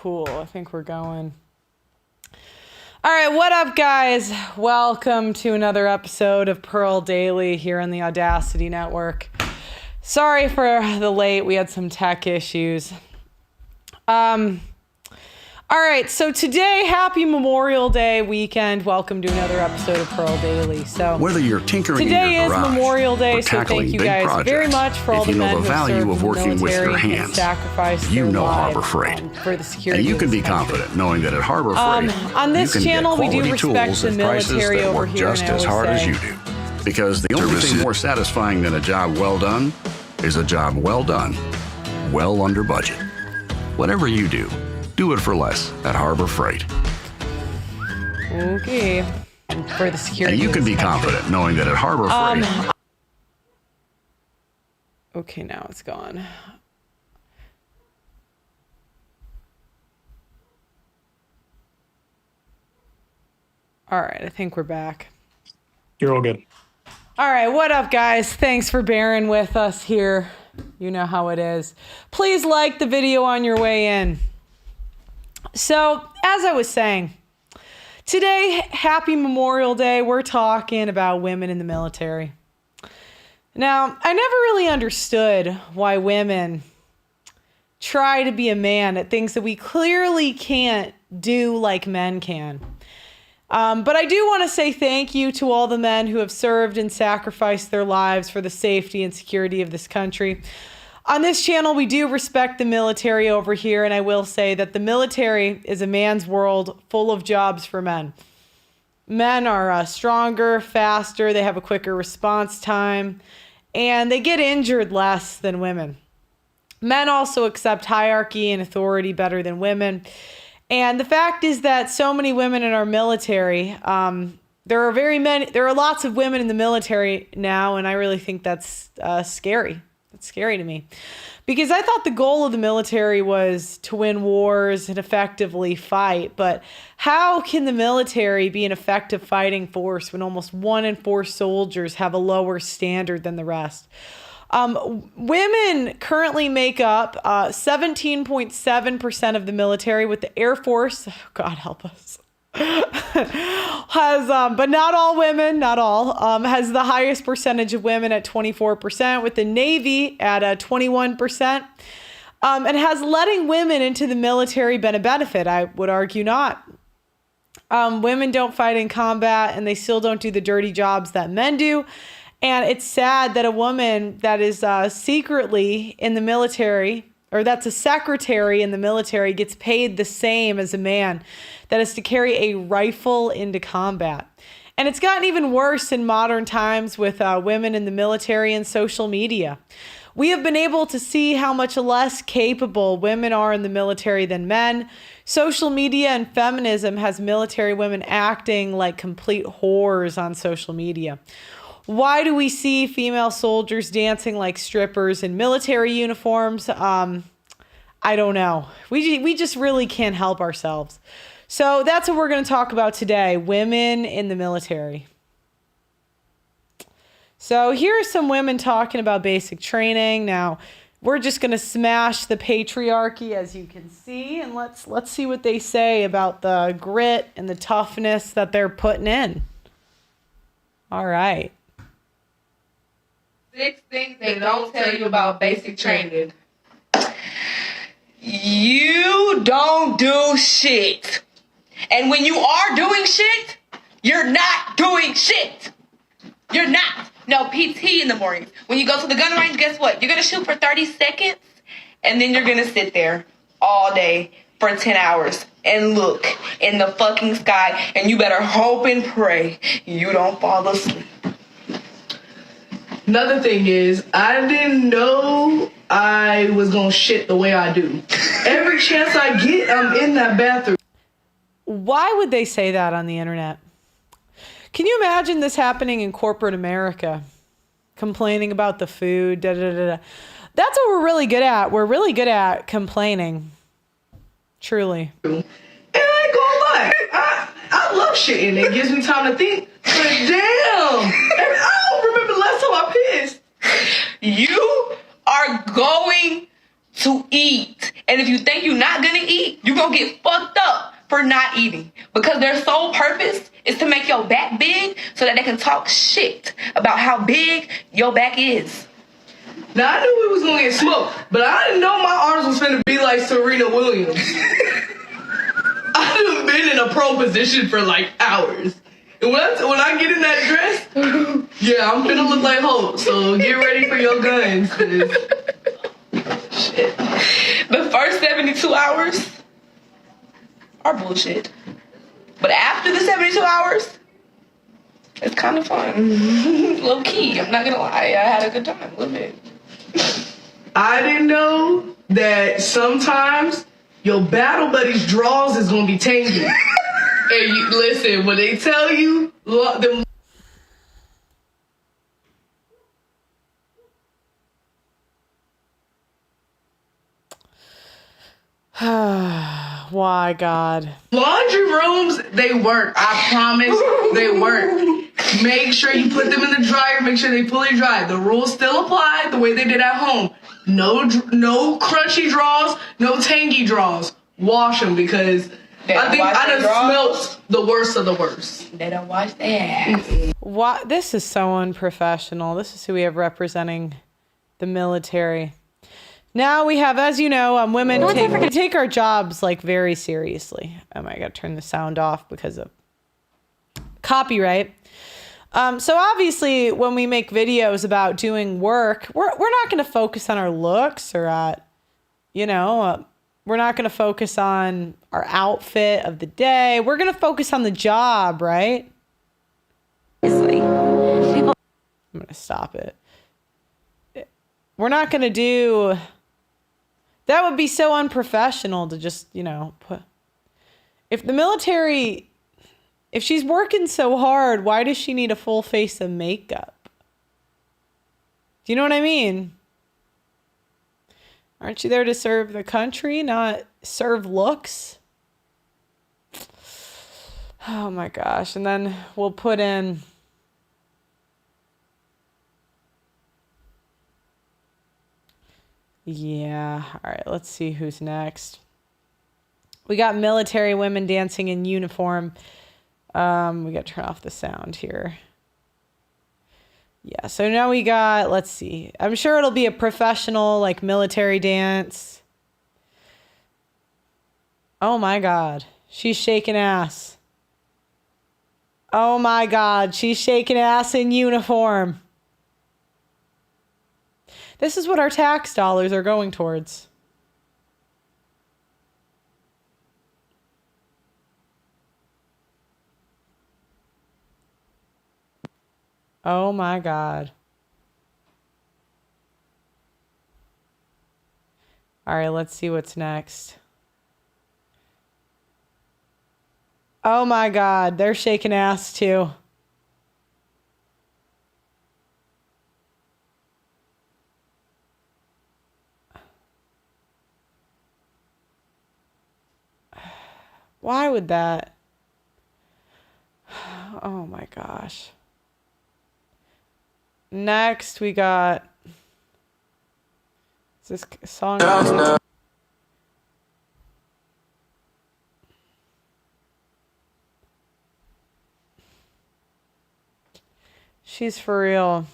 Cool. I think we're going. All right, what up, guys? Welcome to another episode of Pearl Daily here on the Audacity Network. Sorry for the late. We had some tech issues. All right, so today, happy Memorial Day weekend. Welcome to another episode of Pearl Daily. So whether you're tinkering today in your garage is Memorial Day, or so thank you big guys projects, very much for all the men who served in the military and sacrificed their Harbor lives Freight. for the security And you of can this be country. confident knowing that at Harbor Freight, on this you can channel, get we do quality respect tools the at prices military that over work here, just and I as hard always as you say, do. Because the only thing more satisfying than a job well done is a job well done, well under budget. Whatever you do it for less at Harbor Freight. Okay. For the security. And you can be country. confident knowing that at Harbor Freight. Okay, now it's gone. All right, I think we're back. You're all good. All right, what up, guys? Thanks for bearing with us here. You know how it is. Please like the video on your way in. So, as I was saying, today, happy Memorial Day. We're talking about women in the military. Now, I never really understood why women try to be a man at things that we clearly can't do like men can. But I do want to say thank you to all the men who have served and sacrificed their lives for the safety and security of this country. On this channel, we do respect the military over here, and I will say that the military is a man's world full of jobs for men. Men are stronger, faster, they have a quicker response time, and they get injured less than women. Men also accept hierarchy and authority better than women. And the fact is that so many women in our military, there are lots of women in the military now, and I really think that's scary. It's scary to me because I thought the goal of the military was to win wars and effectively fight. But how can the military be an effective fighting force when almost 1 in 4 soldiers have a lower standard than the rest? Women currently make up 17.7% of the military, with the Air Force, God help us, has, but not all women, has the highest percentage of women at 24%, with the Navy at 21%, and has letting women into the military been a benefit? I would argue not. Women don't fight in combat, and they still don't do the dirty jobs that men do. And it's sad that a woman that is secretly in the military, or that's a secretary in the military, gets paid the same as a man that is to carry a rifle into combat. And it's gotten even worse in modern times with women in the military and social media. We have been able to see how much less capable women are in the military than men. Social media and feminism has military women acting like complete whores on social media. Why do we see female soldiers dancing like strippers in military uniforms? I don't know. We just really can't help ourselves. So that's what we're going to talk about today, women in the military. So here are some women talking about basic training. Now, we're just going to smash the patriarchy, as you can see, and let's see what they say about the grit and the toughness that they're putting in. All right. 6 things they don't tell you about basic training. You don't do shit. And when you are doing shit, you're not doing shit. You're not. No, PT in the morning. When you go to the gun range, guess what? You're going to shoot for 30 seconds, and then you're going to sit there all day for 10 hours and look in the fucking sky, and you better hope and pray you don't fall asleep. Another thing is, I didn't know I was gonna shit the way I do. Every chance I get, I'm in that bathroom. Why would they say that on the internet? Can you imagine this happening in corporate America? Complaining about the food, da da da da. That's what we're really good at. We're really good at complaining. Truly. And I ain't gonna lie, I love shitting. It gives me time to think. But damn, I don't remember the last time I pissed. You are going to eat. And if you think you're not gonna eat, you're gonna get fucked up for not eating. Because their sole purpose is to make your back big so that they can talk shit about how big your back is. Now, I knew we was gonna get smoked, but I didn't know my arms was finna be like Serena Williams. I done been in a pro position for like hours. And when I get in that dress, yeah, I'm finna look like Hulk. So get ready for your guns, cause shit. The first 72 hours are bullshit. But after the 72 hours, it's kind of fun. Low key, I'm not gonna lie. I had a good time, a little bit. I didn't know that sometimes your battle buddy's draws is gonna be tangy. And you listen, when they tell you them. Why, God? Laundry rooms, they work. I promise they work. Make sure you put them in the dryer. Make sure they fully dry. The rules still apply the way they did at home. No crunchy draws, no tangy draws. Wash them because I think I done smelt the worst of the worst. They don't wash their ass. Why? This is so unprofessional. This is who we have representing the military. Now we have, as you know, women take our jobs like very seriously. I gotta turn the sound off because of copyright. So obviously, when we make videos about doing work, we're not going to focus on our looks or we're not going to focus on our outfit of the day. We're going to focus on the job, right? I'm going to stop it. We're not going to do. That would be so unprofessional to just, put. If the military. If she's working so hard, why does she need a full face of makeup? Do you know what I mean? Aren't you there to serve the country, not serve looks? Oh my gosh. And then we'll put in... Yeah. All right, let's see who's next. We got military women dancing in uniform. We got to turn off the sound here. Yeah, so now we got, let's see. I'm sure it'll be a professional, like, military dance. Oh, my God. She's shaking ass. Oh, my God. She's shaking ass in uniform. This is what our tax dollars are going towards. Oh my God. All right, let's see what's next. Oh my God, they're shaking ass too. Why would that? Oh my gosh. Next, we got... Is this song? She's for real.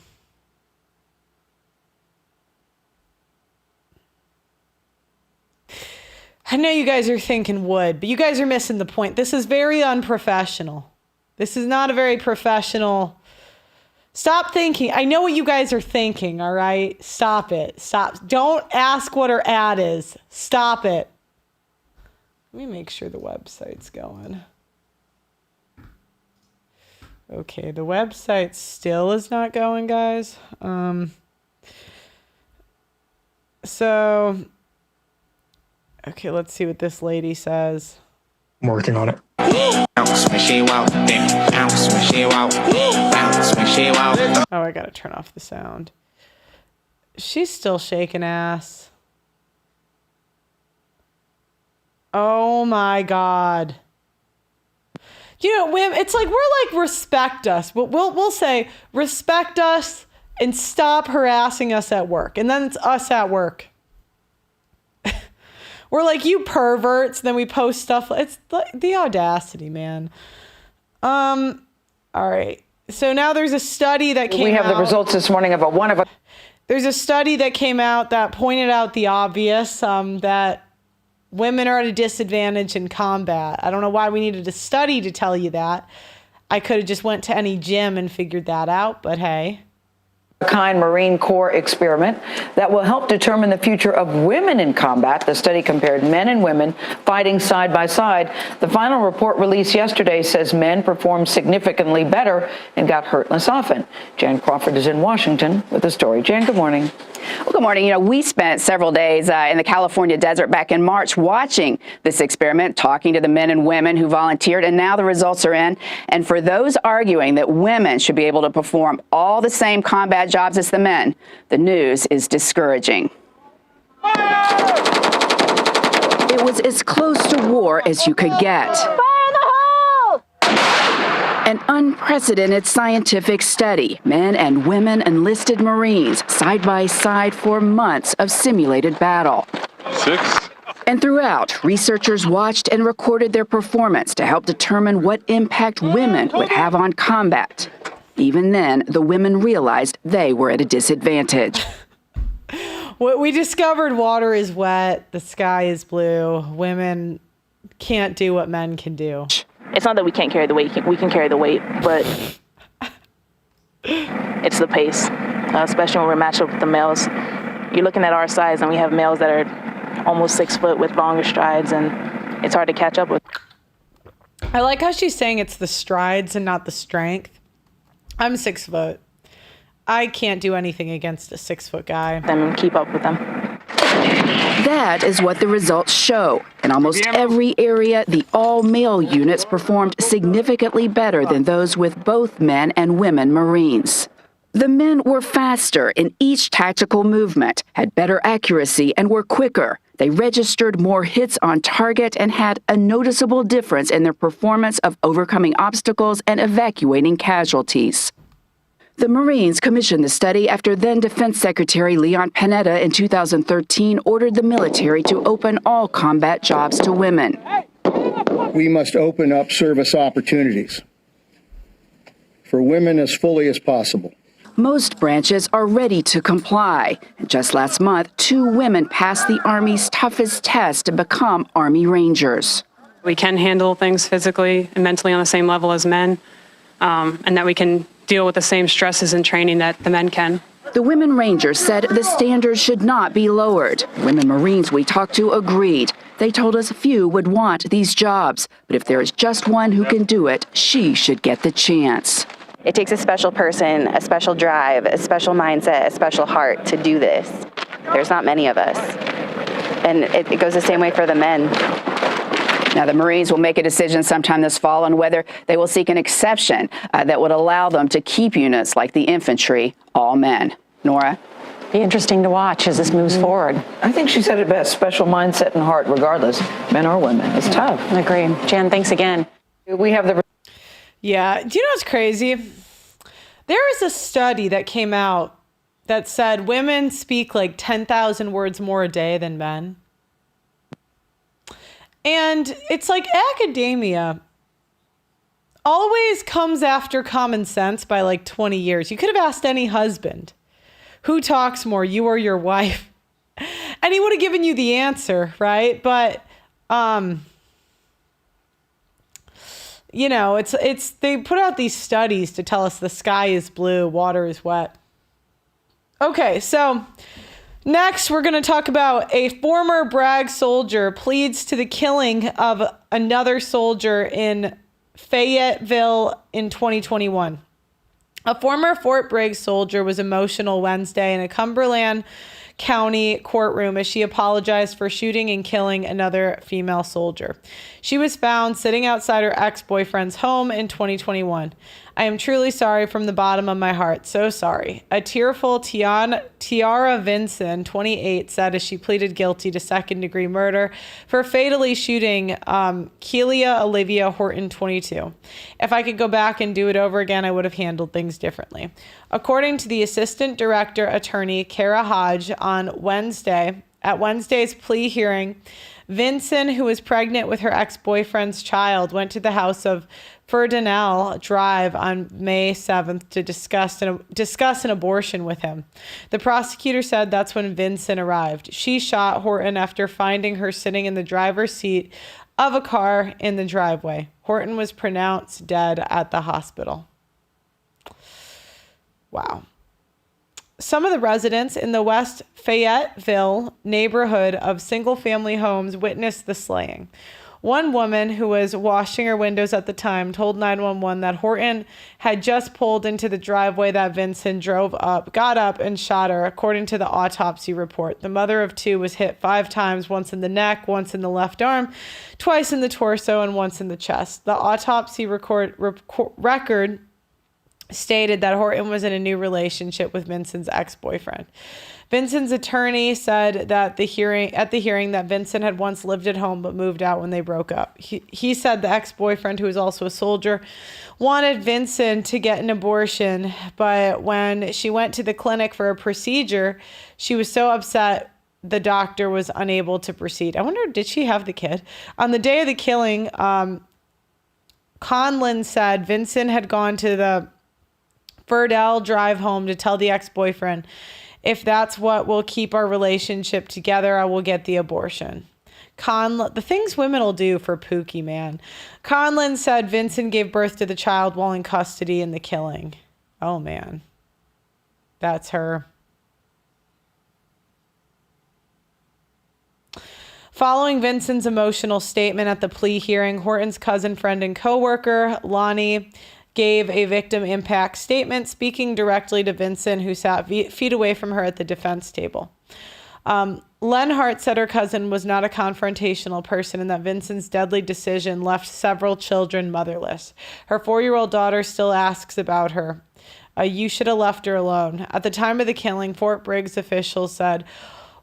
I know you guys are thinking wood, but you guys are missing the point. This is very unprofessional. This is not a very professional... Stop thinking. I know what you guys are thinking, all right? Stop it. Stop. Don't ask what her ad is. Stop it. Let me make sure the website's going. Okay, the website still is not going, guys. So, okay, let's see what this lady says. I'm working on it. Oh, I gotta turn off the sound. She's still shaking ass. Oh my God. You know, it's like, we're like, respect us. But we'll say, respect us and stop harassing us at work. And then it's us at work. We're like, you perverts. Then we post stuff. It's the audacity, man. All right. So now there's a study that came out. We have the results this morning of There's a study that came out that pointed out the obvious, that women are at a disadvantage in combat. I don't know why we needed a study to tell you that. I could have just went to any gym and figured that out, but hey. kind Marine Corps experiment that will help determine the future of women in combat. The study compared men and women fighting side by side. The final report released yesterday says men performed significantly better and got hurt less often. Jan Crawford is in Washington with the story. Jan, good morning. Well, good morning. You know, we spent several days in the California desert back in March watching this experiment, talking to the men and women who volunteered, and now the results are in. And for those arguing that women should be able to perform all the same combat jobs as the men, the news is discouraging. It was as close to war as you could get. An unprecedented scientific study. Men and women enlisted Marines side by side for months of simulated battle. 6. And throughout, researchers watched and recorded their performance to help determine what impact women would have on combat. Even then, the women realized they were at a disadvantage. We discovered water is wet, the sky is blue. Women can't do what men can do. It's not that we can't carry the weight. We can carry the weight, but it's the pace, especially when we're matched up with the males. You're looking at our size, and we have males that are almost 6 foot with longer strides, and it's hard to catch up with. I like how she's saying it's the strides and not the strength. I'm 6 foot. I can't do anything against a 6 foot guy. And keep up with them. That is what the results show. In almost every area, the all-male units performed significantly better than those with both men and women Marines. The men were faster in each tactical movement, had better accuracy, and were quicker. They registered more hits on target and had a noticeable difference in their performance of overcoming obstacles and evacuating casualties. The Marines commissioned the study after then Defense Secretary Leon Panetta in 2013 ordered the military to open all combat jobs to women. We must open up service opportunities for women as fully as possible. Most branches are ready to comply. And just last month, 2 women passed the Army's toughest test to become Army Rangers. We can handle things physically and mentally on the same level as men, and that we can deal with the same stresses and training that the men can. The women Rangers said the standards should not be lowered. Women Marines we talked to agreed. They told us few would want these jobs, but if there is just one who can do it, she should get the chance. It takes a special person, a special drive, a special mindset, a special heart to do this. There's not many of us. And it goes the same way for the men. Now, the Marines will make a decision sometime this fall on whether they will seek an exception that would allow them to keep units like the infantry all men. Nora? Be interesting to watch as this moves forward. I think she said it best, special mindset and heart, regardless, men or women. It's tough. I agree. Jan, thanks again. We have the... Yeah, do you know what's crazy? There is a study that came out that said women speak like 10,000 words more a day than men. And it's like academia always comes after common sense by like 20 years. You could have asked any husband, who talks more, you or your wife? And he would have given you the answer, right? But, you know, it's they put out these studies to tell us the sky is blue, water is wet. Okay, so next, we're going to talk about a former Bragg soldier pleads to the killing of another soldier in Fayetteville in 2021. A former Fort Bragg soldier was emotional Wednesday in a Cumberland County courtroom as she apologized for shooting and killing another female soldier. She was found sitting outside her ex-boyfriend's home in 2021. I am truly sorry from the bottom of my heart. So sorry. A tearful Tiara Vinson, 28, said as she pleaded guilty to second-degree murder for fatally shooting Keelia Olivia Horton, 22. If I could go back and do it over again, I would have handled things differently. According to the assistant director attorney, Kara Hodge, at Wednesday's plea hearing, Vincent, who was pregnant with her ex-boyfriend's child, went to the house of Ferdinand Drive on May 7th to discuss an abortion with him. The prosecutor said that's when Vincent arrived. She shot Horton after finding her sitting in the driver's seat of a car in the driveway. Horton was pronounced dead at the hospital. Wow. Some of the residents in the West Fayetteville neighborhood of single-family homes witnessed the slaying. One woman who was washing her windows at the time told 911 that Horton had just pulled into the driveway that Vincent got up and shot her, according to the autopsy report. The mother of two was hit 5 times, once in the neck, once in the left arm, twice in the torso, and once in the chest. The autopsy record stated that Horton was in a new relationship with Vincent's ex-boyfriend. Vincent's attorney said that at the hearing that Vincent had once lived at home but moved out when they broke up. He said the ex-boyfriend, who was also a soldier, wanted Vincent to get an abortion, but when she went to the clinic for a procedure, she was so upset the doctor was unable to proceed. I wonder, did she have the kid? On the day of the killing, Conlon said Vincent had gone to the Ferdell Drive home to tell the ex-boyfriend, if that's what will keep our relationship together, I will get the abortion. The things women will do for Pookie, man. Conlon said Vincent gave birth to the child while in custody in the killing. Oh, man. That's her. Following Vincent's emotional statement at the plea hearing, Horton's cousin, friend, and co-worker, Lonnie, gave a victim impact statement speaking directly to Vincent, who sat feet away from her at the defense table. Lenhart said her cousin was not a confrontational person and that Vincent's deadly decision left several children motherless. Her 4-year-old daughter still asks about her. You should have left her alone. At the time of the killing, Fort Briggs officials said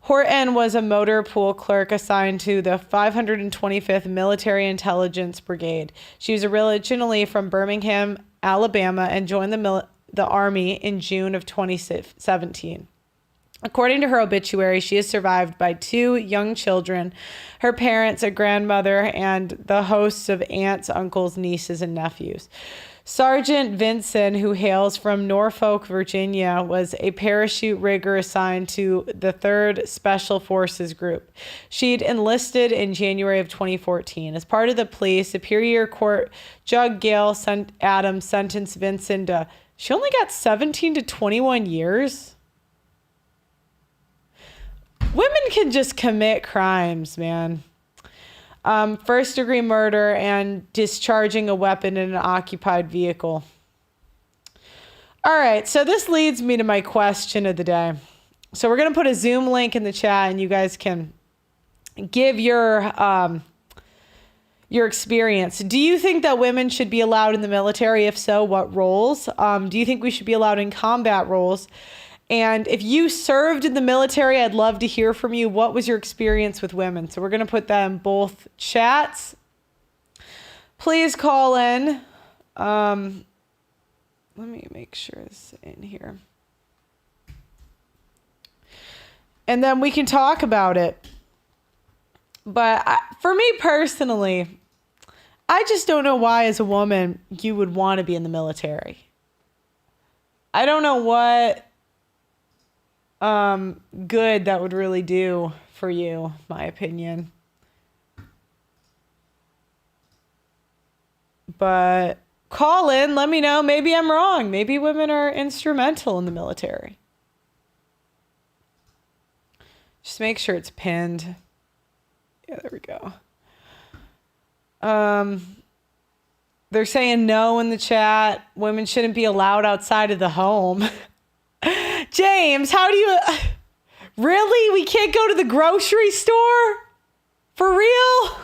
Horton was a motor pool clerk assigned to the 525th Military Intelligence Brigade. She was originally from Birmingham, Alabama, and joined the Army in June of 2017. According to her obituary, she is survived by 2 young children, her parents, a grandmother, and the hosts of aunts, uncles, nieces, and nephews. Sergeant Vincent, who hails from Norfolk, Virginia, was a parachute rigger assigned to the 3rd Special Forces Group. She'd enlisted in January of 2014. As part of the plea, Superior Court Judge Gail Adams sentenced Vincent to, she only got 17 to 21 years? Women can just commit crimes, man. First-degree murder and discharging a weapon in an occupied vehicle. All right, so this leads me to my question of the day. So we're going to put a Zoom link in the chat, and you guys can give your experience. Do you think that women should be allowed in the military? If so, what roles? Do you think we should be allowed in combat roles? And if you served in the military, I'd love to hear from you. What was your experience with women? So we're going to put that in both chats. Please call in. Let me make sure this is in here. And then we can talk about it. But for me personally, I just don't know why as a woman you would want to be in the military. I don't know what good that would really do for you, my opinion. But call in, let me know. Maybe I'm wrong. Maybe women are instrumental in the military. Just make sure it's pinned. Yeah, there we go. They're saying no in the chat. Women shouldn't be allowed outside of the home. James, how do you... Really? We can't go to the grocery store? For real?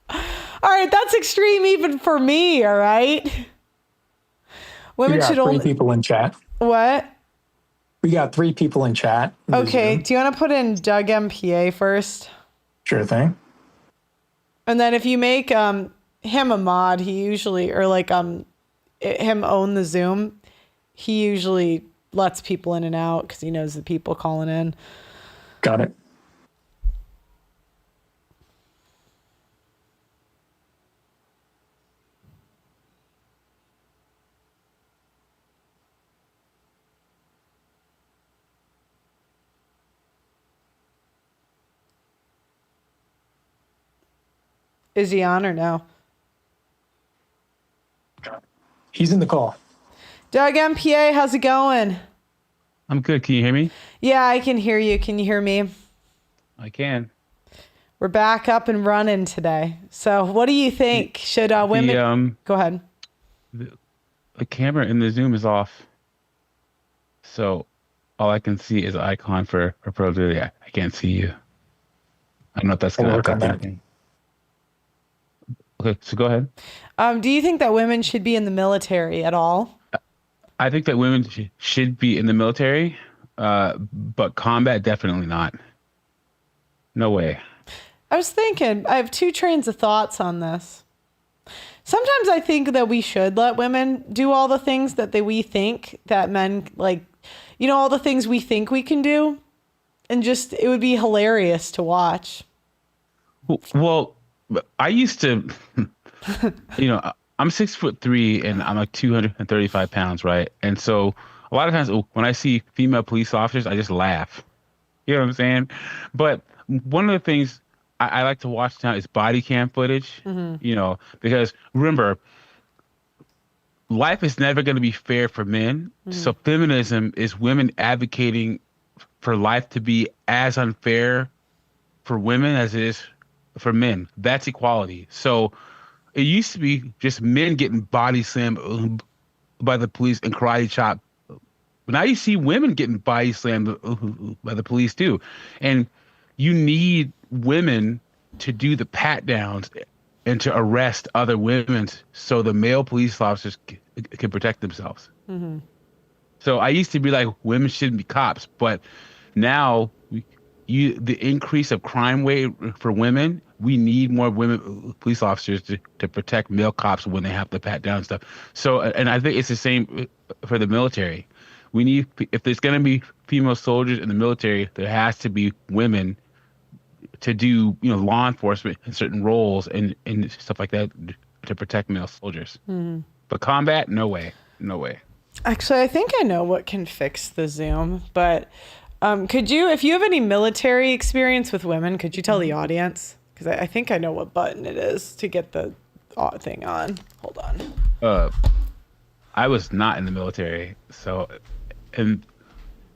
All right, that's extreme even for me, all right? Women should only... 3 people in chat. What? We got 3 people in chat. Okay, do you want to put in Doug MPA first? Sure thing. And then if you make him a mod, he usually... Or like him own the Zoom, he usually lets people in and out because he knows the people calling in. Got it. Is he on or no? He's in the call. Doug MPA, how's it going? I'm good. Can you hear me? Yeah, I can hear you. Can you hear me? I can. We're back up and running today. So what do you think? Should women... Go ahead. The camera in the Zoom is off. So all I can see is an icon for Pearly. I can't see you. I don't know if that's going to affect anything. Okay, so go ahead. Do you think that women should be in the military at all? I think that women should be in the military, but combat, definitely not. No way. I was thinking, I have two trains of thoughts on this. Sometimes I think that we should let women do all the things that we think that men, like, you know, all the things we think we can do. And just, it would be hilarious to watch. Well, I used to, you know, I'm 6'3" and I'm like 235 pounds, right? And so a lot of times when I see female police officers, I just laugh. You know what I'm saying? But one of the things I like to watch now is body cam footage, you know, because remember, life is never going to be fair for men. So feminism is women advocating for life to be as unfair for women as it is for men. That's equality. So it used to be just men getting body slammed by the police and karate chopped. But now you see women getting body slammed by the police too. And you need women to do the pat downs and to arrest other women so the male police officers can protect themselves. So I used to be like, women shouldn't be cops, but now the increase of crime rate for women, we need more women police officers to protect male cops when they have to pat down stuff. So, and I think it's the same for the military. We need, if there's going to be female soldiers in the military, there has to be women to do, you know, law enforcement in certain roles and stuff like that to protect male soldiers. But combat, no way, no way. Actually, I think I know what can fix the Zoom, but could you, if you have any military experience with women, could you tell the audience? Because I think I know what button it is to get the thing on. Hold on. I was not in the military, so,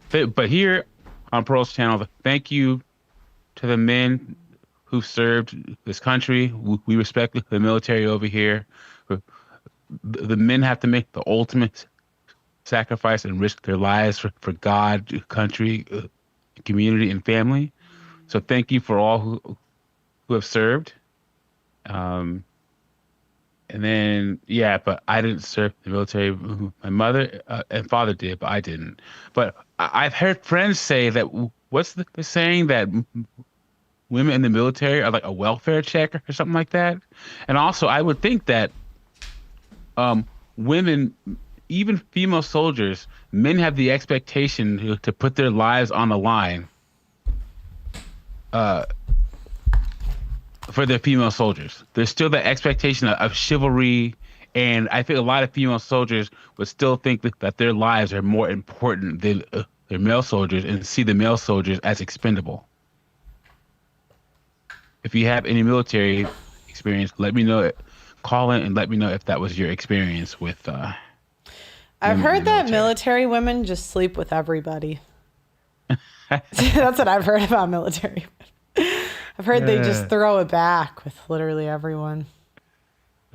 but here on Pearl's channel, thank you to the men who served this country. We respect the military over here. The men have to make the ultimate sacrifice and risk their lives for God, country, community, and family. So thank you for all who have served. And then, yeah, but I didn't serve the military. My mother and father did, but I didn't. But I've heard friends say that, what's the saying, that women in the military are like a welfare check or something like that. And also, I would think that women, even female soldiers, men have the expectation to put their lives on the line for their female soldiers. There's still the expectation of chivalry, and I think a lot of female soldiers would still think that their lives are more important than their male soldiers and see the male soldiers as expendable. If you have any military experience, let me know. Call in and let me know if that was your experience with I've heard that military women just sleep with everybody. That's what I've heard about military women. I've heard they just throw it back with literally everyone.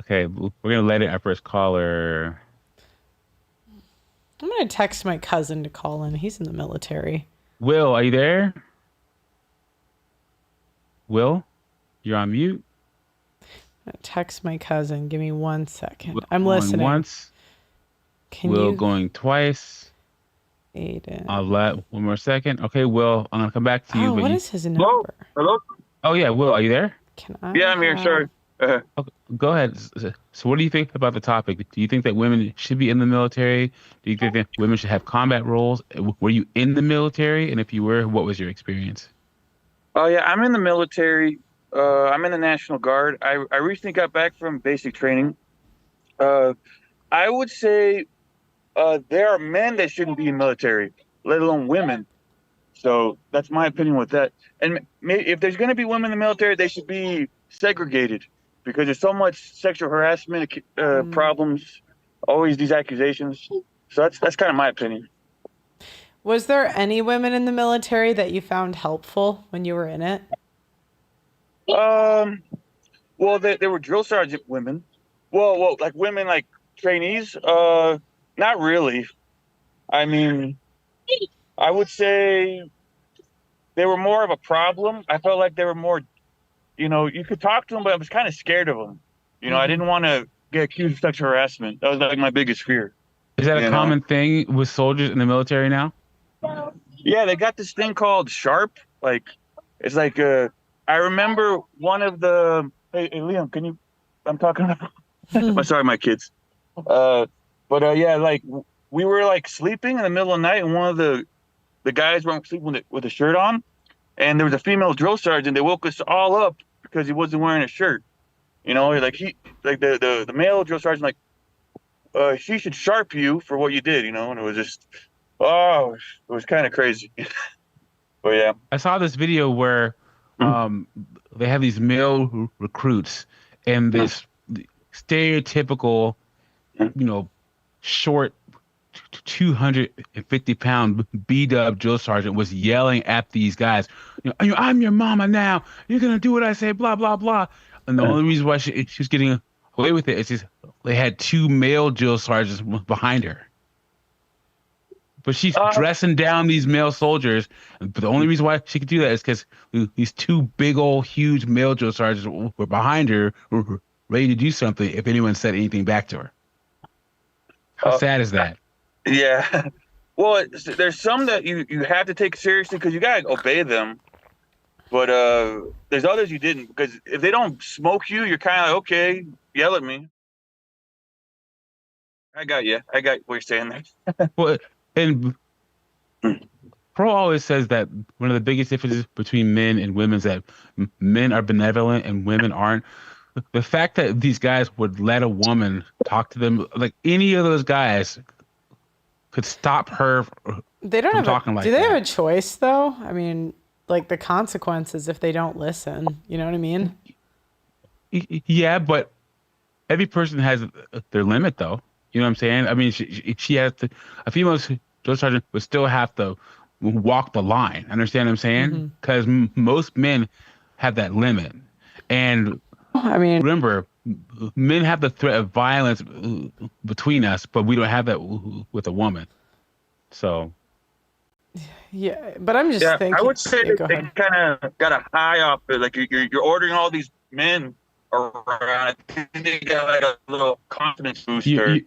Okay, we're going to let in our first caller. I'm going to text my cousin to call in. He's in the military. Will, are you there? Will, you're on mute. I'm going to text my cousin. Give me 1 second. Will I'm listening. Going once. Will going twice. Aiden. I'll let one more second. Okay, Will, I'm going to come back to you. Oh, what is his number? Hello? Oh, yeah, Will, are you there? Can I? Yeah, I'm here. Sorry. Okay, go ahead. So what do you think about the topic? Do you think that women should be in the military? Do you think that women should have combat roles? Were you in the military? And if you were, what was your experience? Oh, yeah, I'm in the military. I'm in the National Guard. I recently got back from basic training. I would say there are men that shouldn't be in military, let alone women. So that's my opinion with that. And maybe if there's going to be women in the military, they should be segregated. because there's so much sexual harassment problems, always these accusations. So that's kind of my opinion. Was there any women in the military that you found helpful when you were in it? Well, there were drill sergeant women. Well, like women, like trainees. Not really. I mean, I would say they were more of a problem. I felt like they were more, you could talk to them, but I was kind of scared of them. I didn't want to get accused of sexual harassment. That was like my biggest fear. Is that a common thing with soldiers in the military now? Yeah, they got this thing called Sharp. Like, it's like I remember one of the. Hey, Liam, can you? I'm talking about. Sorry, my kids. Yeah, like we were like sleeping in the middle of the night, and one of the guys weren't sleeping with a shirt on, and there was a female drill sergeant. They woke us all up because he wasn't wearing a shirt. The male drill sergeant she should sharp you for what you did. And it was just, it was kind of crazy. But yeah, I saw this video where they have these male recruits and this stereotypical, short 250-pound B-dub drill sergeant was yelling at these guys, I'm your mama now. You're going to do what I say, blah, blah, blah. And the only reason why she was getting away with it is just they had two male drill sergeants behind her. But she's dressing down these male soldiers. But the only reason why she could do that is because these two big old huge male drill sergeants were behind her, ready to do something if anyone said anything back to her. How sad is that? Yeah. Well, there's some that you have to take seriously because you got to obey them. But there's others you didn't, because if they don't smoke you, you're kind of like, okay, yell at me. I got you. I got what you're saying there. Well, and Pro always says that one of the biggest differences between men and women is that men are benevolent and women aren't. The fact that these guys would let a woman talk to them, like any of those guys could stop her They don't from have talking like that. Do they have a choice though? I mean, like the consequences if they don't listen. You know what I mean? Yeah, but every person has their limit, though. You know what I'm saying? I mean, she has to. A female drill sergeant would still have to walk the line. Understand what I'm saying? Because most men have that limit, and I mean, remember, men have the threat of violence between us, but we don't have that with a woman. So. Yeah, but I'm just thinking. I would say yeah, they kind of got a high off it. Like you're ordering all these men around. I think they got like a little confidence booster,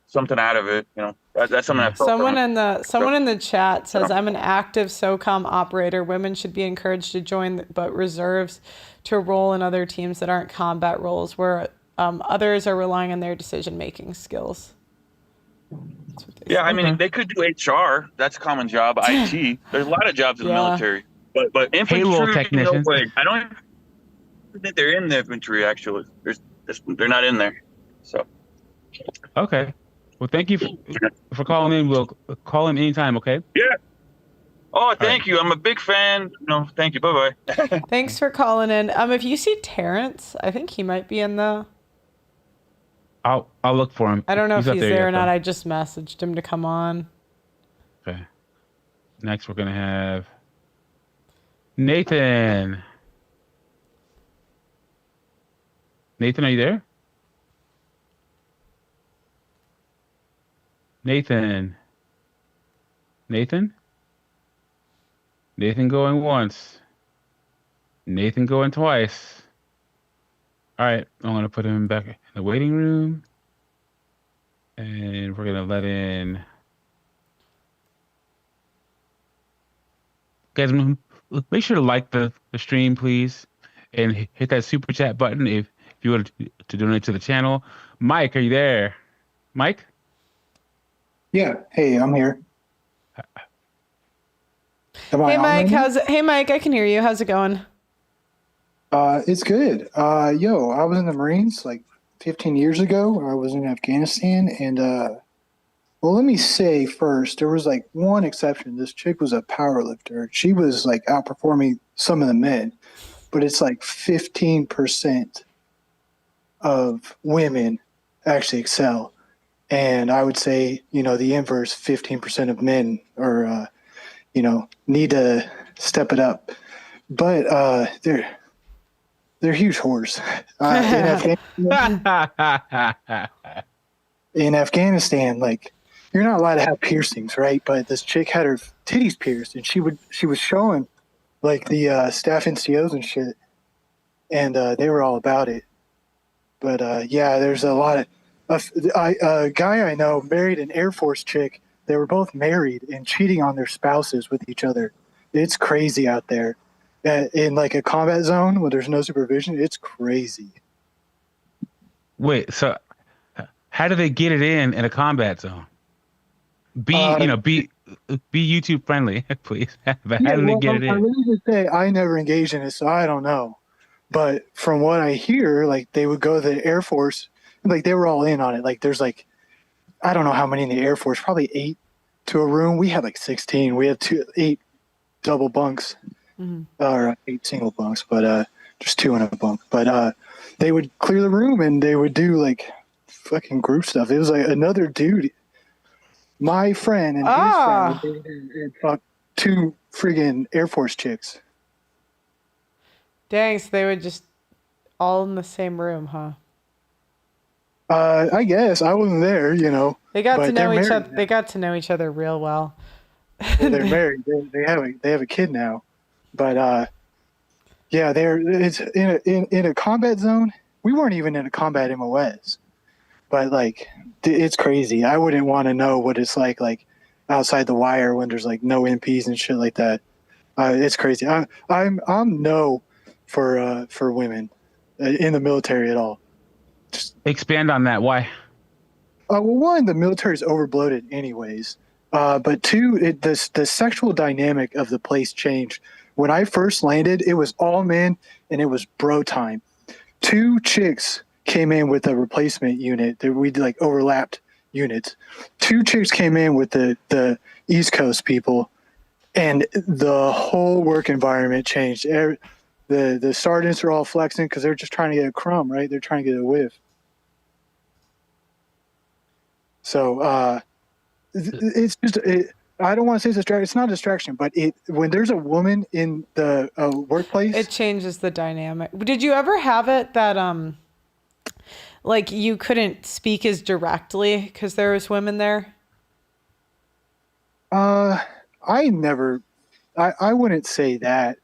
something out of it. That's something I felt Someone from in the chat says, I'm an active SOCOM operator. Women should be encouraged to join, but reserves to role in other teams that aren't combat roles where others are relying on their decision-making skills. Yeah, I mean, they could do HR. That's a common job. IT. There's a lot of jobs in the military. But infantry, payroll technicians. No way. I don't think they're in the infantry, actually. They're not in there. So. Okay. Well, thank you for calling in. We'll call in anytime, okay? Yeah. Oh, thank you. I'm a big fan. No, thank you. Bye-bye. Thanks for calling in. If you see Terrence, I think he might be in the... I'll look for him. I don't know if he's there or not. Though. I just messaged him to come on. Okay. Next, we're going to have Nathan. Nathan, are you there? Nathan. Nathan going once. Nathan going twice. All right, I'm going to put him back in the waiting room. And we're going to let in... Guys, make sure to like the stream, please. And hit that super chat button if you want to donate to the channel. Mike, are you there? Mike? Yeah. Hey, I'm here. Hey, Mike. Hey, Mike. I can hear you. How's it going? It's good. I was in the Marines like 15 years ago. I was in Afghanistan, and well, let me say first, there was like one exception. This chick was a power lifter. She was like outperforming some of the men, but it's like 15% of women actually excel. And I would say, the inverse, 15% of men are, need to step it up. But they're huge whores. In Afghanistan, like, you're not allowed to have piercings, right? But this chick had her titties pierced, and she was showing like the staff NCOs and shit, and they were all about it. But yeah, there's a lot of a guy I know married an Air Force chick. They were both married and cheating on their spouses with each other. It's crazy out there. In like a combat zone where there's no supervision, it's crazy. Wait, so how do they get it in a combat zone? Be YouTube friendly, please. But how do they get it in? I really just say I never engaged in it, so I don't know. But from what I hear, like they would go to the Air Force, like they were all in on it. Like there's like, I don't know how many in the Air Force, probably 8 to a room. We had like 16. We had 8 double bunks, or 8 single bunks, but just 2 in a bunk. But they would clear the room and they would do like fucking group stuff. It was like another dude, my friend and his friend, and fuck 2 friggin' Air Force chicks. Dang, so they would just all in the same room, huh? I guess I wasn't there, They got but to know they're each married other. They got to know each other real well. Well, they're married. They have a kid now, but yeah, it's in a combat zone. We weren't even in a combat MOS, but like it's crazy. I wouldn't want to know what it's like outside the wire when there's like no MPs and shit like that. It's crazy. I'm no for women in the military at all. Expand on that. Why? Well, one, the military is overbloated anyways. But 2, the sexual dynamic of the place changed. When I first landed, it was all men and it was bro time. 2 chicks came in with a replacement unit. We did like overlapped units. 2 chicks came in with the East Coast people, and the whole work environment changed. The sergeants are all flexing because they're just trying to get a crumb, right? They're trying to get a whiff. So it's just I don't want to say it's a distraction. It's not a distraction, but when there's a woman in the workplace, it changes the dynamic. Did you ever have it that like you couldn't speak as directly because there was women there? I never. I wouldn't say that.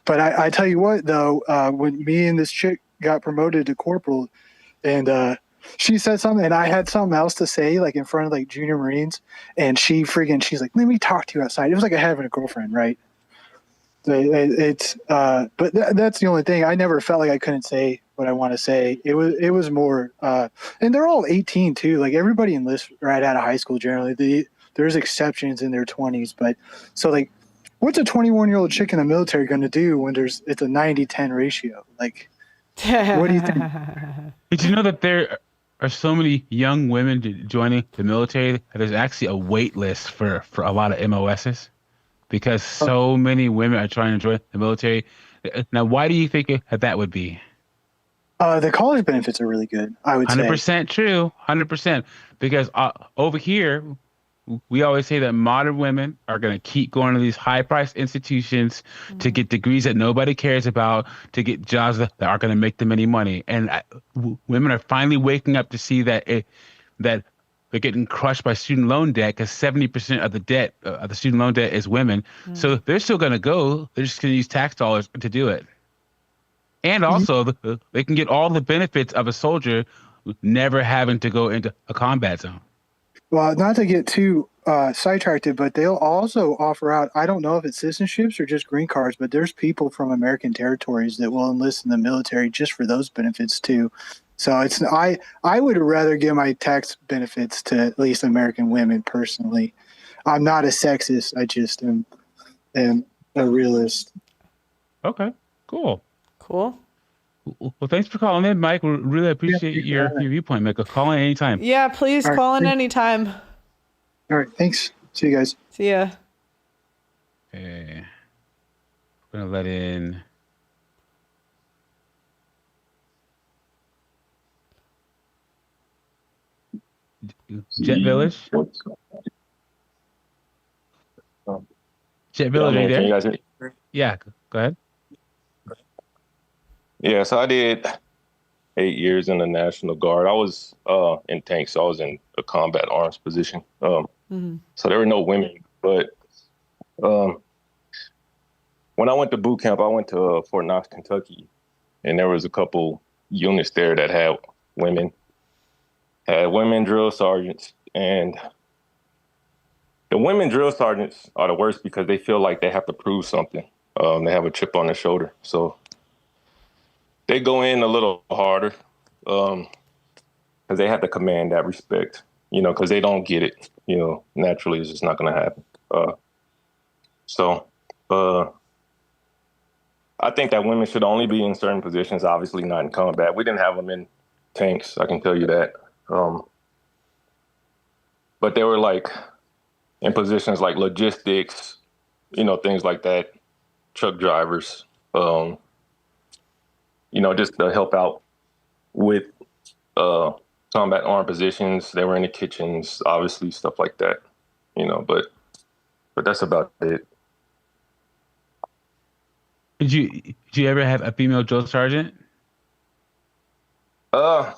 But I tell you what, though, when me and this chick got promoted to corporal, and she said something, and I had something else to say, like in front of like junior Marines, and she's like, "Let me talk to you outside." It was like having a girlfriend, right? But that's the only thing. I never felt like I couldn't say what I want to say. It was more, and they're all 18 too. Like everybody enlists right out of high school generally. There's exceptions in their 20s, but so like, what's a 21-year-old chick in the military going to do when it's a 90-10 ratio? Like, what do you think? Did you know that there are so many young women joining the military that there's actually a wait list for a lot of MOSs because so many women are trying to join the military? Now, why do you think that would be? The college benefits are really good, I would say. 100% true. 100%. Because over here, we always say that modern women are going to keep going to these high-priced institutions to get degrees that nobody cares about, to get jobs that aren't going to make them any money. And women are finally waking up to see that that they're getting crushed by student loan debt because 70% of the debt, of the student loan debt, is women. So they're still going to go. They're just going to use tax dollars to do it. And also, they can get all the benefits of a soldier never having to go into a combat zone. Well, not to get too sidetracked, but they'll also offer out, I don't know if it's citizenships or just green cards, but there's people from American territories that will enlist in the military just for those benefits too. So I would rather give my tax benefits to at least American women personally. I'm not a sexist. I just am a realist. Okay, cool. Cool. Well, thanks for calling in, Mike. We really appreciate your viewpoint, Mike. Call in anytime. Yeah, please call in anytime. All right, thanks. See you guys. See ya. Okay. We're going to let in Jet Village? Jet Village, are you Can you there? guys hear me? Yeah, go ahead. Yeah, so I did 8 years in the National Guard. I was in tanks, so I was in a combat arms position. So there were no women, but when I went to boot camp, I went to Fort Knox, Kentucky, and there was a couple units there that had women drill sergeants, and the women drill sergeants are the worst because they feel like they have to prove something. They have a chip on their shoulder, so they go in a little harder because they have to command that respect, because they don't get it, naturally it's just not going to happen. I think that women should only be in certain positions, obviously not in combat. We didn't have them in tanks, I can tell you that. But they were like in positions like logistics, things like that, truck drivers, just to help out with combat armed positions. They were in the kitchens, obviously, stuff like that, but that's about it. Did you ever have a female drill sergeant? I've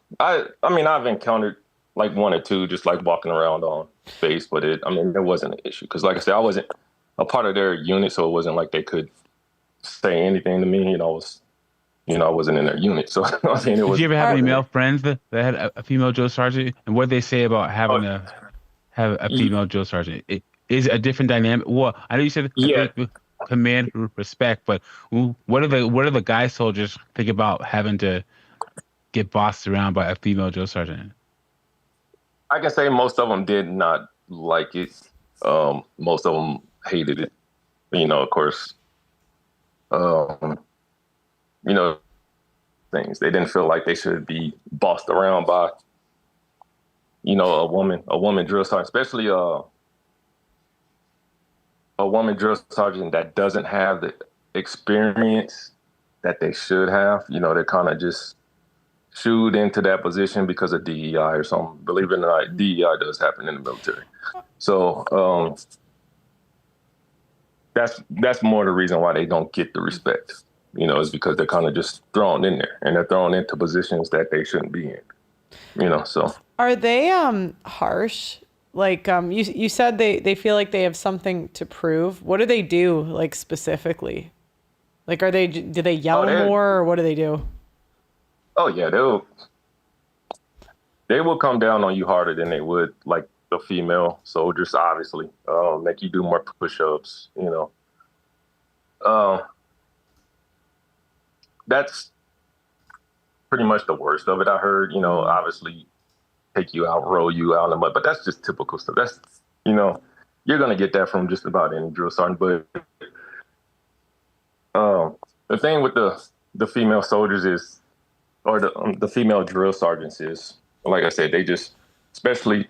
encountered like one or two just like walking around on base, but it wasn't an issue because, like I said, I wasn't a part of their unit, so it wasn't like they could say anything to me. I wasn't in their unit, so Did you ever have any male friends that had a female drill sergeant, and what did they say about having to have a female drill sergeant? Is it a different dynamic? Well, I know you said command respect, but what do the guy soldiers think about having to get bossed around by a female drill sergeant? I can say most of them did not like it. Most of them hated it. Of course, things. They didn't feel like they should be bossed around by, a woman drill sergeant, especially a woman drill sergeant that doesn't have the experience that they should have. They're kind of just shooed into that position because of DEI or something. Believe it or not, DEI does happen in the military. So that's more the reason why they don't get the respect. Is because they're kind of just thrown in there, and they're thrown into positions that they shouldn't be in. So are they harsh? Like you said they feel like they have something to prove. What do they do, like, specifically? Like, do they yell more, or what do they do? Oh yeah, they will come down on you harder than they would like the female soldiers, obviously. Make you do more push-ups, that's pretty much the worst of it, I heard. Obviously take you out, roll you out in the mud, but that's just typical stuff. That's, you're going to get that from just about any drill sergeant. But the thing with the female soldiers is, or the female drill sergeants is, like I said, they just, especially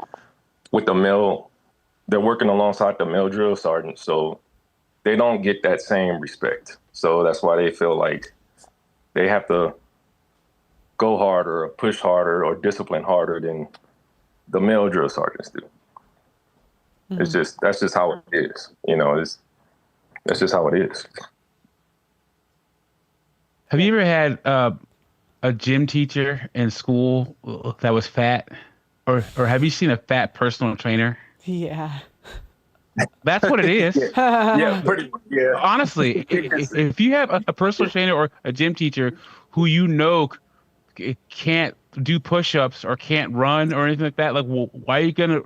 with the male, they're working alongside the male drill sergeant, so they don't get that same respect. So that's why they feel like they have to go harder or push harder or discipline harder than the male drill sergeants do. Mm-hmm. That's just how it is. That's just how it is. Have you ever had a gym teacher in school that was fat, or have you seen a fat personal trainer? Yeah. That's what it is. Yeah, pretty. Yeah. Honestly, if you have a personal trainer or a gym teacher who can't do push-ups or can't run or anything like that, like, well, why are you gonna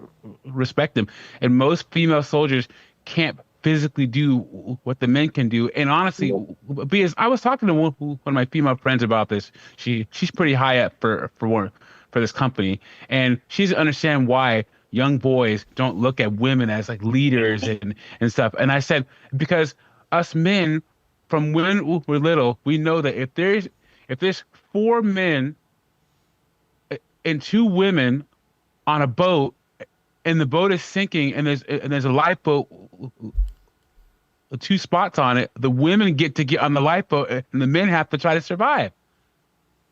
respect them? And most female soldiers can't physically do what the men can do. And honestly, because I was talking to one of my female friends about this, she's pretty high up for this company, and she doesn't understand why young boys don't look at women as like leaders and stuff. And I said, because us men, from when we're little, we know that if there's 4 men and 2 women on a boat, and the boat is sinking, and there's a lifeboat, 2 spots on it, the women get to get on the lifeboat, and the men have to try to survive.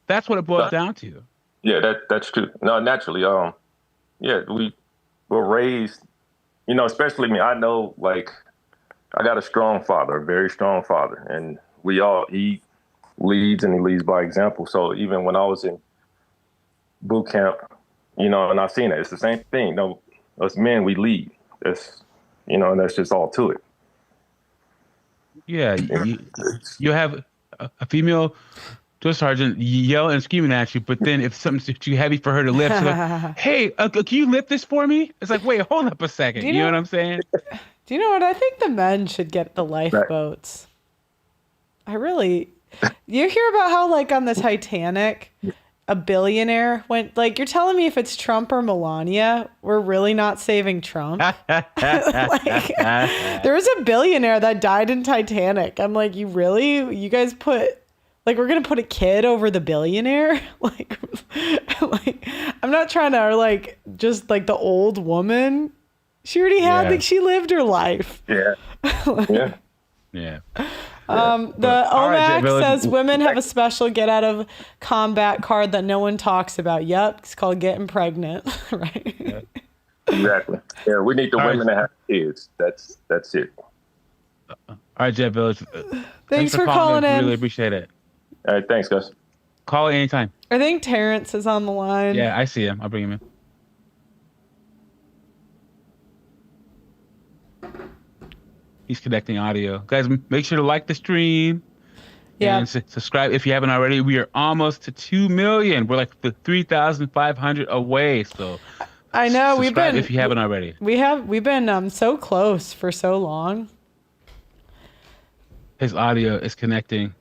That's what it boils down to. Yeah, that's true. No, naturally, yeah, we were raised, especially me. I know, like, I got a strong father, a very strong father, and he leads and he leads by example. So even when I was in boot camp, and I've seen it, it's the same thing. Us men, we lead. And that's just all to it. Yeah, you have a female drill sergeant yell and screaming at you, but then if something's too heavy for her to lift, she's like, "Hey, can you lift this for me?" It's like, wait, hold up a second. You know what I'm saying? Do you know what? I think the men should get the lifeboats. I really. You hear about how, like, on the Titanic, a billionaire went, like, you're telling me if it's Trump or Melania, we're really not saving Trump? Like, there was a billionaire that died in Titanic. I'm like, you guys put, like, we're going to put a kid over the billionaire? like, I'm not trying to, like, just, like, the old woman. She already had, like, she lived her life. Yeah. Yeah. The OMAC says women have a special get out of combat card that no one talks about. Yep, it's called getting pregnant, right? Yeah. Exactly. Yeah, we need the women to have kids. That's it. All right, Jet Village. Thanks for calling in. Really appreciate it. All right, thanks, guys. Call anytime. I think Terrence is on the line. Yeah, I see him. I'll bring him in. He's connecting audio. Guys, make sure to like the stream. Yeah. And subscribe if you haven't already. We are almost to 2 million. We're like the 3,500 away. So I know we've been, if you haven't already. We've been so close for so long. His audio is connecting.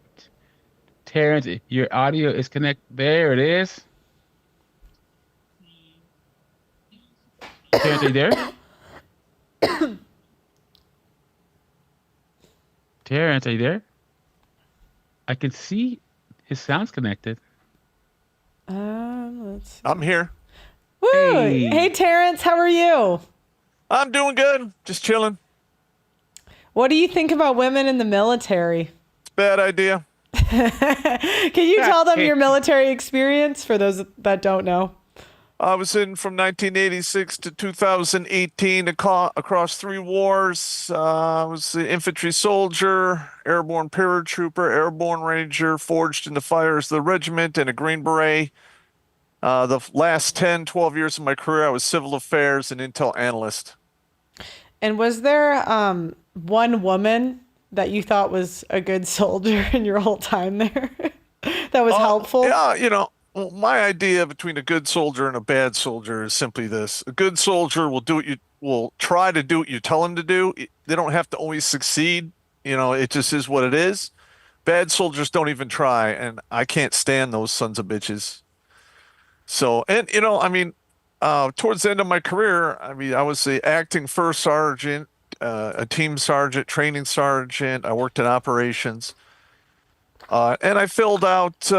Terrence, your audio is there it is. Terrence, are you there? Terrence, are you there? I can see his sound's connected. Let's see. I'm here. Woo! Hey, Terrence, how are you? I'm doing good. Just chilling. What do you think about women in the military? It's a bad idea. Can you tell them your military experience for those that don't know? I was in from 1986 to 2018 across 3 wars. I was an infantry soldier, airborne paratrooper, airborne ranger, forged in the fires of the regiment, and a Green Beret. The last 10, 12 years of my career, I was civil affairs and intel analyst. And was there one woman that you thought was a good soldier in your whole time there that was helpful? Yeah, my idea between a good soldier and a bad soldier is simply this. A good soldier will try to do what you tell him to do. They don't have to always succeed. It just is what it is. Bad soldiers don't even try, and I can't stand those sons of bitches. So, and towards the end of my career, I was the acting first sergeant, a team sergeant, training sergeant. I worked in operations, and I filled out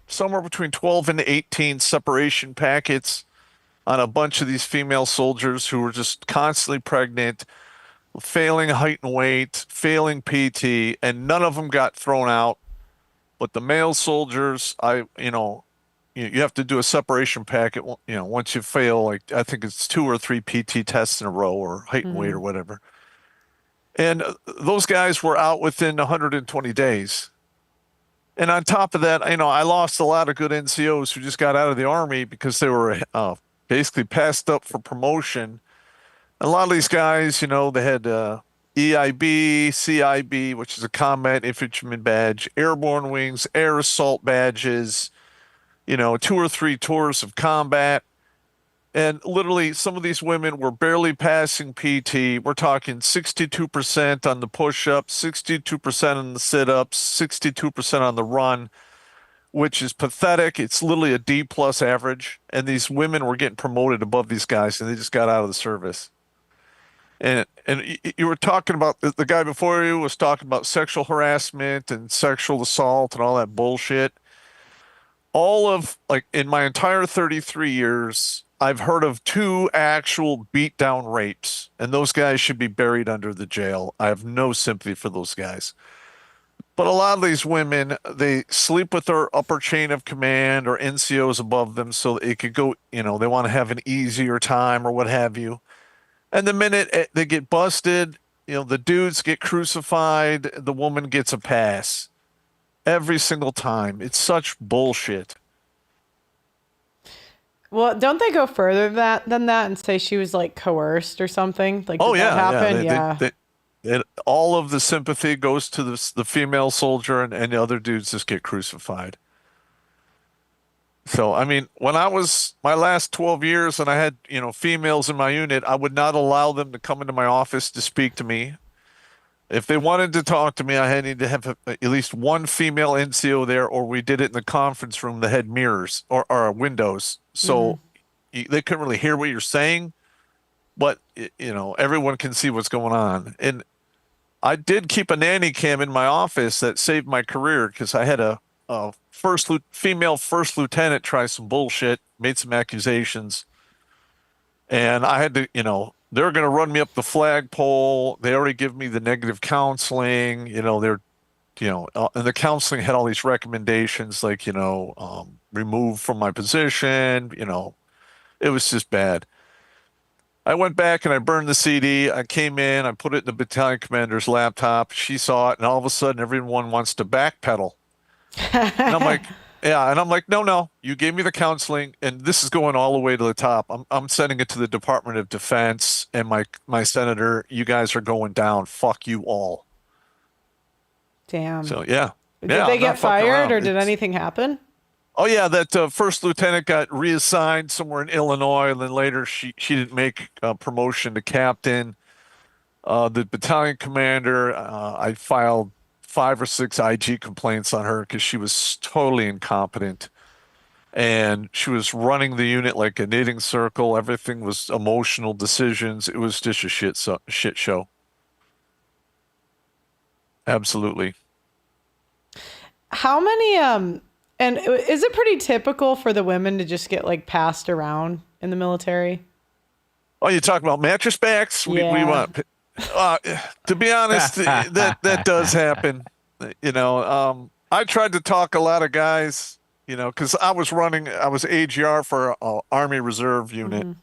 somewhere between 12 and 18 separation packets on a bunch of these female soldiers who were just constantly pregnant, failing height and weight, failing PT, and none of them got thrown out. But the male soldiers, you have to do a separation packet, once you fail, like I think it's 2 or 3 PT tests in a row or height and weight or whatever. And those guys were out within 120 days. And on top of that, I lost a lot of good NCOs who just got out of the Army because they were basically passed up for promotion. And a lot of these guys, they had EIB, CIB, which is a combat infantryman badge, airborne wings, air assault badges, 2 or 3 tours of combat. And literally, some of these women were barely passing PT. We're talking 62% on the push-ups, 62% on the sit-ups, 62% on the run, which is pathetic. It's literally a D+ average. And these women were getting promoted above these guys, and they just got out of the service. And you were talking about, the guy before you was talking about sexual harassment and sexual assault and all that bullshit. In my entire 33 years, I've heard of 2 actual beatdown rapes, and those guys should be buried under the jail. I have no sympathy for those guys. But a lot of these women, they sleep with their upper chain of command or NCOs above them so it could go, they want to have an easier time or what have you. And the minute they get busted, the dudes get crucified, the woman gets a pass. Every single time. It's such bullshit. Well, don't they go further than that and say she was like coerced or something? Like, did that happen? Yeah. All of the sympathy goes to the female soldier, and the other dudes just get crucified. So, I mean, when I was my last 12 years and I had, females in my unit, I would not allow them to come into my office to speak to me. If they wanted to talk to me, I had to have at least one female NCO there, or we did it in the conference room that had mirrors or windows. So they couldn't really hear what you're saying, but, everyone can see what's going on. And I did keep a nanny cam in my office that saved my career because I had a female first lieutenant try some bullshit, made some accusations, and I had to, they were going to run me up the flagpole. They already give me the negative counseling, and the counseling had all these recommendations like, remove from my position, it was just bad. I went back and I burned the CD. I came in, I put it in the battalion commander's laptop. She saw it, and all of a sudden everyone wants to backpedal. And I'm like, no, you gave me the counseling, and this is going all the way to the top. I'm sending it to the Department of Defense and my senator. You guys are going down. Fuck you all. Damn. So yeah. Did they get fired or did anything happen? Oh yeah, that first lieutenant got reassigned somewhere in Illinois, and then later she didn't make a promotion to captain. The battalion commander, I filed 5 or 6 IG complaints on her because she was totally incompetent, and she was running the unit like a knitting circle. Everything was emotional decisions. It was just a shit show. Absolutely. How many and is it pretty typical for the women to just get like passed around in the military? Oh, you talk about mattress backs? Yeah. We want to be honest, that does happen. I tried to talk a lot of guys, because I was AGR for an Army Reserve unit.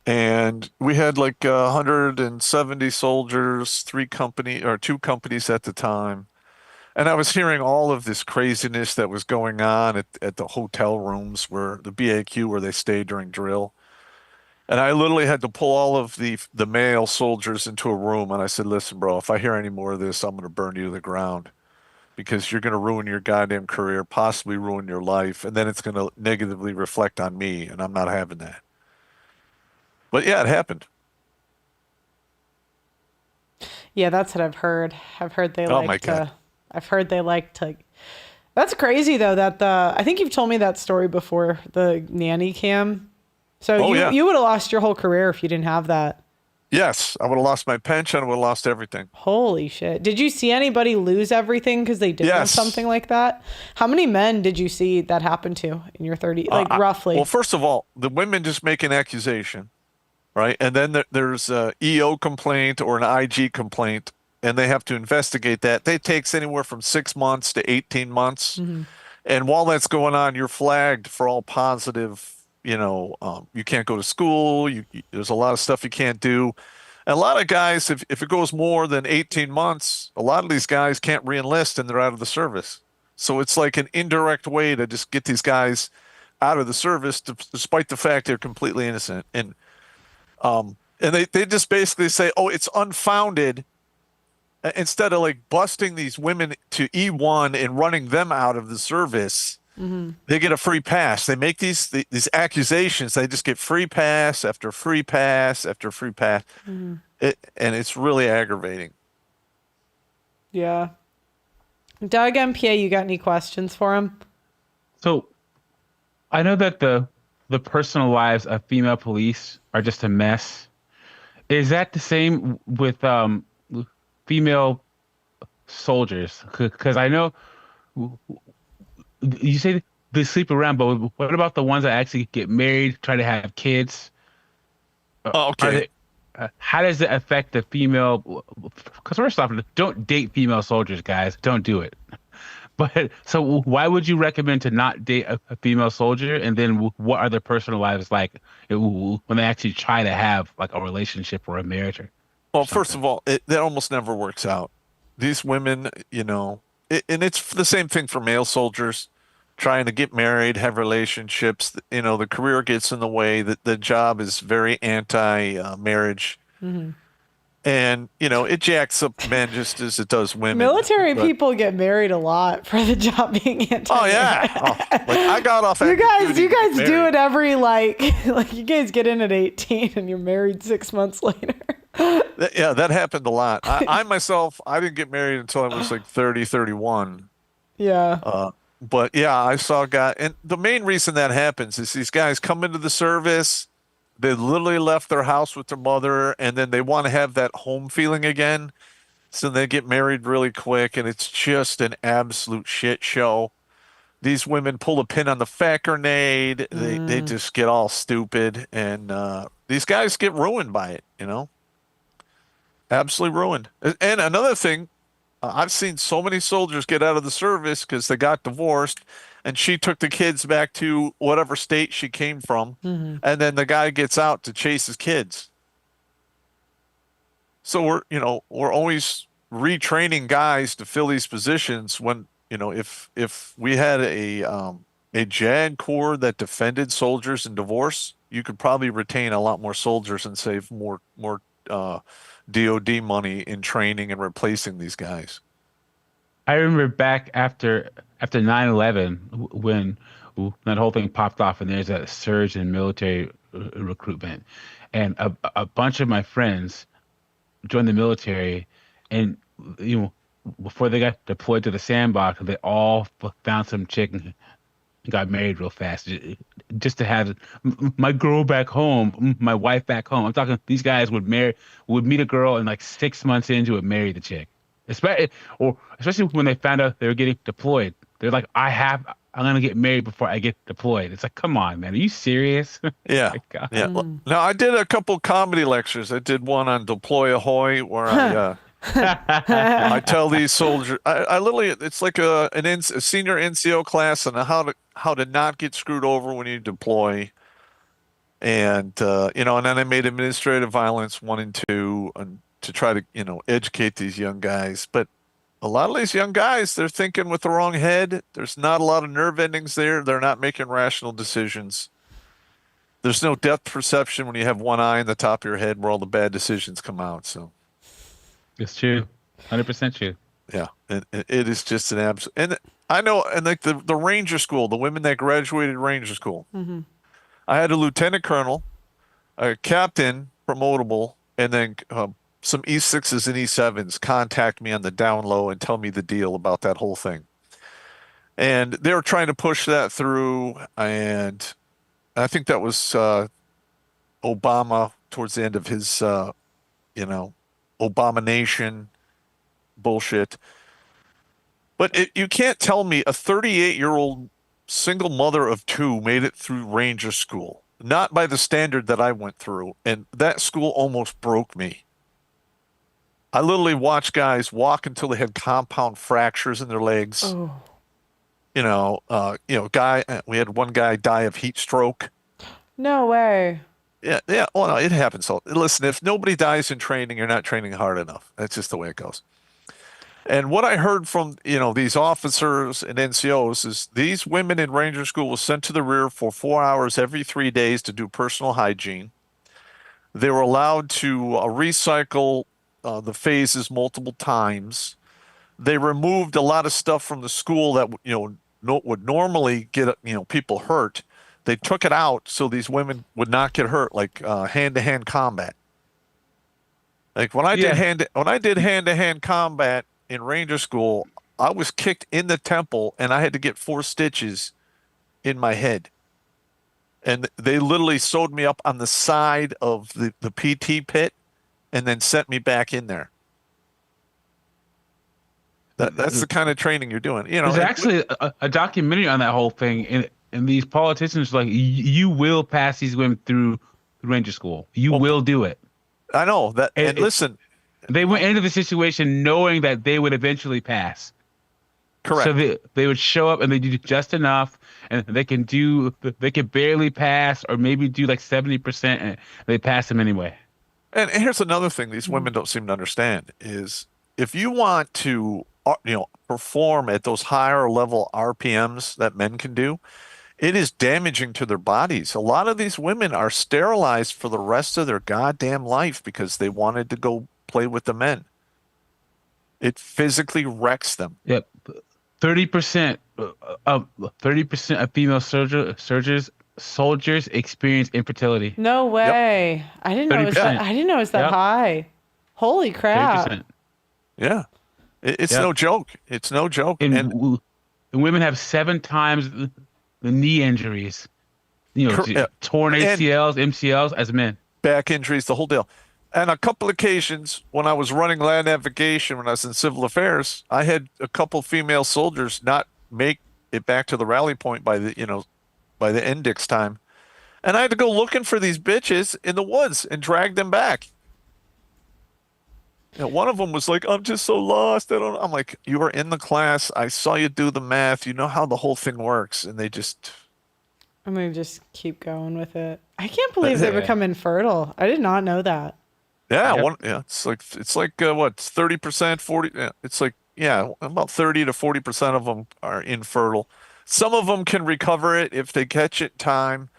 And we had like 170 soldiers, 2 companies at the time. And I was hearing all of this craziness that was going on at the hotel rooms where the BAQ where they stayed during drill. And I literally had to pull all of the male soldiers into a room. And I said, listen, bro, if I hear any more of this, I'm going to burn you to the ground because you're going to ruin your goddamn career, possibly ruin your life. And then it's going to negatively reflect on me. And I'm not having that. But yeah, it happened. Yeah, that's what I've heard. I've heard they Oh my God. I've heard they like to. That's crazy though. I think you've told me that story before. The nanny cam. So you would have lost your whole career if you didn't have that. Yes, I would have lost my pension. I would have lost everything. Holy shit! Did you see anybody lose everything because they did something like that? How many men did you see that happen to in your 30? Like roughly. Well, first of all, the women just make an accusation, right? And then there's a EO complaint or an IG complaint. And they have to investigate that. That takes anywhere from 6 months to 18 months. And while that's going on, you're flagged for all positive, you can't go to school. There's a lot of stuff you can't do. And a lot of guys, if it goes more than 18 months, a lot of these guys can't re-enlist and they're out of the service. So it's like an indirect way to just get these guys out of the service despite the fact they're completely innocent. And they just basically say, oh, it's unfounded. Instead of like busting these women to E1 and running them out of the service, they get a free pass. They make these accusations. They just get free pass after free pass after free pass. And it's really aggravating. Yeah. Doug MPA, you got any questions for him? So I know that the personal lives of female police are just a mess. Is that the same with female soldiers? Because I know you say they sleep around, but what about the ones that actually get married, try to have kids? Okay. how does it affect the female? Because first off, don't date female soldiers, guys. Don't do it. But so why would you recommend to not date a female soldier? And then what are their personal lives like when they actually try to have like a relationship or a marriage? Well, first of all, that almost never works out. These women, and it's the same thing for male soldiers trying to get married, have relationships. The career gets in the way. That the job is very anti-marriage. Mm-hmm. And, it jacks up men just as it does women. Military people get married a lot for the job being anti. Oh, yeah. Like I got off You guys do it every, like you guys get in at 18 and you're married 6 months later. Yeah, that happened a lot. I myself, I didn't get married until I was like 30, 31. Yeah. But yeah, I saw a guy. And the main reason that happens is these guys come into the service. They literally left their house with their mother, and then they want to have that home feeling again. So they get married really quick, and it's just an absolute shit show. These women pull a pin on the fat grenade. They just get all stupid, and these guys get ruined by it, Absolutely ruined. And another thing, I've seen so many soldiers get out of the service because they got divorced, and she took the kids back to whatever state she came from, and then the guy gets out to chase his kids. So we're always retraining guys to fill these positions when, if we had a JAG Corps that defended soldiers in divorce, you could probably retain a lot more soldiers and save more DOD money in training and replacing these guys. I remember back after 9/11 when that whole thing popped off and there's a surge in military recruitment, and a bunch of my friends joined the military, and before they got deployed to the sandbox, they all found some chick and got married real fast, just to have my girl back home, my wife back home. I'm talking these guys would meet a girl and like 6 months into it, marry the chick. Especially when they found out they were getting deployed. They're like, I'm gonna get married before I get deployed. It's like, come on, man, are you serious? Yeah. Yeah. Now I did a couple comedy lectures. I did one on Deploy Ahoy where I tell these soldiers, I literally, it's like a senior NCO class on how to not get screwed over when you deploy. And, and then I made administrative violence 1 and 2 and to try to, educate these young guys. But a lot of these young guys, they're thinking with the wrong head. There's not a lot of nerve endings there. They're not making rational decisions. There's no depth perception when you have one eye in the top of your head where all the bad decisions come out. So it's true. 100% true. Yeah. And it is just an absolute. And I know, and like the Ranger School, the women that graduated Ranger School, I had a lieutenant colonel, a captain, promotable, and then some E6s and E7s contact me on the down low and tell me the deal about that whole thing. And they were trying to push that through, and I think that was Obama towards the end of his, Obamanation bullshit. But you can't tell me a 38-year-old single mother of 2 made it through Ranger School. Not by the standard that I went through. And that school almost broke me. I literally watched guys walk until they had compound fractures in their legs. Oh. We had one guy die of heat stroke. No way. Yeah. Well, no, it happens. So listen, if nobody dies in training, you're not training hard enough. That's just the way it goes. And what I heard from, these officers and NCOs is these women in Ranger School were sent to the rear for 4 hours every 3 days to do personal hygiene. They were allowed to recycle the phases multiple times. They removed a lot of stuff from the school that, would normally get, people hurt. They took it out so these women would not get hurt, like hand-to-hand combat. Like when I did hand-to-hand combat in Ranger School, I was kicked in the temple and I had to get 4 stitches in my head. And they literally sewed me up on the side of the PT pit and then sent me back in there. That's the kind of training you're doing. There's actually a documentary on that whole thing, and these politicians like, you will pass these women through Ranger School. You will do it. I know that. And listen, they went into the situation knowing that they would eventually pass. Correct. So they would show up and they do just enough, and they can barely pass, or maybe do like 70%, and they pass them anyway. And here's another thing these women don't seem to understand is if you want to, perform at those higher level RPMs that men can do, it is damaging to their bodies. A lot of these women are sterilized for the rest of their goddamn life because they wanted to go play with the men. It physically wrecks them. Yep. 30% of female soldiers experience infertility. No way. I didn't know it was that, I didn't know it was that high. Holy crap. 30%. Yeah. It's no joke. It's no joke. And women have 7 times the knee injuries. Torn ACLs, MCLs as men. Back injuries, the whole deal. On a couple occasions, when I was running land navigation, when I was in civil affairs, I had a couple female soldiers not make it back to the rally point by the index time, and I had to go looking for these bitches in the woods and drag them back. One of them was like, "I'm just so lost. I'm like, "You were in the class. I saw you do the math. You know how the whole thing works." And they just. I'm gonna just keep going with it. I can't believe they become infertile. I did not know that. Yeah, it's like what, 30%, 40. Yeah, it's like about 30 to 40% of them are infertile. Some of them can recover it if they catch it in time.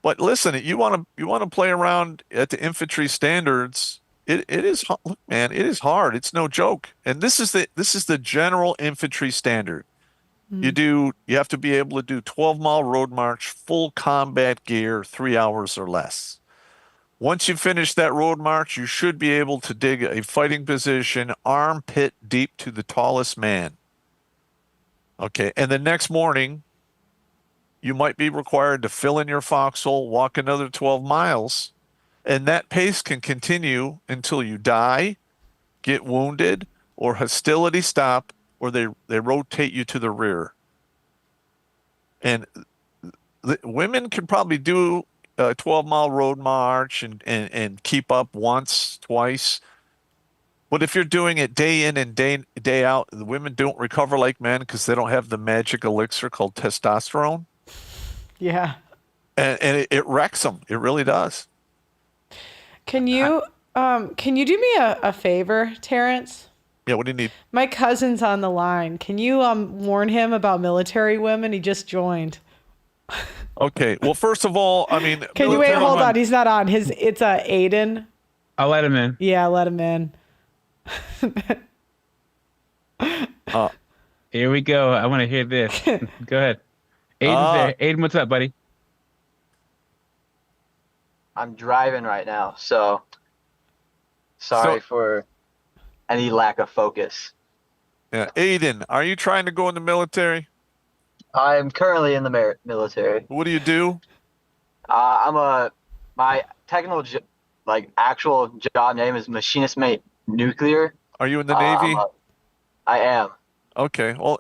But listen, you want to play around at the infantry standards. It is, look, man, it is hard. It's no joke. And this is the general infantry standard. You have to be able to do 12-mile road march, full combat gear, 3 hours or less. Once you finish that road march, you should be able to dig a fighting position armpit deep to the tallest man. Okay, and the next morning, you might be required to fill in your foxhole, walk another 12 miles, and that pace can continue until you die, get wounded, or hostility stop, or they rotate you to the rear. And women can probably do a 12-mile road march and keep up once, twice. But if you're doing it day in and day out, the women don't recover like men because they don't have the magic elixir called testosterone. Yeah. And it wrecks them. It really does. Can you do me a favor, Terrence? Yeah, what do you need? My cousin's on the line. Can you warn him about military women? He just joined. Okay. Well, first of all, I mean, can you wait? Hold on. He's not on. It's Aiden. I'll let him in. Yeah, let him in. Here we go. I want to hear this. Go ahead. Aiden's there. Aiden, what's up, buddy? I'm driving right now, so sorry for any lack of focus. Yeah, Aiden, are you trying to go in the military? I'm currently in the military. What do you do? My technical, actual job name is machinist mate nuclear. Are you in the Navy? I am. Okay. Well,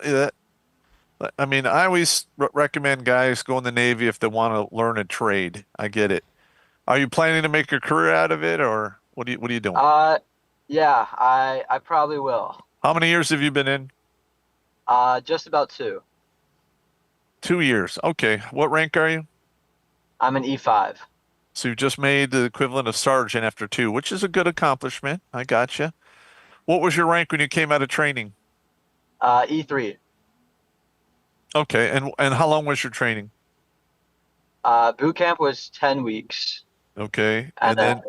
I mean, I always recommend guys go in the Navy if they want to learn a trade. I get it. Are you planning to make a career out of it, or what are you doing? Yeah, I probably will. How many years have you been in? Just about 2. 2 years. Okay. What rank are you? I'm an E5. So you just made the equivalent of sergeant after 2, which is a good accomplishment. I gotcha. What was your rank when you came out of training? E3. Okay. And how long was your training? Boot camp was 10 weeks. Okay. And then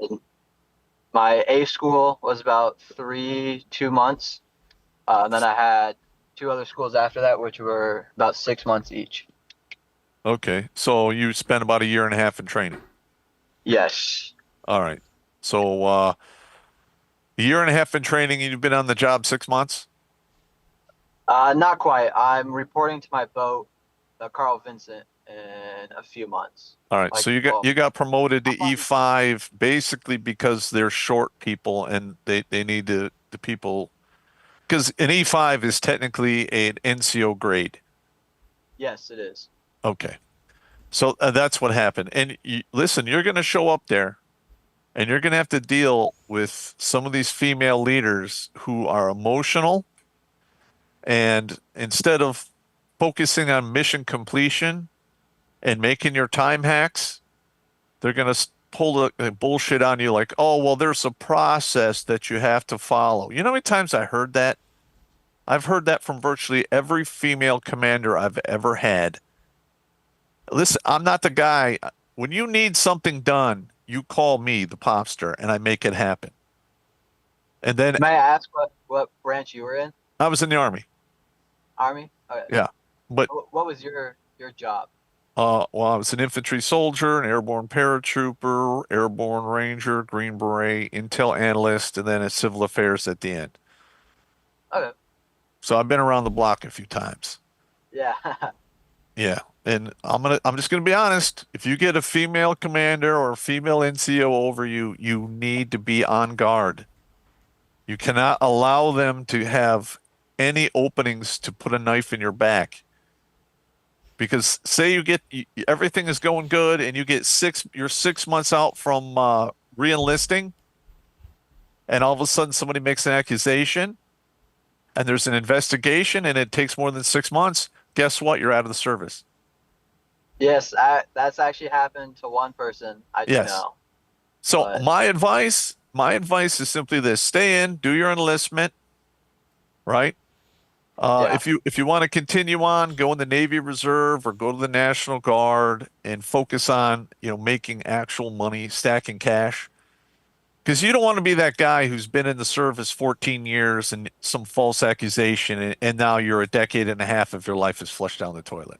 my A school was about 2 months. And then I had 2 other schools after that, which were about 6 months each. Okay. So you spent about 1.5 years in training? Yes. All right. So 1.5 years in training, and you've been on the job 6 months? Not quite. I'm reporting to my boat, the Carl Vincent, in a few months. All right. So you got promoted to E5 basically because they're short people and they need the people, because an E5 is technically an NCO grade. Yes, it is. Okay. So that's what happened. And listen, you're going to show up there And you're going to have to deal with some of these female leaders who are emotional. And instead of focusing on mission completion and making your time hacks, they're going to pull the bullshit on you like, oh, well, there's a process that you have to follow. You know how many times I heard that? I've heard that from virtually every female commander I've ever had. Listen, I'm not the guy. When you need something done, you call me, the popster, and I make it happen. And then May I ask what branch you were in? I was in the Army. Army? Okay. Yeah. But What was your job? well, I was an infantry soldier, an airborne paratrooper, airborne ranger, Green Beret, intel analyst, and then a civil affairs at the end. Okay. So I've been around the block a few times. Yeah. Yeah. And I'm just gonna be honest. If you get a female commander or a female NCO over you, you need to be on guard. You cannot allow them to have any openings to put a knife in your back. Because say everything is going good and you get you're 6 months out from re-enlisting, and all of a sudden somebody makes an accusation and there's an investigation and it takes more than 6 months, guess what? You're out of the service. Yes, that's actually happened to one person I do know. So But- my advice is simply this: stay in, do your enlistment, right? If you want to continue on, go in the Navy Reserve or go to the National Guard and focus on, making actual money, stacking cash. Because you don't want to be that guy who's been in the service 14 years and some false accusation, and now you're a decade and a half of your life is flushed down the toilet.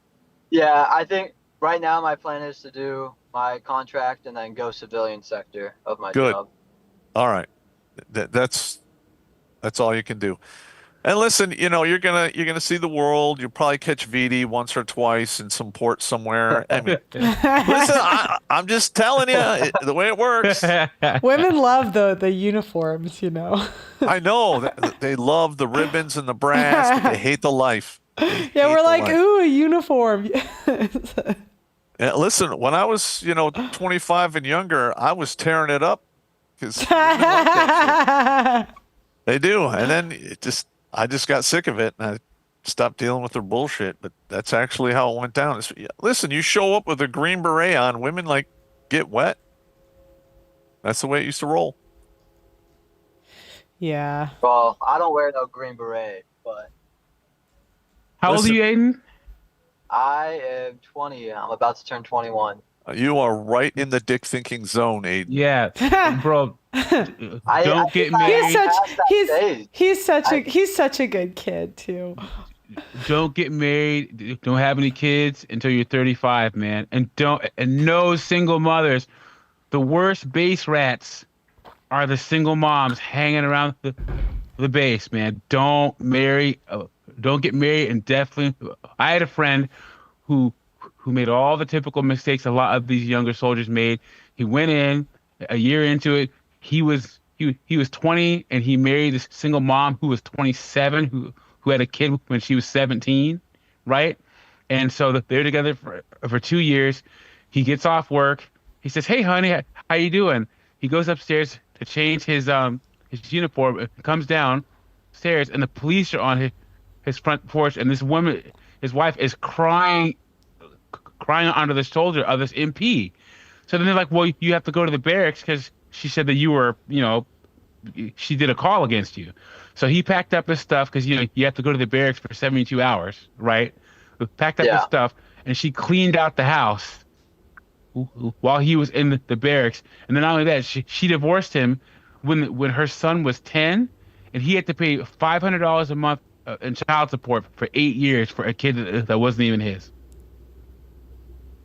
Yeah, I think right now my plan is to do my contract and then go civilian sector of my Good. job. All right. That's all you can do. And listen, you're gonna see the world. You'll probably catch VD once or twice in some port somewhere. I mean, listen, I'm just telling you the way it works. Women love the uniforms, I know they love the ribbons and the brass, but they hate the life. Yeah, we're like, ooh, a uniform. Yeah, listen, when I was 25 and younger, I was tearing it up because they do, and then I just got sick of it and I stopped dealing with their bullshit. But that's actually how it went down. Listen, you show up with a Green Beret on, women get wet. That's the way it used to roll. Yeah. Well, I don't wear no Green Beret, but. How old are you, Aiden? I am 20. I'm about to turn 21. You are right in the dick thinking zone, Aiden. Yeah, bro. Don't get married. He's such a good kid too. Don't get married. Don't have any kids until you're 35, man. And no single mothers. The worst base rats are the single moms hanging around the base, man. Don't marry. Don't get married, and definitely. I had a friend who made all the typical mistakes a lot of these younger soldiers made. He went in a year into it. He was 20 and he married this single mom who was 27 who had a kid when she was 17, right? And so they're together for 2 years. He gets off work. He says, "Hey, honey, how you doing?" He goes upstairs to change his uniform. Comes downstairs and the police are on his front porch, and this woman, his wife, is crying under the shoulder of this MP. So then they're like, "Well, you have to go to the barracks because she said that you were, she did a call against you." So he packed up his stuff because, you have to go to the barracks for 72 hours, right? Packed up his stuff, and she cleaned out the house while he was in the barracks. And then not only that, she divorced him when her son was 10, and he had to pay $500 a month in child support for 8 years for a kid that wasn't even his.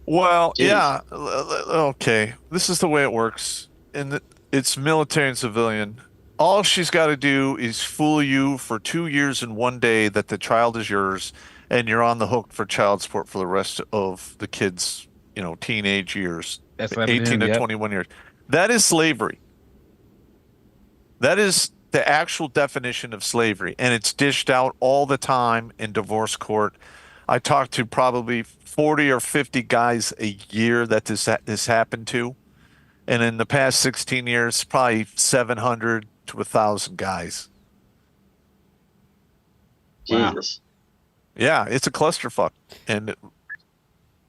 Well, yeah, okay. This is the way it works. And it's military and civilian. All she's got to do is fool you for 2 years and 1 day that the child is yours, and you're on the hook for child support for the rest of the kids' teenage years. That's 18 to 21 years. That is slavery. That is the actual definition of slavery, and it's dished out all the time in divorce court. I talk to probably 40 or 50 guys a year that this happened to, And in the past 16 years, probably 700 to 1,000 guys. Jesus. Yeah, it's a clusterfuck. And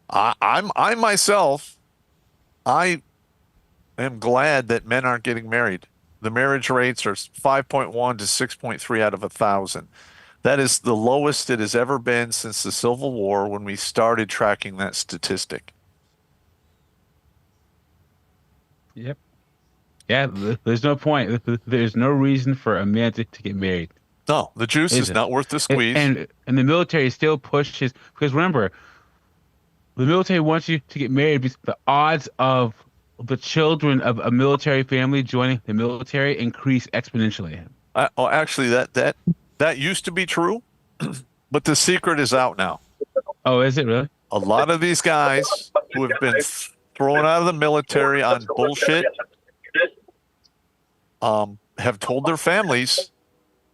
I myself, I am glad that men aren't getting married. The marriage rates are 5.1 to 6.3 out of 1,000. That is the lowest it has ever been since the Civil War when we started tracking that statistic. Yep. Yeah, there's no point. There's no reason for a man to get married. No, the juice is not worth the squeeze. And the military still pushes, because remember, the military wants you to get married because the odds of the children of a military family joining the military increase exponentially. Actually, that used to be true, but the secret is out now. Oh, is it really? A lot of these guys who have been thrown out of the military on bullshit have told their families,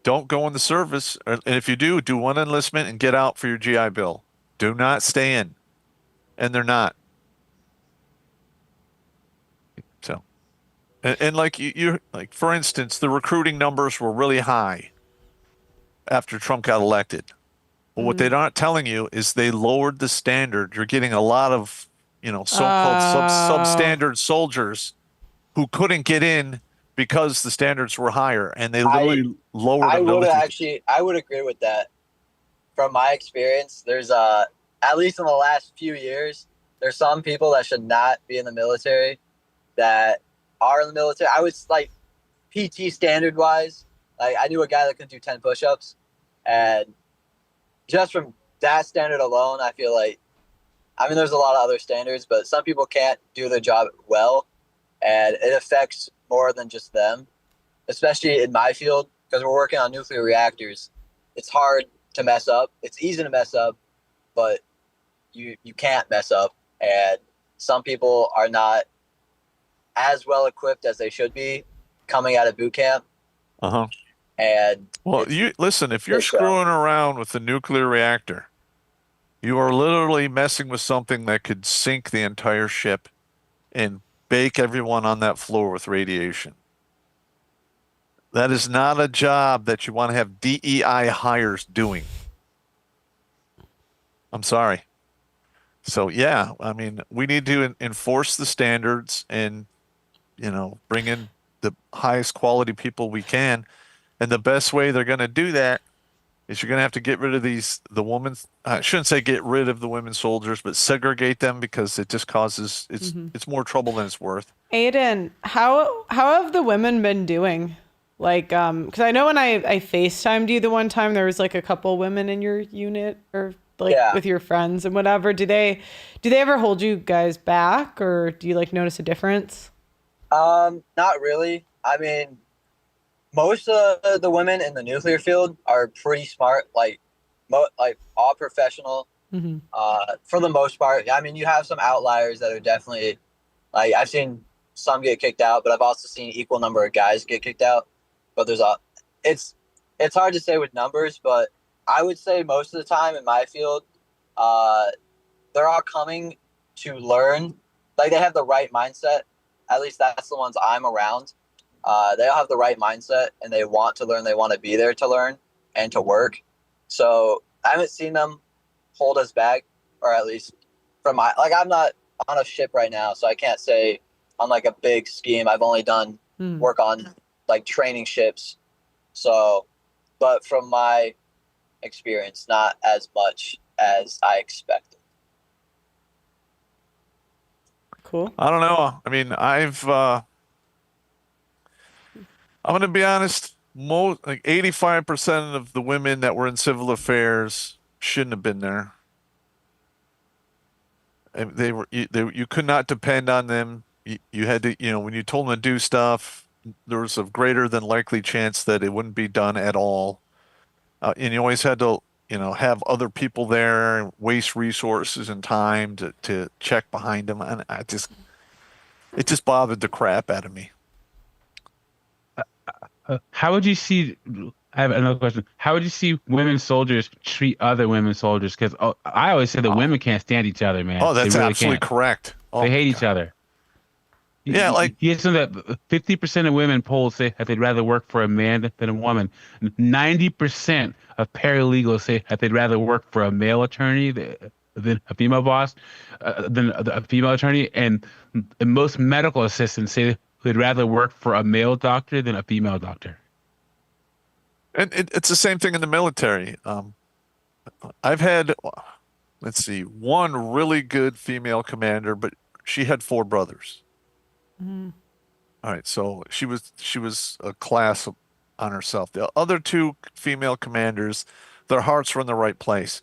don't go in the service. And if you do one enlistment and get out for your GI Bill. Do not stay in. And they're not. So, and like you like, for instance, the recruiting numbers were really high after Trump got elected. But what they're not telling you is they lowered the standard. You're getting a lot of, so-called substandard soldiers who couldn't get in because the standards were higher, and they literally lowered them. I would agree with that. From my experience, there's at least in the last few years, there's some people that should not be in the military that are in the military. I was like, PT standard wise, like I knew a guy that could do 10 push-ups, and just from that standard alone, I feel like, there's a lot of other standards, but some people can't do their job well, and it affects more than just them, especially in my field, because we're working on nuclear reactors. It's hard to mess up. It's easy to mess up, but you can't mess up, and some people are not as well equipped as they should be coming out of boot camp. And you listen, if you're screwing around with the nuclear reactor, you are literally messing with something that could sink the entire ship and bake everyone on that floor with radiation. That is not a job that you want to have DEI hires doing. I'm sorry. So yeah, we need to enforce the standards and, bring in the highest quality people we can. And the best way they're going to do that is you're going to have to get rid of the women. I shouldn't say get rid of the women soldiers, but segregate them, because it just causes, it's more trouble than it's worth. Aiden, how have the women been doing? Like, because I know when I FaceTimed you the one time, there was like a couple women in your unit, or like with your friends and whatever. Do they ever hold you guys back, or do you like notice a difference? Not really. Most of the women in the nuclear field are pretty smart, like all professional. For the most part. You have some outliers that are definitely, like, I've seen some get kicked out, but I've also seen equal number of guys get kicked out. But it's hard to say with numbers, but I would say most of the time in my field, they're all coming to learn. Like, they have the right mindset. At least that's the ones I'm around. They all have the right mindset, and they want to learn. They want to be there to learn and to work. So I haven't seen them hold us back, or at least from I'm not on a ship right now, so I can't say on like a big scheme. I've only done work on like training ships. So, but from my experience, not as much as I expected. Cool. I don't know. I'm going to be honest. 85% of the women that were in civil affairs shouldn't have been there. And you could not depend on them. You had to, when you told them to do stuff, there was a greater than likely chance that it wouldn't be done at all. And you always had to, have other people there and waste resources and time to check behind them. And it just bothered the crap out of me. How would you see? I have another question. How would you see women soldiers treat other women soldiers? Because I always say that women can't stand each other, man. Oh, that's really absolutely correct. They hate each other. Yeah, like you know that 50% of women polled say that they'd rather work for a man than a woman. 90% of paralegals say that they'd rather work for a male attorney than a female boss, than a female attorney, and most medical assistants say they'd rather work for a male doctor than a female doctor. and it's the same thing in the military. I've had, let's see, one really good female commander, but she had 4 brothers. Mm-hmm. All right, so she was a class on herself. The other 2 female commanders, their hearts were in the right place.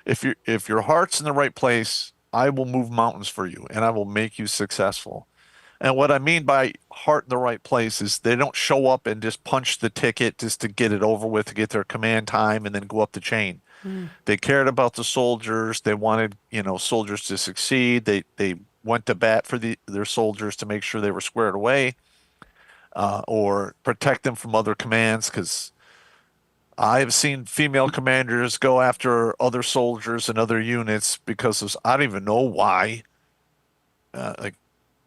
If your heart's in the right place, I will move mountains for you and I will make you successful. And what I mean by heart in the right place is they don't show up and just punch the ticket just to get it over with, to get their command time and then go up the chain. They cared about the soldiers. They wanted, soldiers to succeed. They went to bat for their soldiers to make sure they were squared away, or protect them from other commands. Because I have seen female commanders go after other soldiers and other units because I don't even know why. Like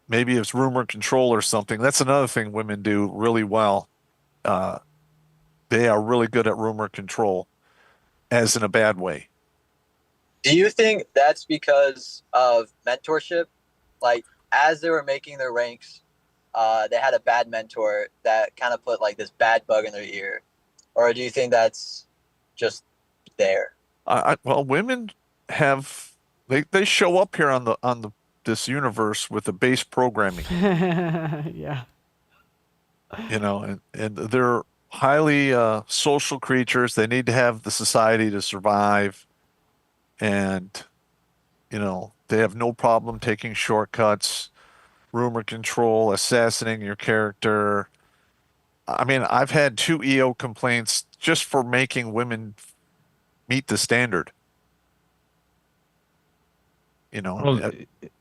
maybe it's rumor control or something. That's another thing women do really well. They are really good at rumor control, as in a bad way. Do you think that's because of mentorship? Like, as they were making their ranks, they had a bad mentor that kind of put like this bad bug in their ear, or do you think that's just there? Well, women have they show up here on this universe with the base programming. Yeah. And they're highly social creatures. They need to have the society to survive, and they have no problem taking shortcuts, rumor control, assassinating your character. I mean, I've had 2 EO complaints just for making women meet the standard. Well,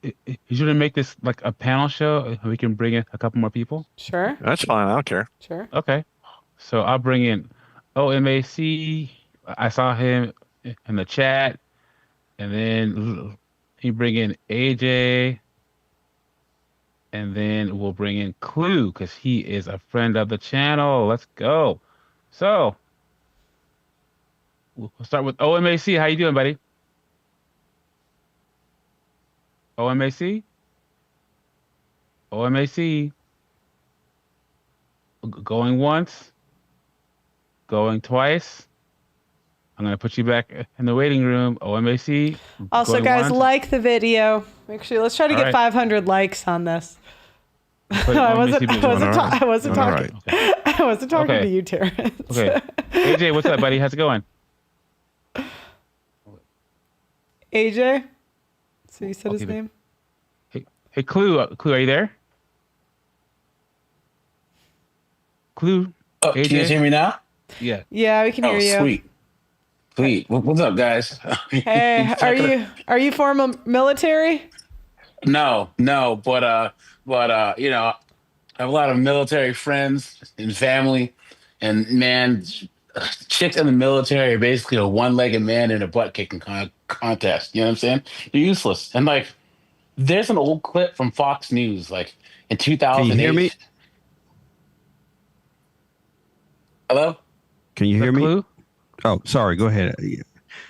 you should make this like a panel show. We can bring in a couple more people. Sure. That's fine. I don't care. Sure. Okay. So I'll bring in OMAC. I saw him in the chat. And then you bring in AJ. And then we'll bring in Clue because he is a friend of the channel. Let's go. So we'll start with OMAC. How you doing, buddy? OMAC? OMAC. Going once. Going twice. I'm going to put you back in the waiting room. OMAC. Also, guys, once. like the video. Make sure. Let's try to get 500 likes on this. I wasn't talking. I wasn't talking to you, Terrence. Okay. AJ, what's up, buddy? How's it going? AJ. So you said his name. Hey, Clue. Clue, are you there? Clue. Can you guys hear me now? Yeah. Yeah, we can hear you. Sweet. Sweet. What's up, guys? Hey, are you former military? No, but I have a lot of military friends and family, and man, chicks in the military are basically a one-legged man in a butt kicking contest. You know what I'm saying? They're useless. And like, there's an old clip from Fox News, like in 2008. Can you hear me? Hello? Can you hear me? Clue? Oh, sorry. Go ahead.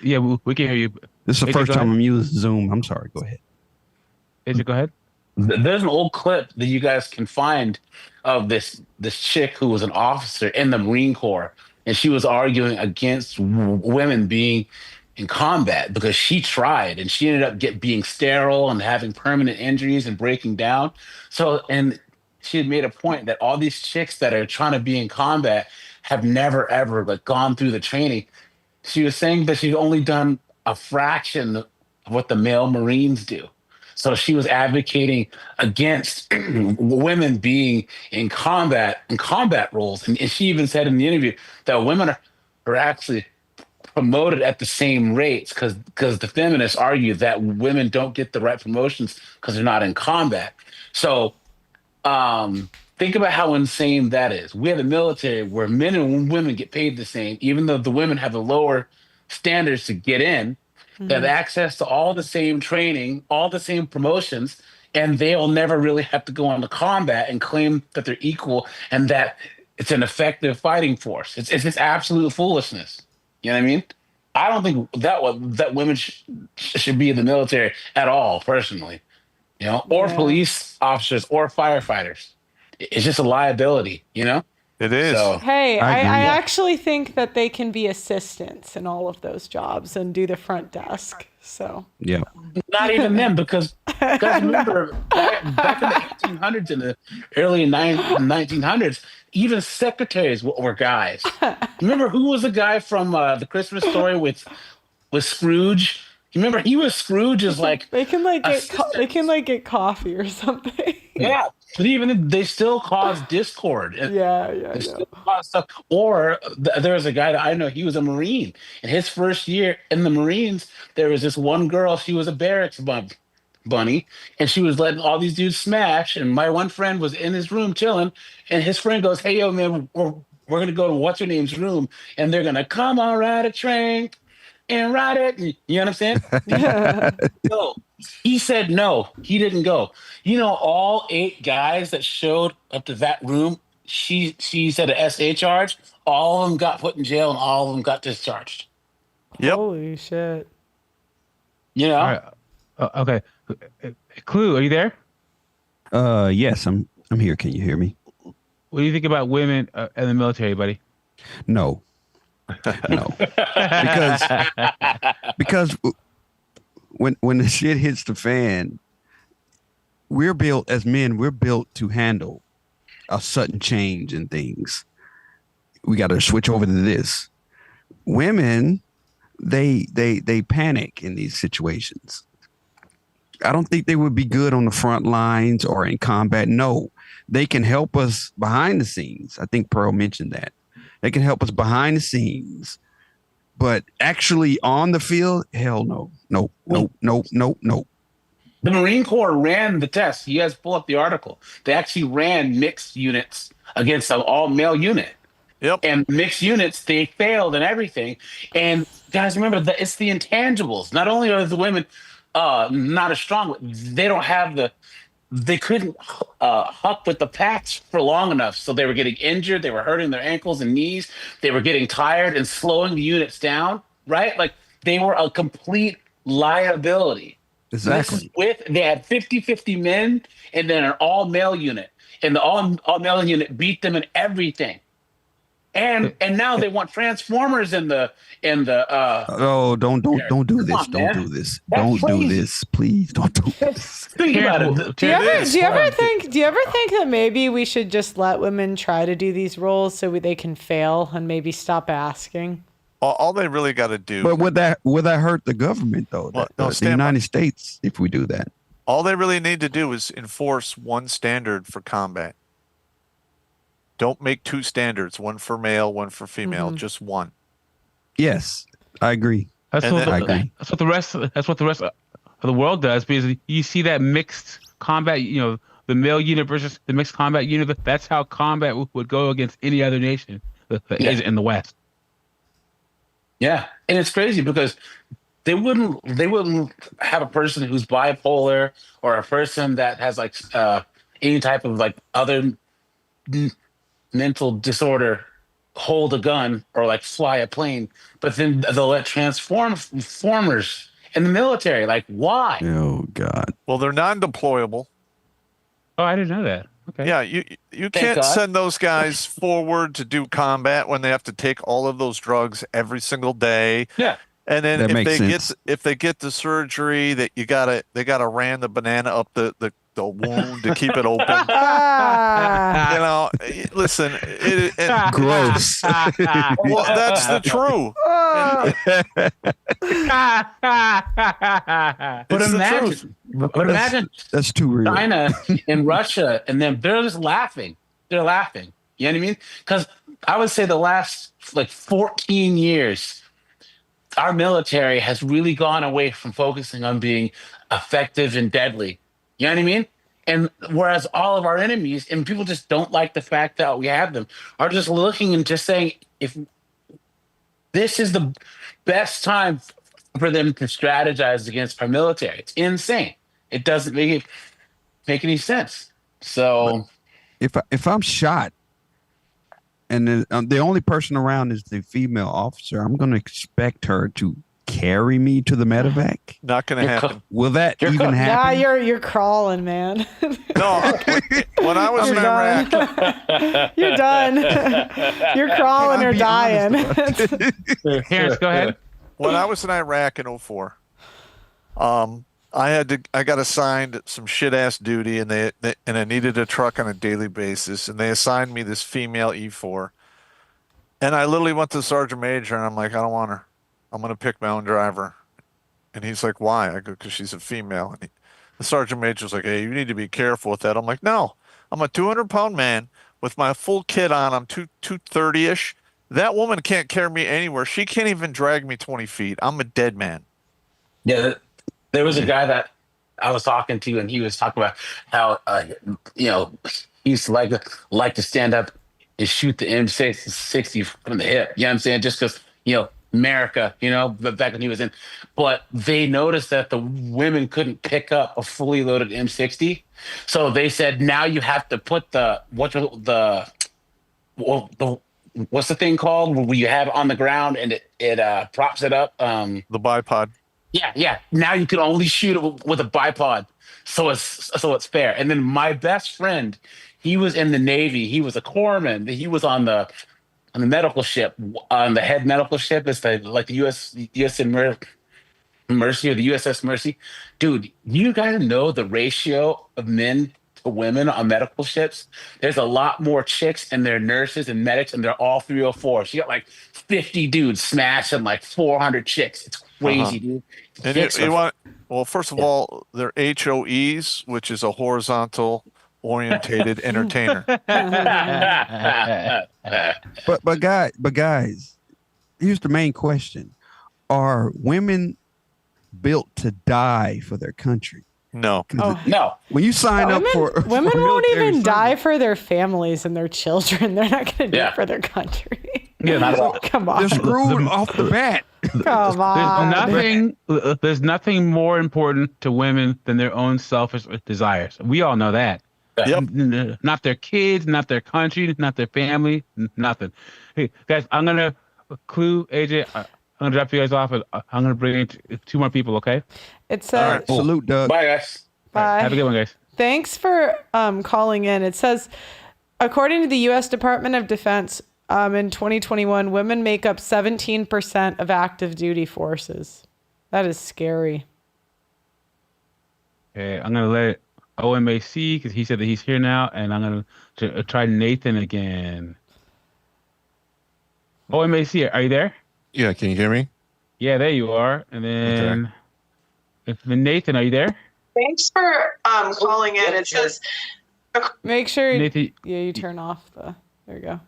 Yeah, we can hear you. This is the AJ, first go time ahead. I'm using Zoom. I'm sorry. Go ahead. AJ, go ahead. There's an old clip that you guys can find of this chick who was an officer in the Marine Corps, and she was arguing against women being in combat because she tried, and she ended up being sterile and having permanent injuries and breaking down. So, and she had made a point that all these chicks that are trying to be in combat have never ever like gone through the training. She was saying that she's only done a fraction of what the male Marines do. So she was advocating against women being in combat roles. And she even said in the interview that women are actually promoted at the same rates because the feminists argue that women don't get the right promotions because they're not in combat. So think about how insane that is. We have a military where men and women get paid the same, even though the women have the lower standards to get in. They have access to all the same training, all the same promotions, and they'll never really have to go into combat and claim that they're equal and that it's an effective fighting force. It's just absolute foolishness. You know what I mean? I don't think that women should be in the military at all, personally. You know, or police officers or firefighters. It's just a liability. You know. It is. So, Hey, I actually think that they can be assistants in all of those jobs and do the front desk. So yeah, not even them, because remember back in the 1800s and the early 1900s, even secretaries were guys. Remember who was the guy from the Christmas Story with Scrooge? You remember he was Scrooge's like they can get coffee or something. Yeah, but even they still cause discord. Yeah. Still cause stuff. Or there's a guy that I know. He was a Marine, and his first year in the Marines, there was this one girl. She was a barracks bunny, and she was letting all these dudes smash. And my one friend was in his room chilling, and his friend goes, "Hey, yo, man, we're gonna go to what's her name's room, and they're gonna come on, ride a train and ride it." You understand? No, he said no. He didn't go. You know, all 8 guys that showed up to that room, she said a SA charge. All of them got put in jail, and all of them got discharged. Yep. Holy shit. You know. All right. Okay. Clue, are you there? Yes, I'm here. Can you hear me? What do you think about women in the military, buddy? No. No. because when the shit hits the fan, we're built as men, we're built to handle a sudden change in things. We got to switch over to this. Women, they panic in these situations. I don't think they would be good on the front lines or in combat. No, they can help us behind the scenes. I think Pearl mentioned that. They can help us behind the scenes, but actually on the field, hell no. No. The Marine Corps ran the test. You guys pull up the article. They actually ran mixed units against an all-male unit. Yep. And mixed units, they failed and everything. And guys, remember that it's the intangibles. Not only are the women not as strong, but they couldn't huck with the packs for long enough. So they were getting injured. They were hurting their ankles and knees. They were getting tired and slowing the units down, right? Like they were a complete liability. Exactly. They had 50-50 men and then an all-male unit. And the all-male unit beat them in everything. And now they want Transformers in the oh, don't do this. Don't do this. Don't do this. Please don't do this. Think about it. Do you ever think that maybe we should just let women try to do these roles so they can fail and maybe stop asking? All they really got to do. But would that hurt the government though? The United States, if we do that. All they really need to do is enforce one standard for combat. Don't make 2 standards, one for male, one for female, just one. Yes, I agree. That's what the rest of the world does, because you see that mixed combat, you know, the male unit versus the mixed combat unit. That's how combat would go against any other nation that is in the West. Yeah, and it's crazy because they wouldn't have a person who's bipolar or a person that has like any type of like other mental disorder hold a gun or like fly a plane, but then they'll let transformers in the military. Like, why? Oh God. Well, they're non-deployable. Oh, I didn't know that. Okay. Yeah, you can't send those guys forward to do combat when they have to take all of those drugs every single day. Yeah. And then if they get the surgery, that they gotta ram the banana up the wound to keep it open. You know, listen, gross. Well, that's the truth. But imagine that's too real. China and Russia, and then they're just laughing. They're laughing. You know what I mean? Because I would say the last like 14 years, our military has really gone away from focusing on being effective and deadly. You know what I mean? And whereas all of our enemies, and people just don't like the fact that we have them, are just looking and just saying, if this is the best time for them to strategize against our military. It's insane. It doesn't make any sense. So if I'm shot and the only person around is the female officer, I'm going to expect her to carry me to the medevac. Not going to happen. Will that even happen? Yeah, you're crawling, man. No, when I was in Iraq, you're done. You're crawling or dying. Terrence, go ahead. When I was in Iraq in 2004, I got assigned some shit ass duty, and I needed a truck on a daily basis, and they assigned me this female E4, and I literally went to the sergeant major, and I'm like, I don't want her. I'm gonna pick my own driver. And he's like, why? I go, because she's a female. And the sergeant major's like, hey, you need to be careful with that. I'm like, no, I'm a 200-pound man with my full kit on. I'm 230-ish. That woman can't carry me anywhere. She can't even drag me 20 feet. I'm a dead man. Yeah, there was a guy that I was talking to, and he was talking about how, he used to like to stand up and shoot the M60 from the hip. You know what I'm saying? Just because, America, back when he was in. But they noticed that the women couldn't pick up a fully loaded M60. So they said, now you have to put what's the thing called where you have it on the ground and it props it up? The bipod. Yeah. Now you can only shoot it with a bipod. So it's fair. And then my best friend, he was in the Navy. He was a corpsman. He was on the medical ship, on the head medical ship. It's the USS Mercy or the USS Mercy. Dude, you gotta know the ratio of men to women on medical ships. There's a lot more chicks, and they're nurses and medics, and they're all 304. So you got like 50 dudes smashing like 400 chicks. It's crazy, dude. And first of all, they're HOEs, which is a horizontal orientated entertainer. But guys, here's the main question: are women built to die for their country? No. No. When you sign up for women won't even service, die for their families and their children. They're not going to do it for their country. Yeah, not at all. Come on. They're screwed off the bat. Come on. There's nothing more important to women than their own selfish desires. We all know that. Yep. Not their kids, not their country, not their family, nothing. Hey, guys, I'm going to clue AJ. I'm going to drop you guys off. And I'm going to bring in 2 more people, okay? It's All right, salute, Doug. Bye, guys. Bye. Have a good one, guys. Thanks for calling in. It says, according to the U.S. Department of Defense, in 2021, women make up 17% of active duty forces. That is scary. Okay, I'm going to let OMAC, because he said that he's here now, and I'm going to try Nathan again. OMAC, are you there? Yeah, can you hear me? Yeah, there you are. And then, Nathan, are you there? Thanks for calling in. It says, make sure Nathan, you turn off the. There you go.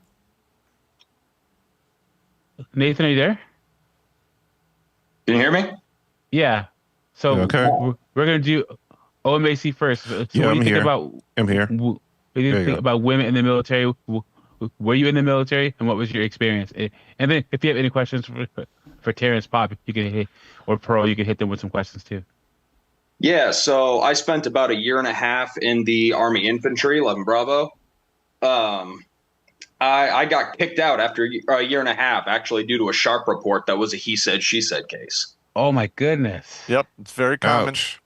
Nathan, are you there? Can you hear me? Yeah. So we're gonna do OMAC first. So what do you think about? I'm here. What do you think about women in the military? Were you in the military, and what was your experience? And then, if you have any questions for Terrence, Pop, you can hit, or Pearl, you can hit them with some questions too. Yeah, so I spent about 1.5 years in the Army Infantry, 11 Bravo. I got kicked out after 1.5 years, actually, due to a sharp report that was a he said, she said case. Oh, my goodness. Yep, it's very common. Ouch.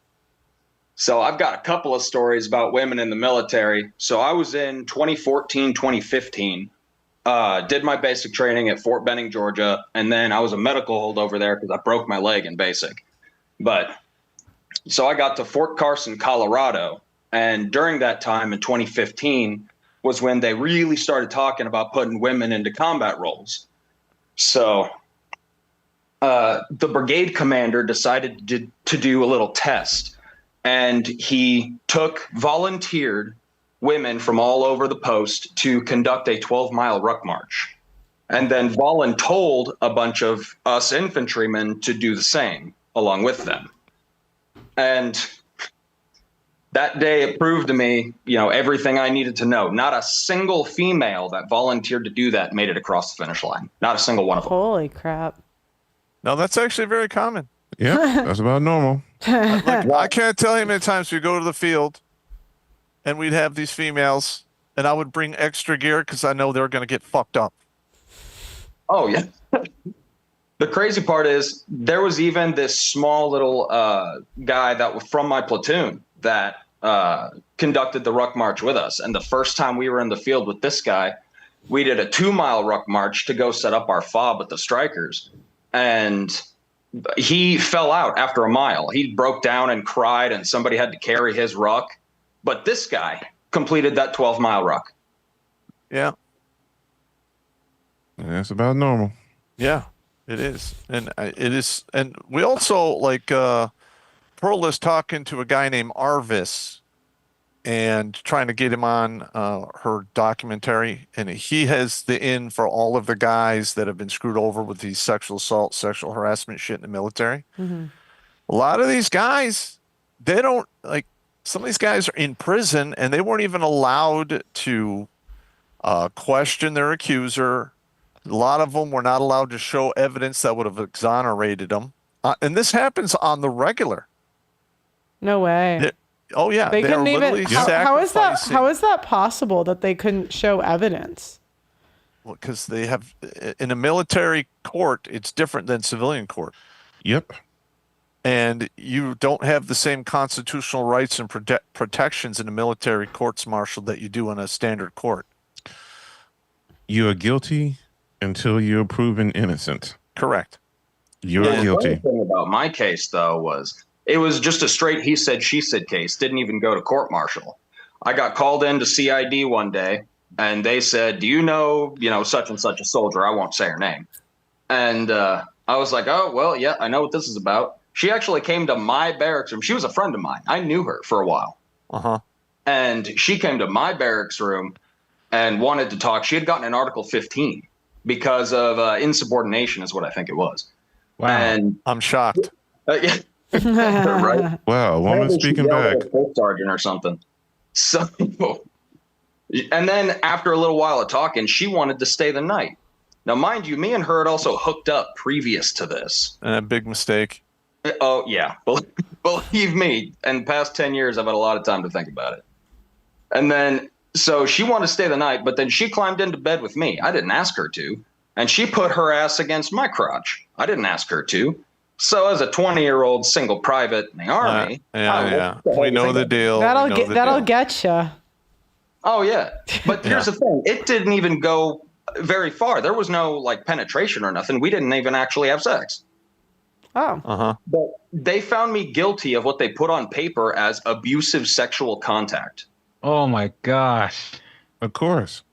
So I've got a couple of stories about women in the military. So I was in 2014, 2015, did my basic training at Fort Benning, Georgia, and then I was a medical holdover there because I broke my leg in basic. So I got to Fort Carson, Colorado, and during that time in 2015 was when they really started talking about putting women into combat roles. So the brigade commander decided to do a little test, and he volunteered women from all over the post to conduct a 12-mile ruck march. And then voluntold a bunch of us infantrymen to do the same along with them. And that day it proved to me, everything I needed to know. Not a single female that volunteered to do that made it across the finish line. Not a single one of them. Holy crap. No, that's actually very common. Yeah, that's about normal. Look, I can't tell you how many times we go to the field and we'd have these females, and I would bring extra gear because I know they're going to get fucked up. Oh, yeah. The crazy part is there was even this small little guy that was from my platoon that conducted the ruck march with us. And the first time we were in the field with this guy, we did a 2-mile ruck march to go set up our fob with the strikers. And he fell out after a mile. He broke down and cried, and somebody had to carry his ruck. But this guy completed that 12-mile ruck. Yeah. And that's about normal. Yeah, it is. And it is. And we also, like, Pearl is talking to a guy named Arvis and trying to get him on her documentary. And he has the in for all of the guys that have been screwed over with these sexual assault, sexual harassment shit in the military. Mm-hmm. A lot of these guys, they don't, like, some of these guys are in prison and they weren't even allowed to question their accuser. A lot of them were not allowed to show evidence that would have exonerated them. And this happens on the regular. No way. Oh, yeah. They couldn't even. How is that possible that they couldn't show evidence? Well, because they have, in a military court, it's different than civilian court. Yep. And you don't have the same constitutional rights and protections in a military courts martial that you do in a standard court. You are guilty until you're proven innocent. Correct. You're guilty. The thing about my case, though, was it was just a straight he said, she said case. Didn't even go to court martial. I got called into CID one day, and they said, do you know, such and such a soldier? I won't say her name. And I was like, oh, well, yeah, I know what this is about. She actually came to my barracks room. She was a friend of mine. I knew her for a while. Uh-huh. And she came to my barracks room and wanted to talk. She had gotten an Article 15 because of insubordination is what I think it was. Wow. And I'm shocked. Yeah. Right? Wow, a woman speaking back. Sergeant or something. So, and then after a little while of talking, she wanted to stay the night. Now, mind you, me and her had also hooked up previous to this. A big mistake. Oh, yeah. Believe me, in the past 10 years, I've had a lot of time to think about it. And then, so she wanted to stay the night, but then she climbed into bed with me. I didn't ask her to. And she put her ass against my crotch. I didn't ask her to. So as a 20-year-old single private in the Army. We know the deal. That'll get you. Oh, yeah. But here's the thing. It didn't even go very far. There was no, penetration or nothing. We didn't even actually have sex. Oh. Uh-huh. But they found me guilty of what they put on paper as abusive sexual contact. Oh, my gosh. Of course.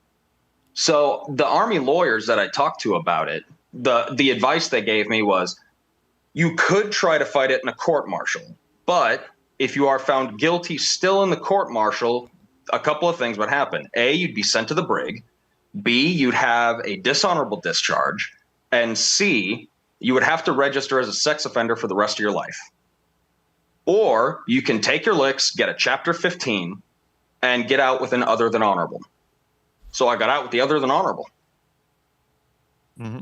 So the Army lawyers that I talked to about it, the advice they gave me was, you could try to fight it in a court-martial. But if you are found guilty still in the court-martial, a couple of things would happen. A, you'd be sent to the brig. B, you'd have a dishonorable discharge. And C, you would have to register as a sex offender for the rest of your life. Or you can take your licks, get a Chapter 15, and get out with an other than honorable. So I got out with the other than honorable. Mm-hmm.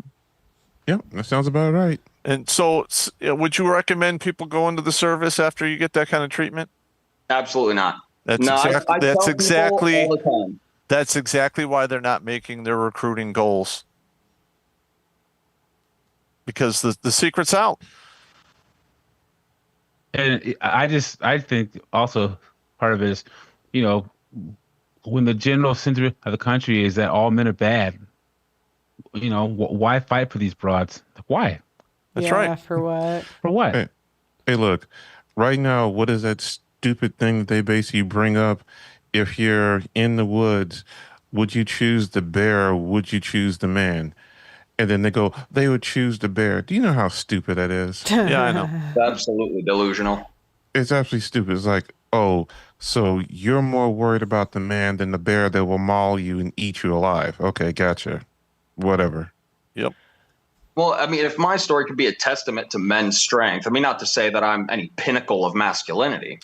Yep, that sounds about right. And so would you recommend people go into the service after you get that kind of treatment? Absolutely not. That's exactly why they're not making their recruiting goals. Because the secret's out. And I think also part of it is, when the general center of the country is that all men are bad, why fight for these broads? Why? That's right. For what? For what? Hey, look, right now, what is that stupid thing that they basically bring up? If you're in the woods, would you choose the bear or would you choose the man? And then they would choose the bear. Do you know how stupid that is? Yeah, I know. It's absolutely delusional. It's absolutely stupid. It's like, oh, so you're more worried about the man than the bear that will maul you and eat you alive. Okay, gotcha. Whatever. Yep. Well, I mean, if my story could be a testament to men's strength, I mean, not to say that I'm any pinnacle of masculinity,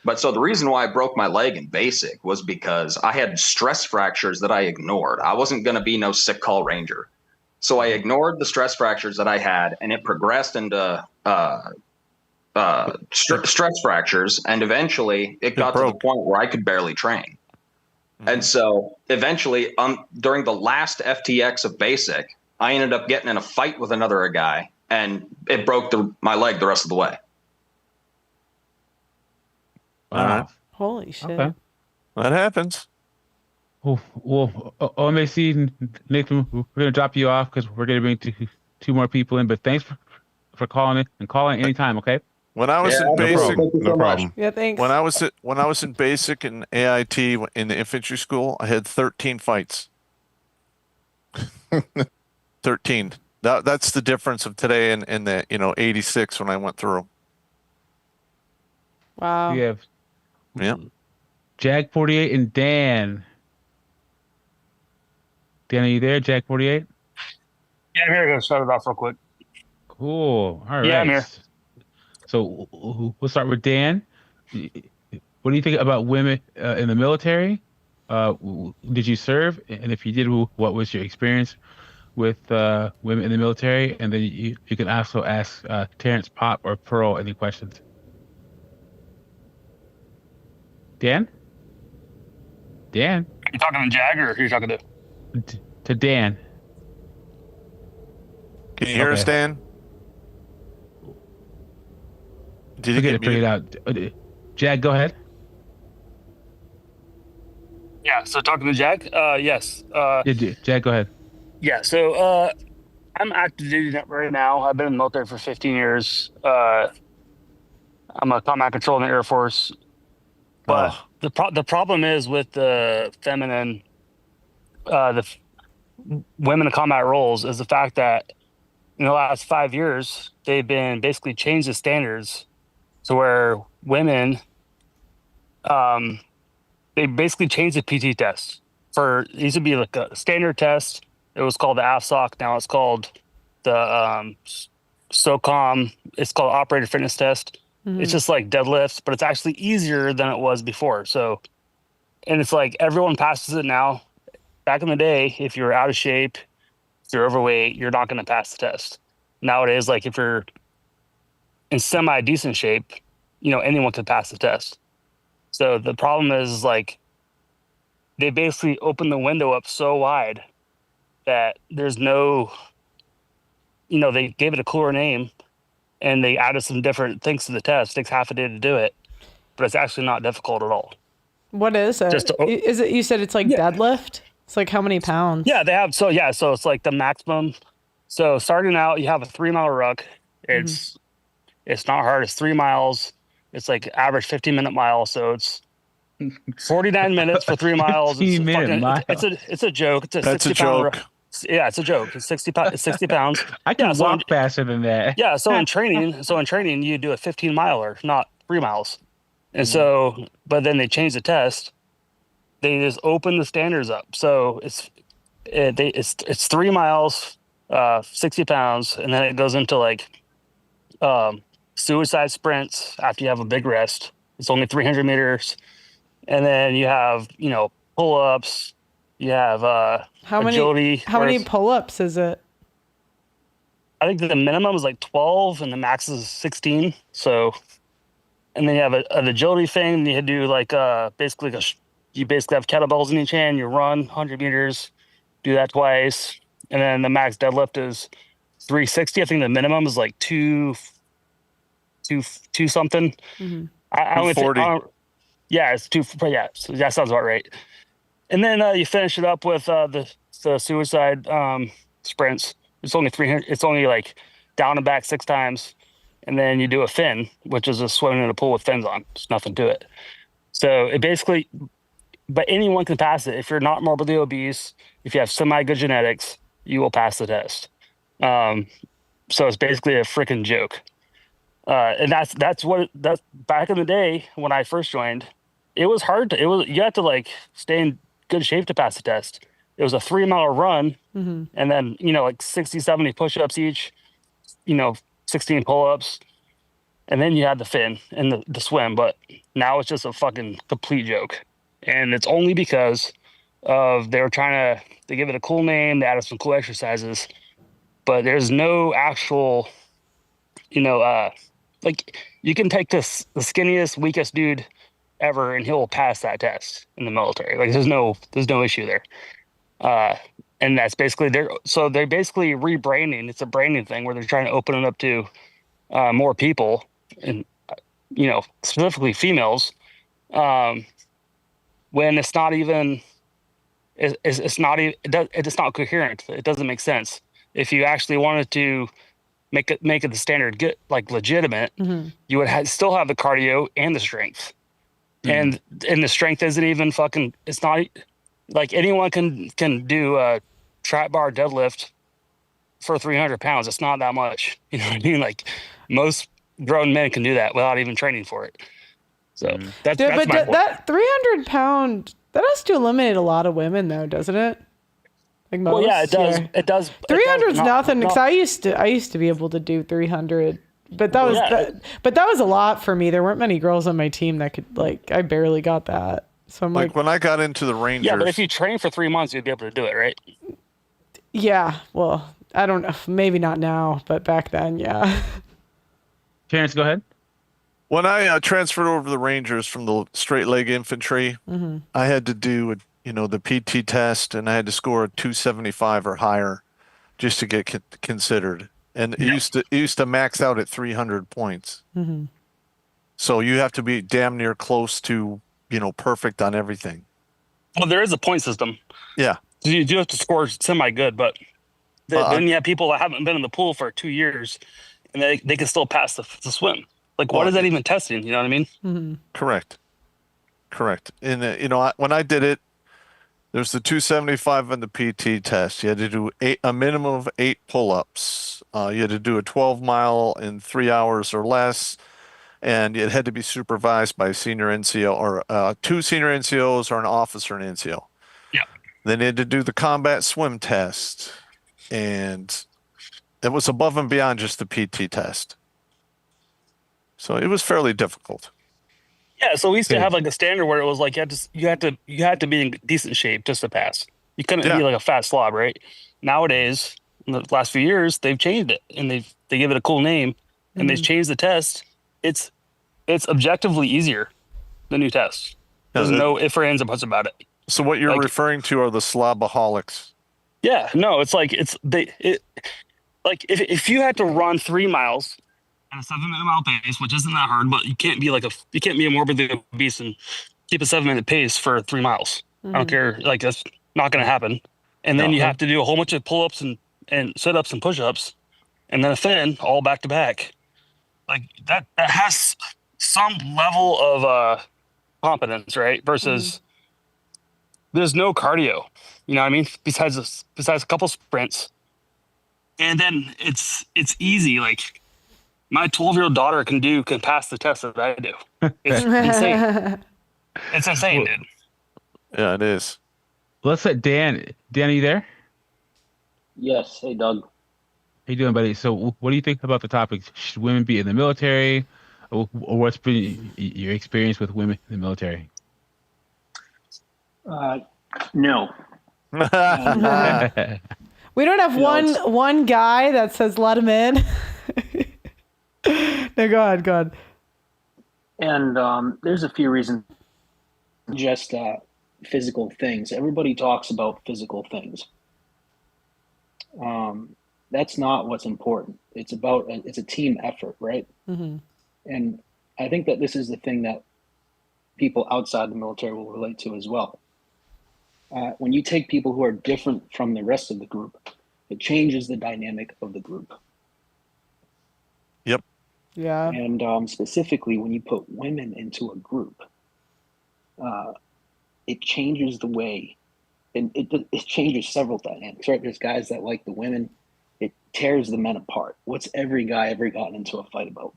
but so the reason why I broke my leg in basic was because I had stress fractures that I ignored. I wasn't going to be no sick call ranger. So I ignored the stress fractures that I had, and it progressed into stress fractures, and eventually it got to the point where I could barely train. And so eventually, during the last FTX of basic, I ended up getting in a fight with another guy, and it broke my leg the rest of the way. Wow. Holy shit. Okay. That happens. Well, OMAC, Nathan, we're going to drop you off because we're going to bring two more people in. But thanks for calling in and calling anytime, okay? When I was in basic, no problem. Yeah, thanks. When I was in basic and AIT in the infantry school, I had 13 fights. 13. That's the difference of today and the 86 when I went through. Wow. We have Jag 48 and Dan. Dan, are you there? Jag 48? Yeah, I'm here. Gonna start it off real quick. Cool. All right. Yeah, I'm here. So we'll start with Dan. What do you think about women in the military? Did you serve? And if you did, what was your experience with women in the military? And then you can also ask Terrence, Pop, or Pearl any questions. Dan? Dan? You talking to Jag or who you talking to? To Dan. Can you hear us, Dan? Did you get it out? Jag, go ahead. Yeah, so talking to Jag? Yes. Jag, go ahead. Yeah, so I'm active duty right now. I've been in the military for 15 years. I'm a combat control in the Air Force. But the problem is with the feminine, women in combat roles is the fact that in the last 5 years, they've been basically changed the standards to where women, they basically changed the PT test. It used to be like a standard test. It was called the AFSOC. Now it's called the SOCOM. It's called operator fitness test. Mm-hmm. It's just like deadlifts, but it's actually easier than it was before. So, and it's like everyone passes it now. Back in the day, if you're out of shape, if you're overweight, you're not going to pass the test. Nowadays, like if you're in semi-decent shape, anyone can pass the test. So the problem is like they basically opened the window up so wide that there's no, they gave it a cooler name and they added some different things to the test. It takes half a day to do it, but it's actually not difficult at all. What is it? Is it? You said it's like deadlift? It's like how many pounds? Yeah, they have. So it's like the maximum. So starting out, you have a 3-mile ruck. It's not hard. It's 3 miles. It's like average 15-minute mile. So it's 49 minutes for 3 miles. It's a joke. It's a 60-pound ruck. Yeah, it's a joke. It's 60 pounds. I can walk faster than that. Yeah, so in training, you do a 15-miler, not 3 miles. And so, but then they changed the test. They just opened the standards up. So it's 3 miles, 60 pounds, and then it goes into like suicide sprints after you have a big rest. It's only 300 meters, and then you have pull-ups. You have agility. How many pull-ups is it? I think the minimum is like 12 and the max is 16. So, and then you have an agility thing. You do like you basically have kettlebells in each hand. You run 100 meters, do that twice, and then the max deadlift is 360. I think the minimum is like two something. Mm-hmm. I only think, it's 2. Yeah, so that sounds about right. And then you finish it up with the suicide sprints. It's only 300. It's only like down and back 6 times, and then you do a fin, which is a swimming in a pool with fins on. There's nothing to it. So it basically, but anyone can pass it. If you're not morbidly obese, if you have semi-good genetics, you will pass the test. So it's basically a freaking joke. And that's back in the day when I first joined. It was hard you had to like stay in good shape to pass the test. It was a 3-mile run, and then like 60, 70 push-ups each, 16 pull-ups, and then you had the fin and the swim. But now it's just a fucking complete joke, and it's only because of they give it a cool name. They added some cool exercises, but there's no actual, like You can take the skinniest, weakest dude ever, and he'll pass that test in the military. Like there's no issue there. And that's basically they're basically rebranding. It's a branding thing where they're trying to open it up to more people, and specifically females. When it's not even it's not coherent. It doesn't make sense. If you actually wanted to make it the standard good, like legitimate, you would still have the cardio and the strength. And the strength isn't even fucking. It's not like anyone can do a trap bar deadlift for 300 pounds. It's not that much. You know what I mean? Like most grown men can do that without even training for it. So that's my point. That 300-pound, that has to eliminate a lot of women though, doesn't it? Like most. Well, yeah, it does. Yeah. It does. 300 is nothing because I used to be able to do 300. But that was a lot for me. There weren't many girls on my team that could, like, I barely got that. So I'm like when I got into the Rangers. Yeah, but if you train for 3 months, you'd be able to do it, right? Yeah. Well, I don't know. Maybe not now, but back then, yeah. Terrence, go ahead. When I transferred over to the Rangers from the straight leg infantry, I had to do the PT test, and I had to score a 275 or higher just to get considered. And it used to max out at 300 points. So you have to be damn near close to, perfect on everything. Well, there is a point system. Yeah. So you do have to score semi-good, but then you have people that haven't been in the pool for 2 years, and they can still pass the swim. Like, what is that even testing? You know what I mean? Correct. And, when I did it, there's the 275 and the PT test. You had to do a minimum of 8 pull-ups. You had to do a 12-mile in 3 hours or less, and it had to be supervised by a senior NCO or 2 senior NCOs or an officer in NCO. Yeah. Then you had to do the combat swim test, and it was above and beyond just the PT test. So it was fairly difficult. Yeah, so we used to have like a standard where it was like you had to be in decent shape just to pass. You couldn't be like a fat slob, right? Nowadays, in the last few years, they've changed it and they give it a cool name, and they've changed the test. It's objectively easier, the new test. There's no ifs or ands or buts about it. So what you're referring to are the slobaholics. Yeah, no, it's like if you had to run 3 miles at a 7-minute mile pace, which isn't that hard, but you can't be a morbidly obese and keep a 7-minute pace for 3 miles. I don't care. Like, that's not going to happen. And then you have to do a whole bunch of pull-ups and sit-ups and push-ups, and then a fin all back to back. Like that has some level of competence, right? Versus there's no cardio. You know what I mean? Besides a couple sprints, and then it's easy. Like, my 12-year-old daughter can pass the test that I do. It's insane. It's insane, dude. Yeah, it is. Let's let Dan. Dan, are you there? Yes. Hey, Doug. How you doing, buddy? So what do you think about the topic? Should women be in the military? Or what's been your experience with women in the military? No. We don't have one guy that says let him in. No, go ahead. And there's a few reasons. Just physical things. Everybody talks about physical things. That's not what's important. It's a team effort, right? And I think that this is the thing that people outside the military will relate to as well. When you take people who are different from the rest of the group, it changes the dynamic of the group. Yep. Yeah. And specifically, when you put women into a group, it changes the way, and it changes several dynamics, right? There's guys that like the women. It tears the men apart. What's every guy ever gotten into a fight about?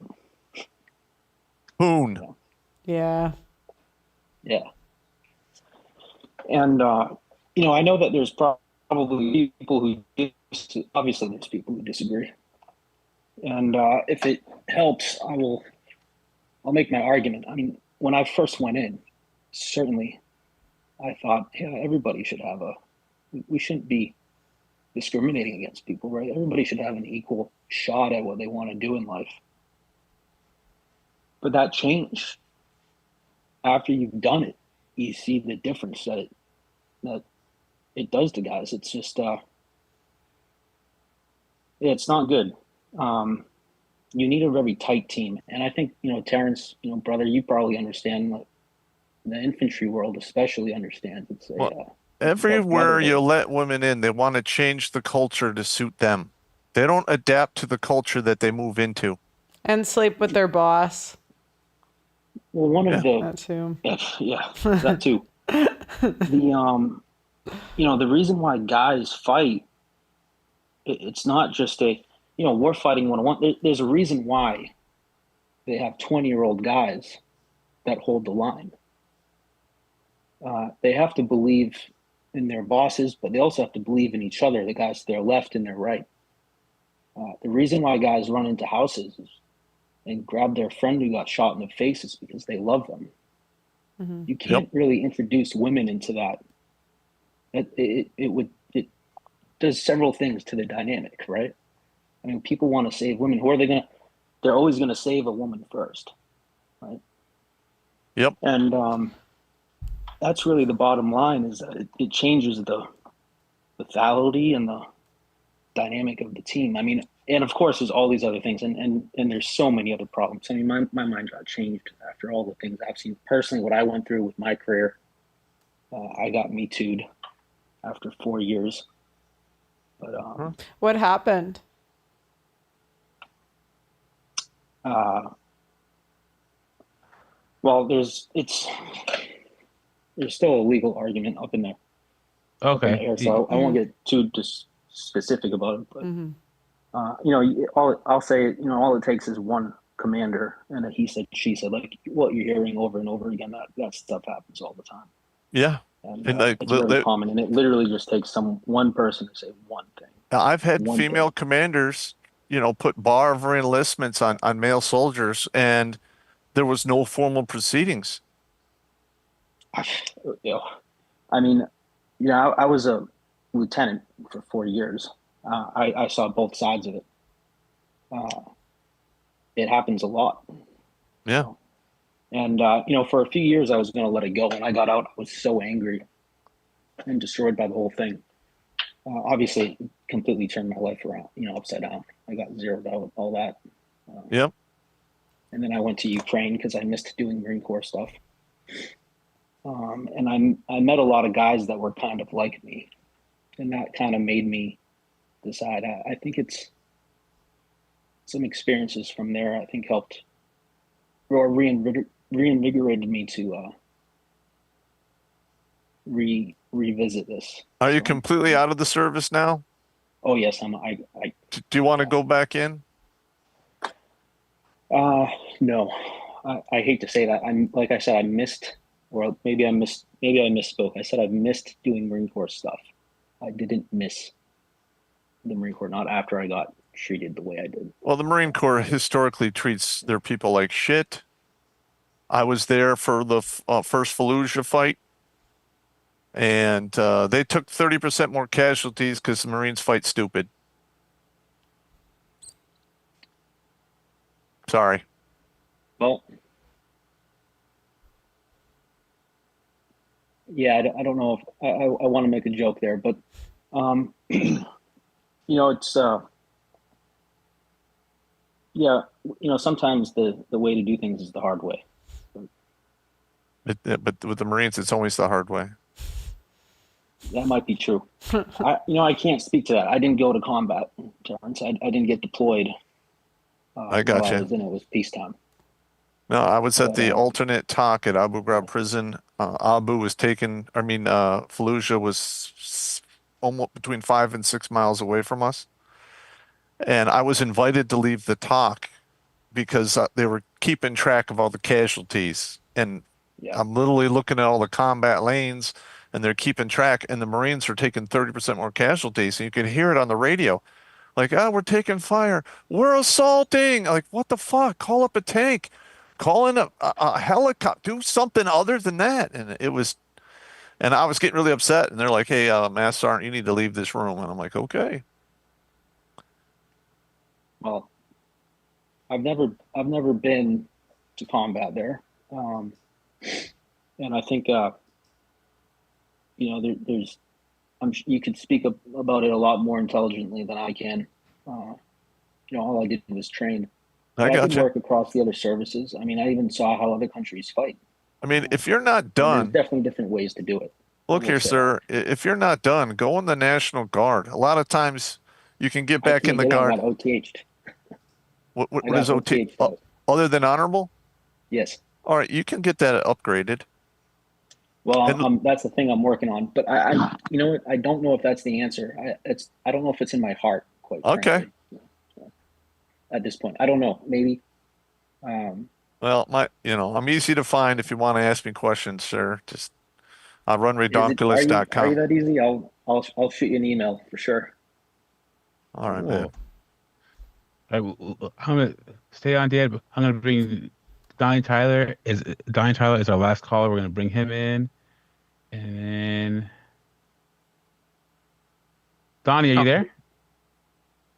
Poon. Yeah. Yeah. And, I know that there's probably people who obviously there's people who disagree. And if it helps, I'll make my argument. I mean, when I first went in, certainly I thought, yeah, everybody should have we shouldn't be discriminating against people, right? Everybody should have an equal shot at what they want to do in life. But that change, after you've done it, you see the difference that it does to guys. It's just it's not good. You need a very tight team, and I think Terrence, brother, you probably understand. Like, the infantry world especially understands. It's everywhere you let women in, they want to change the culture to suit them. They don't adapt to the culture that they move into. And sleep with their boss. Well, one of the that too. Yeah, that too. The the reason why guys fight, it's not just we're fighting one-on-one. There's a reason why they have 20-year-old guys that hold the line. They have to believe in their bosses, but they also have to believe in each other, the guys to their left and their right. The reason why guys run into houses and grab their friend who got shot in the face is because they love them. Mm-hmm. You can't really introduce women into that. It does several things to the dynamic, right? I mean, people want to save women. Who are they gonna? They're always gonna save a woman first, right? Yep. And that's really the bottom line, is that it changes the lethality and the dynamic of the team. I mean, and of course there's all these other things, and there's so many other problems. I mean, my mind got changed after all the things I've seen personally, what I went through with my career. I got Me Too'd after 4 years. But what happened? Well, there's still a legal argument up in there. Okay. Up in the air, so I won't get too specific about it, but I'll say, all it takes is one commander and a he said, she said, like what you're hearing over and over again. That stuff happens all the time. Yeah, and it's very common, and it literally just takes one person to say one thing. I've had female commanders, put bar of enlistments on male soldiers, and there was no formal proceedings. I mean, I was a lieutenant for 4 years. I saw both sides of it. It happens a lot. Yeah. And, for a few years, I was going to let it go. When I got out, I was so angry and destroyed by the whole thing. Obviously, it completely turned my life around, upside down. I got zeroed out, all that. Yep. And then I went to Ukraine because I missed doing Marine Corps stuff. And I met a lot of guys that were kind of like me. And that kind of made me decide. I think it's some experiences from there, I think, helped or reinvigorated me to revisit this. Are you completely out of the service now? Oh yes, Do you want to go back in? No, I hate to say that. Like I said, I missed, or maybe I misspoke. I said I missed doing Marine Corps stuff. I didn't miss the Marine Corps, not after I got treated the way I did. Well, the Marine Corps historically treats their people like shit. I was there for the first Fallujah fight, and they took 30% more casualties because the Marines fight stupid. Sorry. Well, yeah, I don't know if I want to make a joke there, but it's sometimes the way to do things is the hard way. But with the Marines, it's always the hard way. That might be true. I can't speak to that. I didn't go to combat, Terrence. I didn't get deployed. I got while you. I was in it. It was peacetime. No, I was at the alternate talk at Abu Ghraib prison. Fallujah was almost between 5 and 6 miles away from us. And I was invited to leave the talk because they were keeping track of all the casualties. And I'm literally looking at all the combat lanes, and they're keeping track. And the Marines are taking 30% more casualties. And you can hear it on the radio. Like, we're taking fire. We're assaulting. Like, what the fuck? Call up a tank. Call in a helicopter. Do something other than that. And I was getting really upset. And they're like, hey, Master Sergeant, you need to leave this room. And I'm like, okay. Well, I've never been to combat there. And I think, there's, you could speak about it a lot more intelligently than I can. All I did was train. But I did work across the other services. I mean, I even saw how other countries fight. I mean, if you're not There's done, definitely different ways to do it. look here, sir. If you're not done, go in the National Guard. A lot of times, you can get back in the Guard. I got OTH'd. What is OT? Other than honorable? Yes. All right, you can get that upgraded. Well, that's the thing I'm working on. But I you know what? I don't know if that's the answer. I don't know if it's in my heart. Quite frankly. At this point, I don't know. Maybe. Well, I'm easy to find if you want to ask me questions, sir. Just I run redonkulous.com. Are you that easy? I'll shoot you an email for sure. All right, man. I'm gonna stay on, Dad. I'm gonna bring Donnie Tyler. Donnie Tyler is our last caller. We're gonna bring him in, and then Donnie, are you there?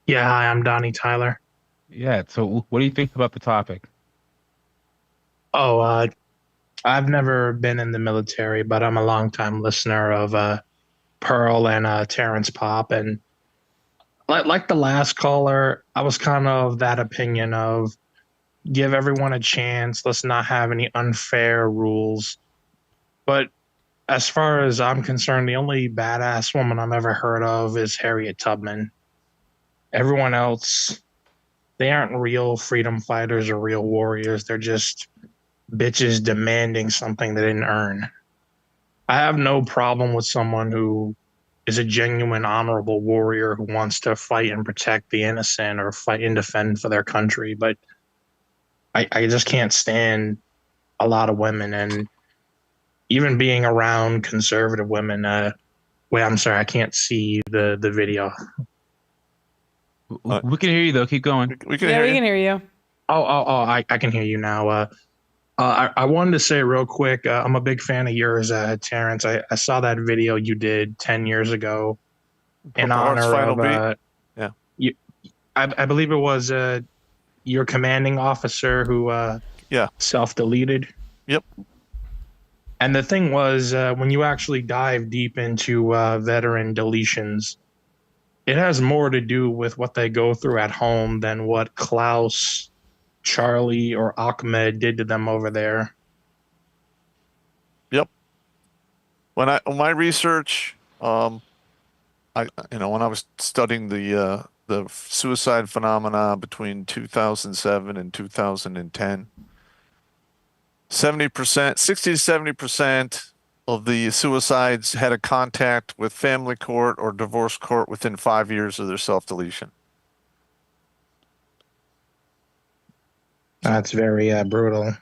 Yeah, hi, I'm Donnie Tyler. Yeah. So, what do you think about the topic? Oh, I've never been in the military, but I'm a longtime listener of Pearl and Terrence Pop, and like the last caller, I was kind of that opinion of give everyone a chance. Let's not have any unfair rules. But as far as I'm concerned, the only badass woman I've ever heard of is Harriet Tubman. Everyone else, they aren't real freedom fighters or real warriors. They're just bitches demanding something they didn't earn. I have no problem with someone who is a genuine honorable warrior who wants to fight and protect the innocent or fight and defend for their country. But I just can't stand a lot of women, and even being around conservative women. Wait, I'm sorry, I can't see the video. We can hear you though. Keep going. We can hear you. I can hear you now. I wanted to say real quick, I'm a big fan of yours, Terrence. I saw that video you did 10 years ago in honor of, I believe it was your commanding officer who self-deleted. Yep. And the thing was, when you actually dive deep into veteran deletions, it has more to do with what they go through at home than what Klaus, Charlie, or Ahmed did to them over there. Yep. When my research, when I was studying the suicide phenomena between 2007 and 2010, 60 to 70% of the suicides had a contact with family court or divorce court within 5 years of their self-deletion. That's very brutal.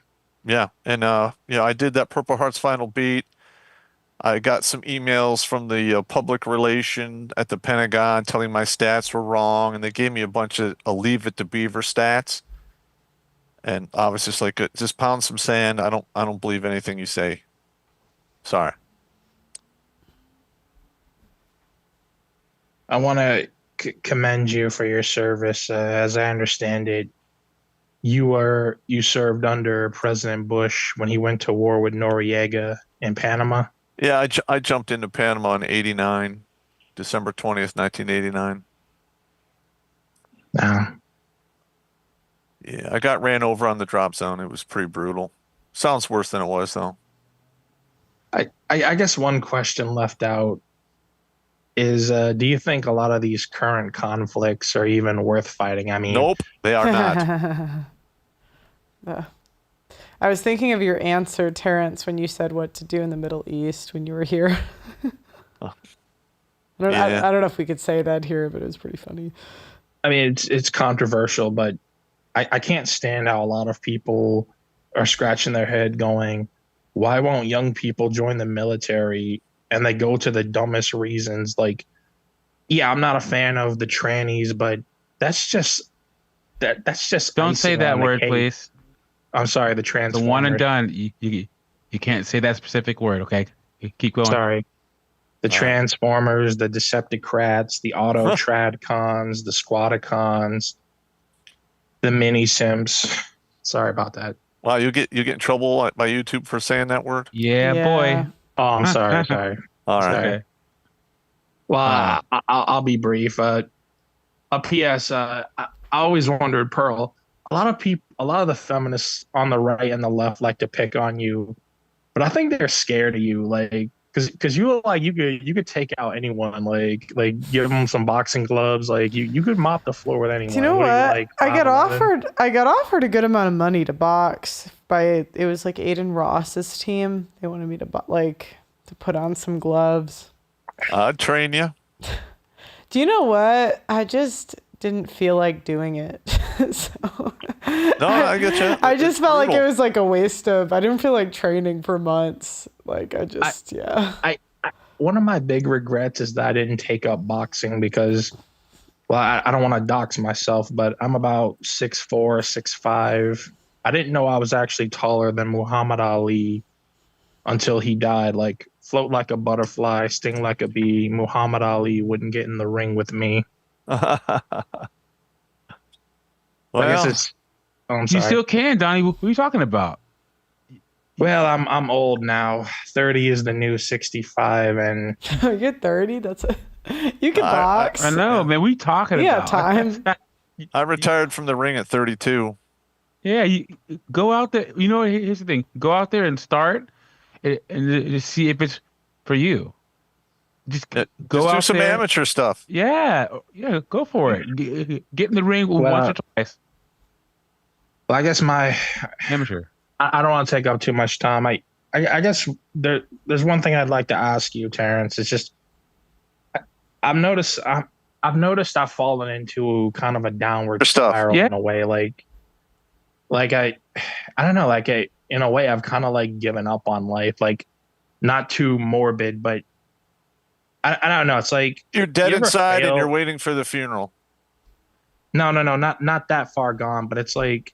Yeah, and I did that Purple Heart's Final Beat. I got some emails from the public relation at the Pentagon telling my stats were wrong, and they gave me a bunch of Leave It to Beaver stats. And I was just like, just pound some sand. I don't believe anything you say. Sorry. I want to commend you for your service. As I understand it, you served under President Bush when he went to war with Noriega in Panama. Yeah, I jumped into Panama in '89, December 20th, 1989. Yeah, I got ran over on the drop zone. It was pretty brutal. Sounds worse than it was, though. I guess one question left out is, do you think a lot of these current conflicts are even worth fighting? I mean, nope, they are not. I was thinking of your answer, Terrence, when you said what to do in the Middle East when you were here. I don't know if we could say that here, but it was pretty funny. I mean, it's controversial, but I can't stand how a lot of people are scratching their head going, why won't young people join the military? And they go to the dumbest reasons. Like, yeah, I'm not a fan of the trannies, but that's just Don't say that word, please. I'm sorry, the Transformers. The one and done. You can't say that specific word, okay? Keep going. Sorry. The Transformers, the Decepticrats, the Auto-Tradcons, the Squadicons, the Mini-Simps. Sorry about that. Wow, you get in trouble by YouTube for saying that word? Yeah, boy. Oh, I'm sorry. All right. Okay. Well, I'll be brief. A PS. I always wondered, Pearl. A lot of the feminists on the right and the left like to pick on you, but I think they're scared of you, like, because you look like you could take out anyone, like give them some boxing gloves, like you could mop the floor with anyone. Do you know what? Are you, like, I got 5'11"? offered a good amount of money to box by, it was like Aiden Ross's team. They wanted me to to put on some gloves. I'd train you. Do you know what? I just didn't feel like doing it. So No, I get you. I just felt like it was like a waste of, I didn't feel like training for months. Like I one of my big regrets is that I didn't take up boxing because, well, I don't want to dox myself, but I'm about 6'4", 6'5". I didn't know I was actually taller than Muhammad Ali until he died. Like, float like a butterfly, sting like a bee. Muhammad Ali wouldn't get in the ring with me. Well, I guess it's. Oh, I'm You sorry. still can, Donnie. What are you talking about? Well, I'm old now. 30 is the new 65, and you're 30. You can box. I know, man. We talking You about have time. I retired from the ring at 32. Yeah, you go out there. You know, here's the thing: go out there and start, and just see if it's for you. Just go Just do out some there. amateur stuff. Yeah, go for it. Get in the ring once or twice. Well, I guess my amateur. I don't want to take up too much time. I guess there's one thing I'd like to ask you, Terrence. It's just I've noticed I've fallen into kind of a downward spiral in a way. Like I don't know. Like in a way, I've kind of like given up on life. Like, not too morbid, but I don't know. It's like You're dead you ever inside and fail- you're waiting for the funeral. No, not that far gone. But it's like,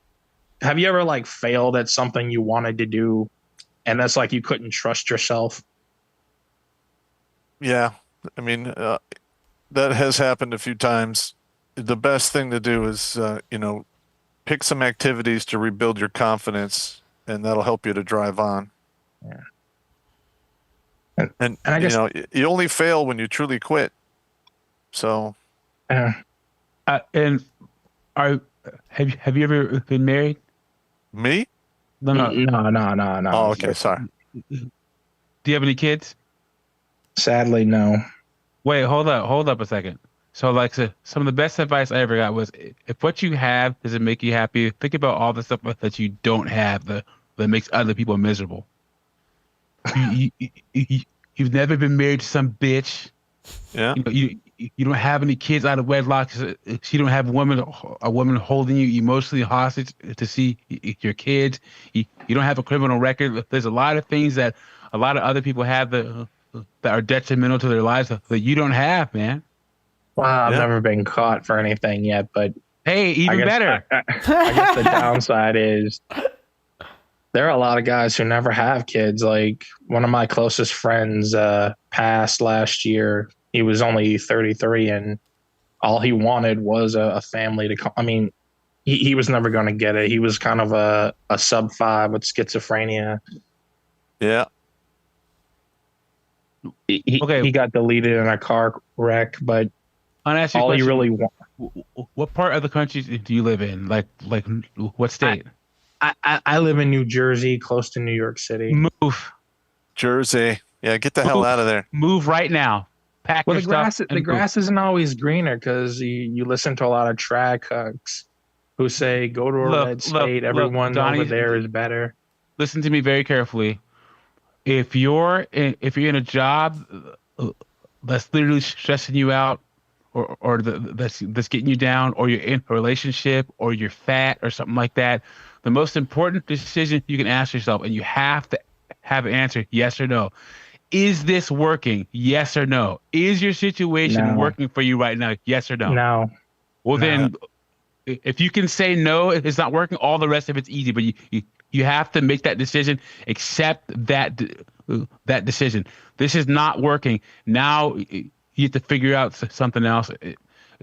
have you ever like failed at something you wanted to do, and that's like you couldn't trust yourself? Yeah. I mean, that has happened a few times. The best thing to do is, pick some activities to rebuild your confidence, and that'll help you to drive on. Yeah. And I guess you only fail when you truly quit. So. And have you ever been married? Me? No. Oh, okay. Sorry. Do you have any kids? Sadly, no. Wait, hold up a second. So, some of the best advice I ever got was, if what you have doesn't make you happy, think about all the stuff that you don't have that makes other people miserable. You've never been married to some bitch. Yeah. You don't have any kids out of wedlock. So you don't have a woman holding you emotionally hostage to see your kids. You don't have a criminal record. There's a lot of things that a lot of other people have that are detrimental to their lives that you don't have, man. Well, I've never been caught for anything yet, but hey, even better. I guess the downside is there are a lot of guys who never have kids. Like, one of my closest friends passed last year. He was only 33, and all he wanted was a family to come. I mean, he was never going to get it. He was kind of a sub-5 with schizophrenia. Yeah. He got deleted in a car wreck, but all he really wanted. What part of the country do you live in? Like what state? I live in New Jersey, close to New York City. Move. Jersey. Yeah, get the hell out of there. Move right now. Pack Well, your stuff. the grass isn't always greener because you listen to a lot of track hooks who say go to a red state. Everyone Donnie, over there is better. Listen to me very carefully. If you're in a job that's literally stressing you out, or that's getting you down, or you're in a relationship, or you're fat, or something like that, the most important decision you can ask yourself, and you have to have an answer, yes or no. Is this working? Yes or no? Is your situation working for you right now? Yes or no? No. Well, then, if you can say no, it's not working, all the rest of it's easy. But you have to make that decision, accept that decision. This is not working. Now you have to figure out something else.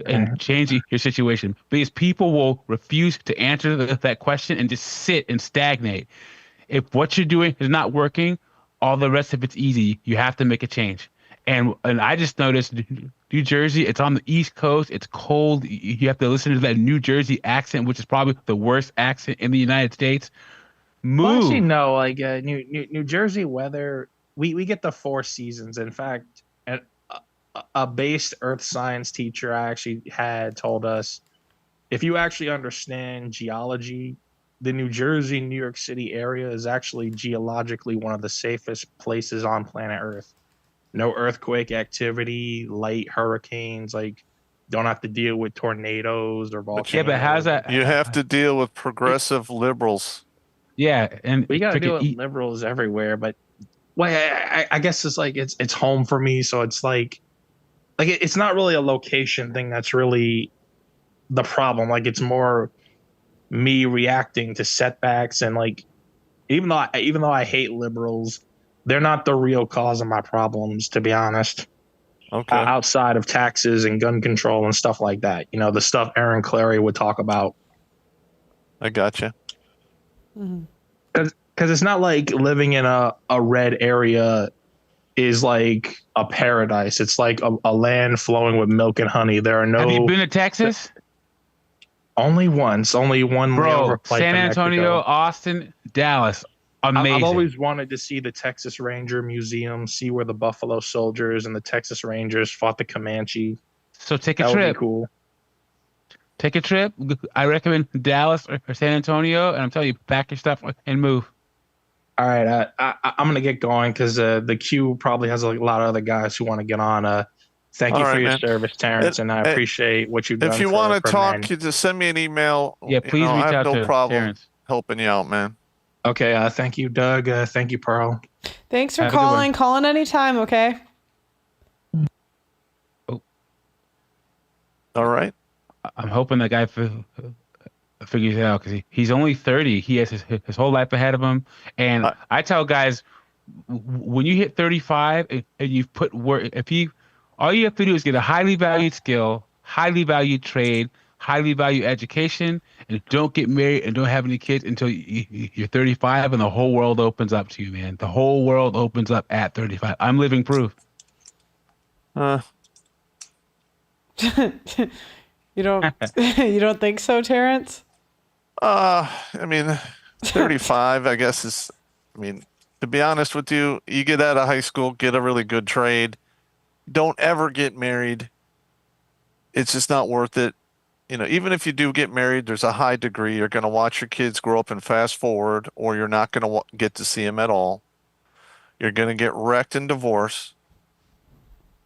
and change your situation, because people will refuse to answer that question and just sit and stagnate. If what you're doing is not working, all the rest of it's easy. You have to make a change. And I just noticed New Jersey, it's on the East Coast. It's cold. You have to listen to that New Jersey accent, which is probably the worst accent in the United States. Move. Well, actually, no. Like New Jersey weather, we get the 4 seasons. In fact, a based earth science teacher I actually had told us, if you actually understand geology, the New Jersey, New York City area is actually geologically one of the safest places on planet Earth. No earthquake activity, light hurricanes, like don't have to deal with tornadoes or volcanoes. Yeah, but how's that? You have to deal with progressive liberals. Yeah, and we got to deal with liberals everywhere. But I guess it's like it's home for me, so it's like it's not really a location thing that's really the problem. Like it's more me reacting to setbacks, and like even though I hate liberals, they're not the real cause of my problems, to be honest. Okay. Outside of taxes and gun control and stuff like that, the stuff Aaron Clary would talk about. I gotcha. Because it's not like living in a red area is like a paradise. It's like a land flowing with milk and honey. There are no. Have you been to Texas? Only once. Only one layover flight. San to Antonio, Mexico. Austin, Dallas. Amazing. I've always wanted to see the Texas Ranger Museum, see where the Buffalo Soldiers and the Texas Rangers fought the Comanche. So take a That trip. would be cool. Take a trip. I recommend Dallas or San Antonio, and I'm telling you, pack your stuff and move. All right, I'm gonna get going because the queue probably has a lot of other guys who want to get on. Thank you for your service, Terrence, and I appreciate what you've done. If you want to talk, you just send me an email. Yeah, please reach I have out no to problem Terrence. helping you out, man. Okay, thank you, Doug. Thank you, Pearl. Thanks for Have a good one. calling. Calling anytime, okay? All right. I'm hoping that guy figures it out, because he's only 30. He has his whole life ahead of him. And I tell guys, when you hit 35 and you've put work, all you have to do is get a highly valued skill, highly valued trade, highly valued education, and don't get married and don't have any kids until you're 35, and the whole world opens up to you, man. The whole world opens up at 35. I'm living proof. You don't think so, Terrence? I mean, 35, I guess to be honest with you, you get out of high school, get a really good trade. Don't ever get married. It's just not worth it. Even if you do get married, there's a high degree you're going to watch your kids grow up and fast forward, or you're not going to get to see them at all. You're going to get wrecked in divorce.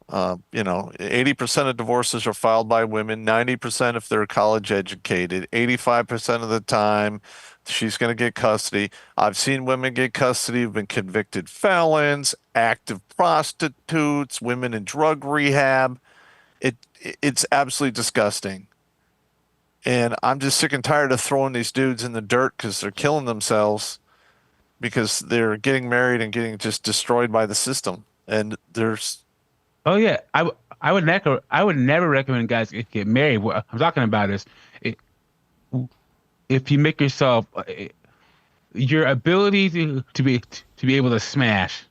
80% of divorces are filed by women, 90% if they're college educated, 85% of the time she's going to get custody. I've seen women get custody who've been convicted felons, active prostitutes, women in drug rehab. It's absolutely disgusting. And I'm just sick and tired of throwing these dudes in the dirt because they're killing themselves because they're getting married and getting just destroyed by the system. And there's Oh yeah, I would never recommend guys get married. What I'm talking about is if you make yourself your ability to be able to smash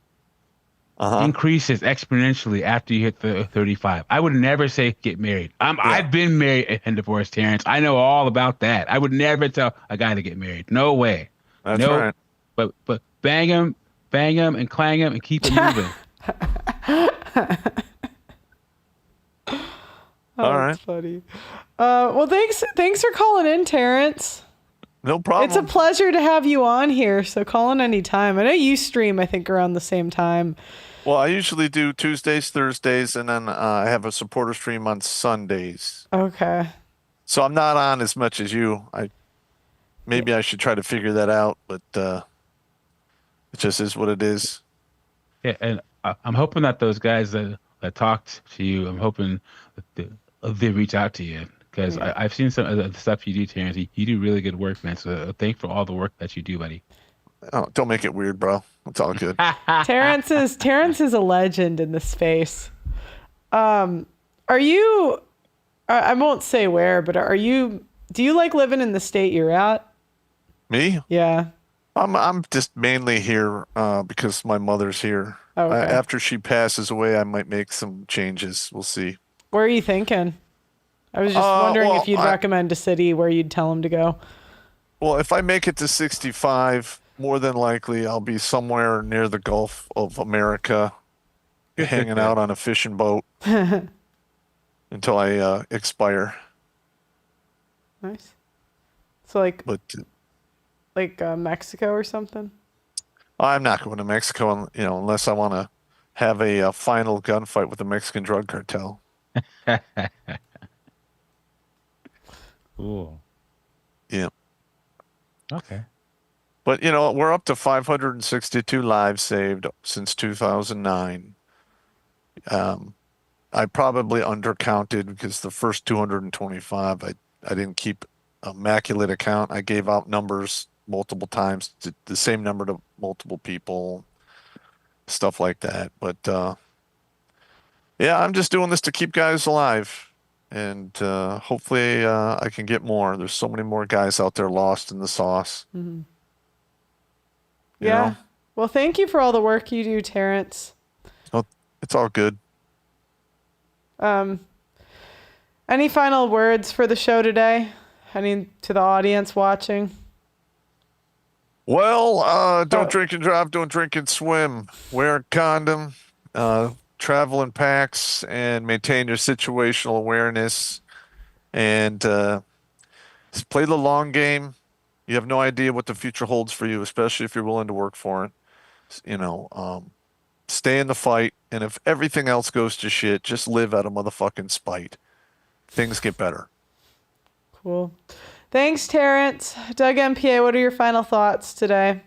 increases exponentially after you hit the 35. I would never say get married. I've been married and divorced, Terrence. I know all about that. I would never tell a guy to get married. No way. That's right. But bang him, and clang him, and keep it moving. All right. That's funny. Well, thanks for calling in, Terrence. No problem. It's a pleasure to have you on here. So call in anytime. I know you stream, I think, around the same time. Well, I usually do Tuesdays, Thursdays, and then I have a supporter stream on Sundays. Okay. So I'm not on as much as you. Maybe I should try to figure that out, but it just is what it is. Yeah, and I'm hoping that those guys that talked to you, I'm hoping that they reach out to you, because I've seen some of the stuff you do, Terrence. You do really good work, man. So thanks for all the work that you do, buddy. Oh, don't make it weird, bro. It's all good. Terrence is a legend in this space. Are you I won't say where, but do you like living in the state you're at? Me? Yeah. I'm just mainly here because my mother's here. Okay. After she passes away, I might make some changes. We'll see. Where are you thinking? I was just wondering if you'd recommend a city where you'd tell them to go. Well, if I make it to 65, more than likely I'll be somewhere near the Gulf of America, hanging out on a fishing boat until I expire. Nice. So like Mexico or something? I'm not going to Mexico, unless I want to have a final gunfight with the Mexican drug cartel. Cool. Yeah. Okay. But, we're up to 562 lives saved since 2009. I probably undercounted because the first 225, I didn't keep immaculate account. I gave out numbers multiple times, the same number to multiple people, stuff like that. But yeah, I'm just doing this to keep guys alive. And hopefully I can get more. There's so many more guys out there lost in the sauce. Mm-hmm. Yeah. Well, thank you for all the work you do, Terrence. Oh, it's all good. Any final words for the show today? To the audience watching? Well, don't drink and drive, don't drink and swim. Wear a condom, travel in packs, and maintain your situational awareness. And play the long game. You have no idea what the future holds for you, especially if you're willing to work for it. Stay in the fight. And if everything else goes to shit, just live out of motherfucking spite. Things get better. Cool. Thanks, Terrence. Doug MPA, what are your final thoughts today?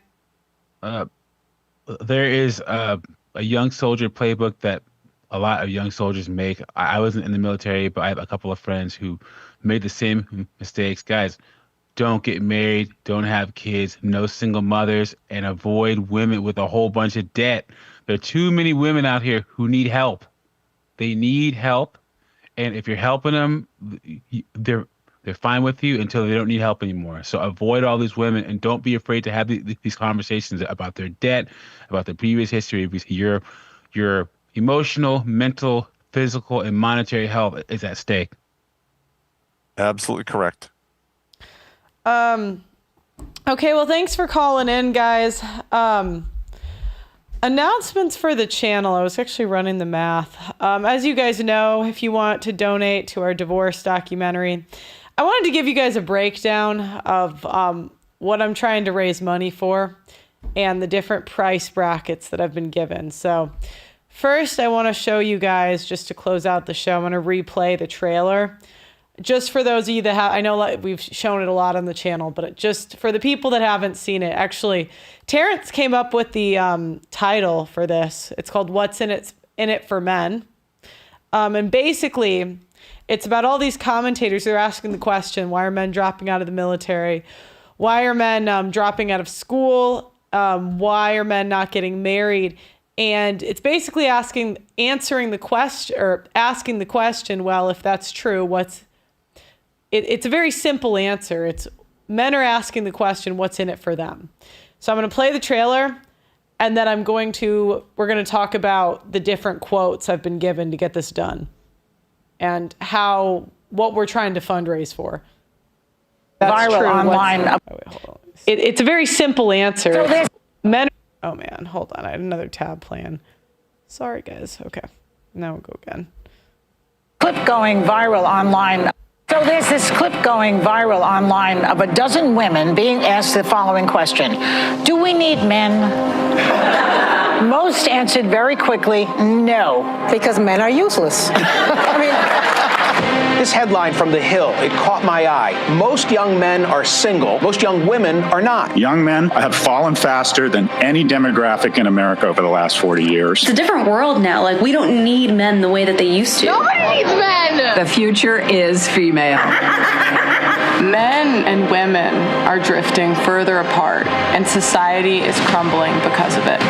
There is a young soldier playbook that a lot of young soldiers make. I wasn't in the military, but I have a couple of friends who made the same mistakes. Guys, don't get married, don't have kids, no single mothers, and avoid women with a whole bunch of debt. There are too many women out here who need help. They need help. And if you're helping them, they're fine with you until they don't need help anymore. So avoid all these women and don't be afraid to have these conversations about their debt, about their previous history. Because your emotional, mental, physical, and monetary health is at stake. Absolutely correct. Okay, well, thanks for calling in, guys. Announcements for the channel. I was actually running the math. As you guys know, if you want to donate to our divorce documentary, I wanted to give you guys a breakdown of what I'm trying to raise money for and the different price brackets that I've been given. So first, I want to show you guys, just to close out the show, I'm going to replay the trailer. Just for those of you that have, I know we've shown it a lot on the channel, but just for the people that haven't seen it, actually, Terrence came up with the title for this. It's called What's in It for Men. And basically, it's about all these commentators who are asking the question, why are men dropping out of the military? Why are men dropping out of school? Why are men not getting married? And it's basically asking the question, well, if that's true, it's a very simple answer. It's men are asking the question, what's in it for them? So I'm going to play the trailer, and then we're going to talk about the different quotes I've been given to get this done and what we're trying to fundraise for. That's Viral true. online. It's a very simple answer. So men. Oh man, hold on. I had another tab playing. Sorry, guys. Okay, now we'll go again. Clip going viral online. So there's this clip going viral online of a dozen women being asked the following question: do we need men? Most answered very quickly, no. Because men are useless. This headline from The Hill, it caught my eye. Most young men are single. Most young women are not. Young men have fallen faster than any demographic in America over the last 40 years. It's a different world now. Like, we don't need men the way that they used to. Nobody needs men! The future is female. Men and women are drifting further apart, and society is crumbling because of it.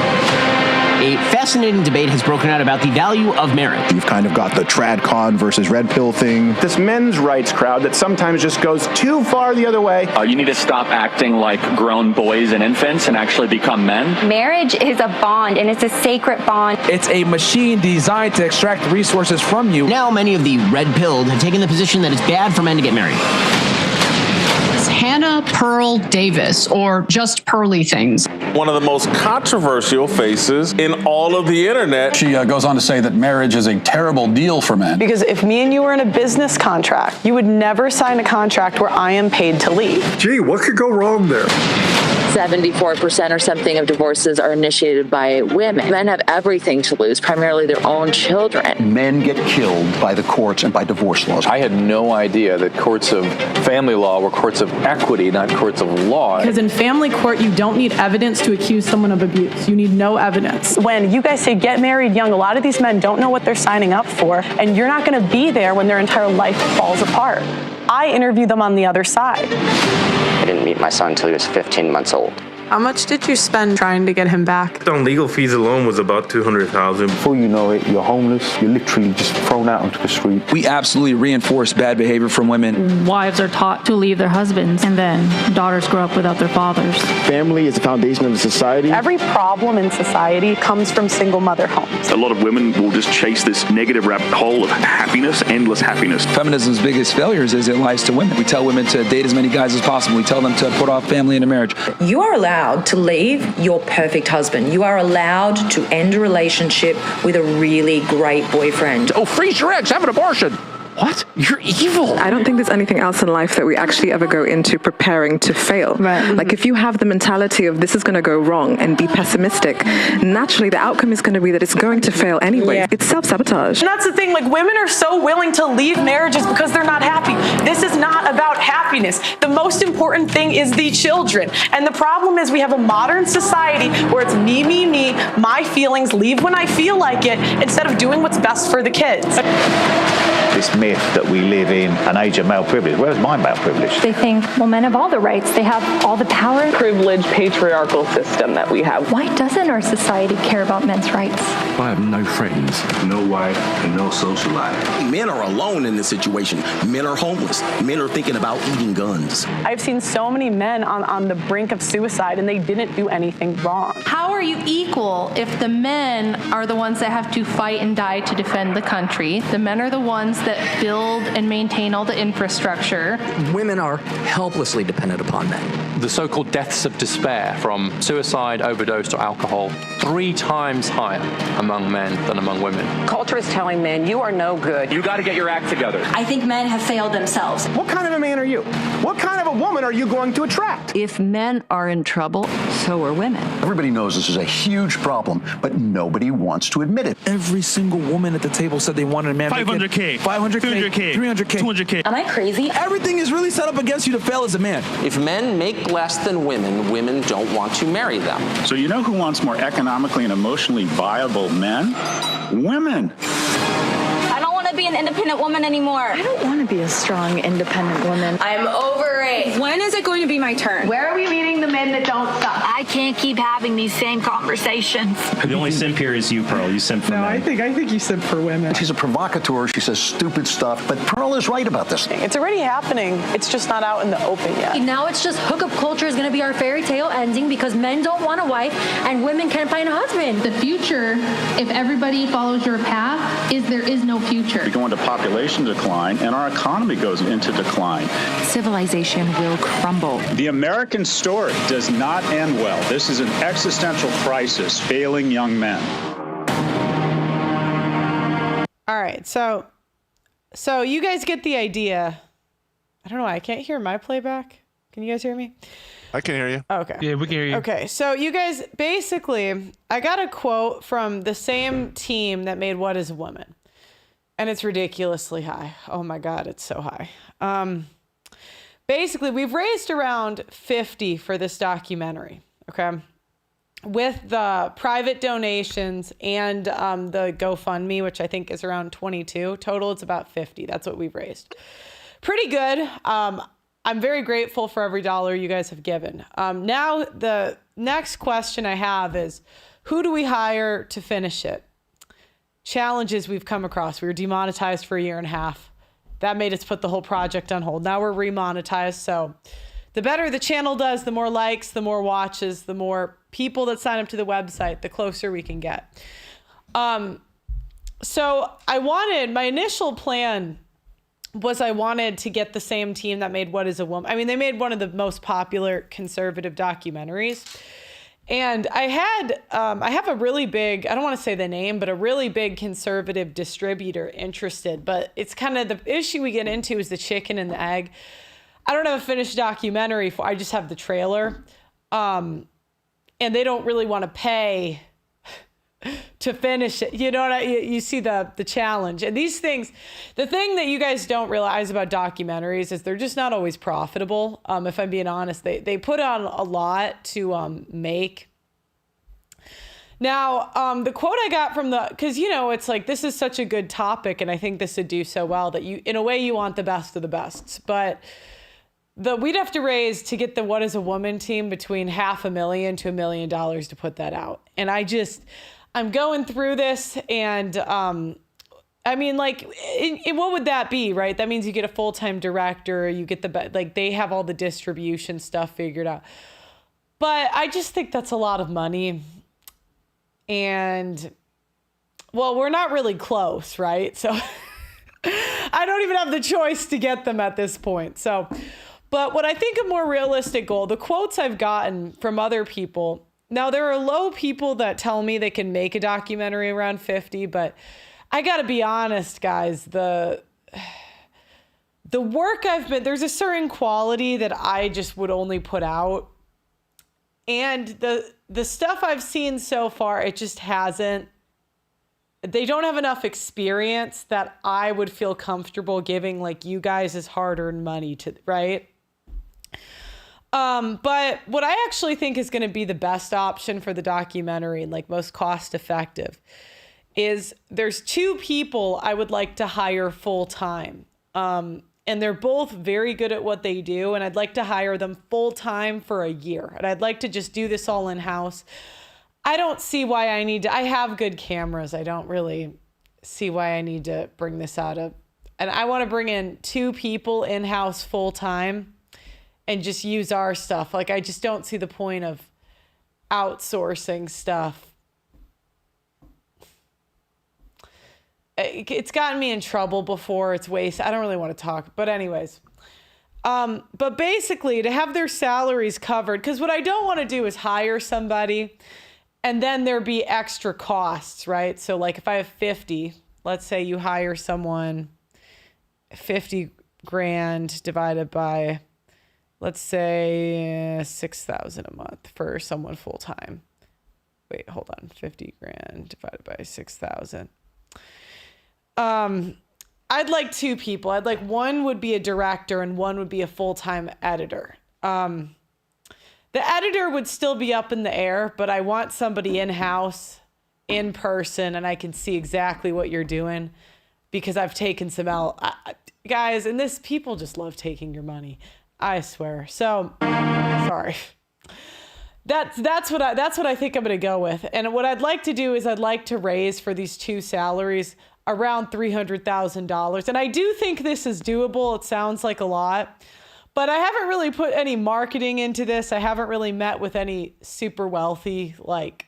A fascinating debate has broken out about the value of marriage. You've kind of got the trad con versus red pill thing. This men's rights crowd that sometimes just goes too far the other way. You need to stop acting like grown boys and infants and actually become men. Marriage is a bond, and it's a sacred bond. It's a machine designed to extract resources from you. Now many of the red-pilled have taken the position that it's bad for men to get married. Hannah Pearl Davis, or just Pearly things. One of the most controversial faces in all of the internet. She goes on to say that marriage is a terrible deal for men. Because if me and you were in a business contract, you would never sign a contract where I am paid to leave. Gee, what could go wrong there? 74% or something of divorces are initiated by women. Men have everything to lose, primarily their own children. Men get killed by the courts and by divorce laws. I had no idea that courts of family law were courts of equity, not courts of law. Because in family court, you don't need evidence to accuse someone of abuse. You need no evidence. When you guys say get married young, a lot of these men don't know what they're signing up for, and you're not going to be there when their entire life falls apart. I interview them on the other side. I didn't meet my son until he was 15 months old. How much did you spend trying to get him back? On legal fees alone was about $200,000. Before you know it, you're homeless. You're literally just thrown out onto the street. We absolutely reinforce bad behavior from women. Wives are taught to leave their husbands, and then daughters grow up without their fathers. Family is the foundation of the society. Every problem in society comes from single mother homes. A lot of women will just chase this negative rabbit hole of happiness, endless happiness. Feminism's biggest failures is it lies to women. We tell women to date as many guys as possible. We tell them to put off family into marriage. You are allowed to leave your perfect husband. You are allowed to end a relationship with a really great boyfriend. Oh, freeze your eggs, have an abortion. What? You're evil. I don't think there's anything else in life that we actually ever go into preparing to fail. Right. Like if you have the mentality of this is going to go wrong and be pessimistic, naturally the outcome is going to be that it's going to fail anyway. Yeah. It's self-sabotage. And that's the thing, like women are so willing to leave marriages because they're not happy. This is not about happiness. The most important thing is the children. And the problem is we have a modern society where it's me, my feelings, leave when I feel like it, instead of doing what's best for the kids. This myth that we live in an age of male privilege. Where's my male privilege? They think, well, men have all the rights. They have all the power. Privileged patriarchal system that we have. Why doesn't our society care about men's rights? I have no friends, no wife, and no social life. Men are alone in this situation. Men are homeless. Men are thinking about eating guns. I've seen so many men on the brink of suicide and they didn't do anything wrong. How are you equal if the men are the ones that have to fight and die to defend the country? The men are the ones that build and maintain all the infrastructure. Women are helplessly dependent upon men. The so-called deaths of despair from suicide, overdose, or alcohol, 3 times higher among men than among women. Culture is telling men, you are no good. You got to get your act together. I think men have failed themselves. What kind of a man are you? What kind of a woman are you going to attract? If men are in trouble, so are women. Everybody knows this is a huge problem, but nobody wants to admit it. Every single woman at the table said they wanted a man. 500K. 500K. 300K. 200K. Am I crazy? Everything is really set up against you to fail as a man. If men make less than women, women don't want to marry them. So you know who wants more economically and emotionally viable men? Women. I don't want to be an independent woman anymore. I don't want to be a strong, independent woman. I'm over it. When is it going to be my turn? Where are we meeting the men that don't stop? I can't keep having these same conversations. The only simp here is you, Pearl. You simp for men. I think you simp for women. She's a provocateur. She says stupid stuff, but Pearl is right about this. It's already happening. It's just not out in the open yet. Now it's just hookup culture is going to be our fairy tale ending because men don't want a wife and women can't find a husband. The future, if everybody follows your path, is there is no future. We go into population decline, and our economy goes into decline. Civilization will crumble. The American story does not end well. This is an existential crisis, failing young men. All right, so you guys get the idea. I don't know why I can't hear my playback. Can you guys hear me? I can hear you. Okay. Yeah, we can hear you. Okay, so you guys, basically, I got a quote from the same team that made What is a Woman? And it's ridiculously high. Oh my God, it's so high. Basically, we've raised around 50 for this documentary, okay? With the private donations and the GoFundMe, which I think is around 22. Total, it's about 50. That's what we've raised. Pretty good. I'm very grateful for every dollar you guys have given. Now, the next question I have is, Who do we hire to finish it? Challenges we've come across. We were demonetized for a year and a half. That made us put the whole project on hold. Now we're remonetized. So the better the channel does, the more likes, the more watches, the more people that sign up to the website, the closer we can get. So my initial plan was I wanted to get the same team that made What Is a Woman. I mean, they made one of the most popular conservative documentaries. And I have a really big, I don't want to say the name, but a really big conservative distributor interested. But it's kind of the issue we get into is the chicken and the egg. I don't have a finished documentary I just have the trailer. And they don't really want to pay to finish it. You know you see the challenge. And these things, the thing that you guys don't realize about documentaries is they're just not always profitable. If I'm being honest, they put on a lot to make. Now, the quote I got from because it's like, this is such a good topic, and I think this would do so well that in a way you want the best of the best. But we'd have to raise to get the What Is a Woman team between $500,000 to $1 million to put that out. And I'm going through this, and I mean, like, what would that be, right? That means you get a full-time director, you get they have all the distribution stuff figured out. But I just think that's a lot of money. And, well, we're not really close, right? So I don't even have the choice to get them at this point. So, but what I think a more realistic goal, the quotes I've gotten from other people. Now, there are low people that tell me they can make a documentary around 50, but I got to be honest, guys, the work there's a certain quality that I just would only put out. And the stuff I've seen so far, it just hasn't, they don't have enough experience that I would feel comfortable giving like you guys' hard-earned money to, right? But what I actually think is going to be the best option for the documentary and like most cost effective is there's 2 people I would like to hire full time. And they're both very good at what they do. And I'd like to hire them full time for a year. And I'd like to just do this all in house. I don't see why I have good cameras. I don't really see why I need to bring this out of, and I want to bring in 2 people in house full time and just use our stuff. Like, I just don't see the point of outsourcing stuff. It's gotten me in trouble before. It's waste. I don't really want to talk. But anyways. But basically, to have their salaries covered, because what I don't want to do is hire somebody and then there be extra costs, right? So like if I have 50, let's say you hire someone, 50 grand divided by, let's say 6,000 a month for someone full time. Wait, hold on. 50 grand divided by 6,000. I'd like 2 people. I'd like one would be a director and one would be a full-time editor. The editor would still be up in the air, but I want somebody in-house, in person, and I can see exactly what you're doing because I've taken some guys, and people just love taking your money. I swear. So, sorry. That's what I think I'm going to go with. And what I'd like to do is I'd like to raise for these 2 salaries around $300,000. And I do think this is doable. It sounds like a lot, but I haven't really put any marketing into this. I haven't really met with any super wealthy, like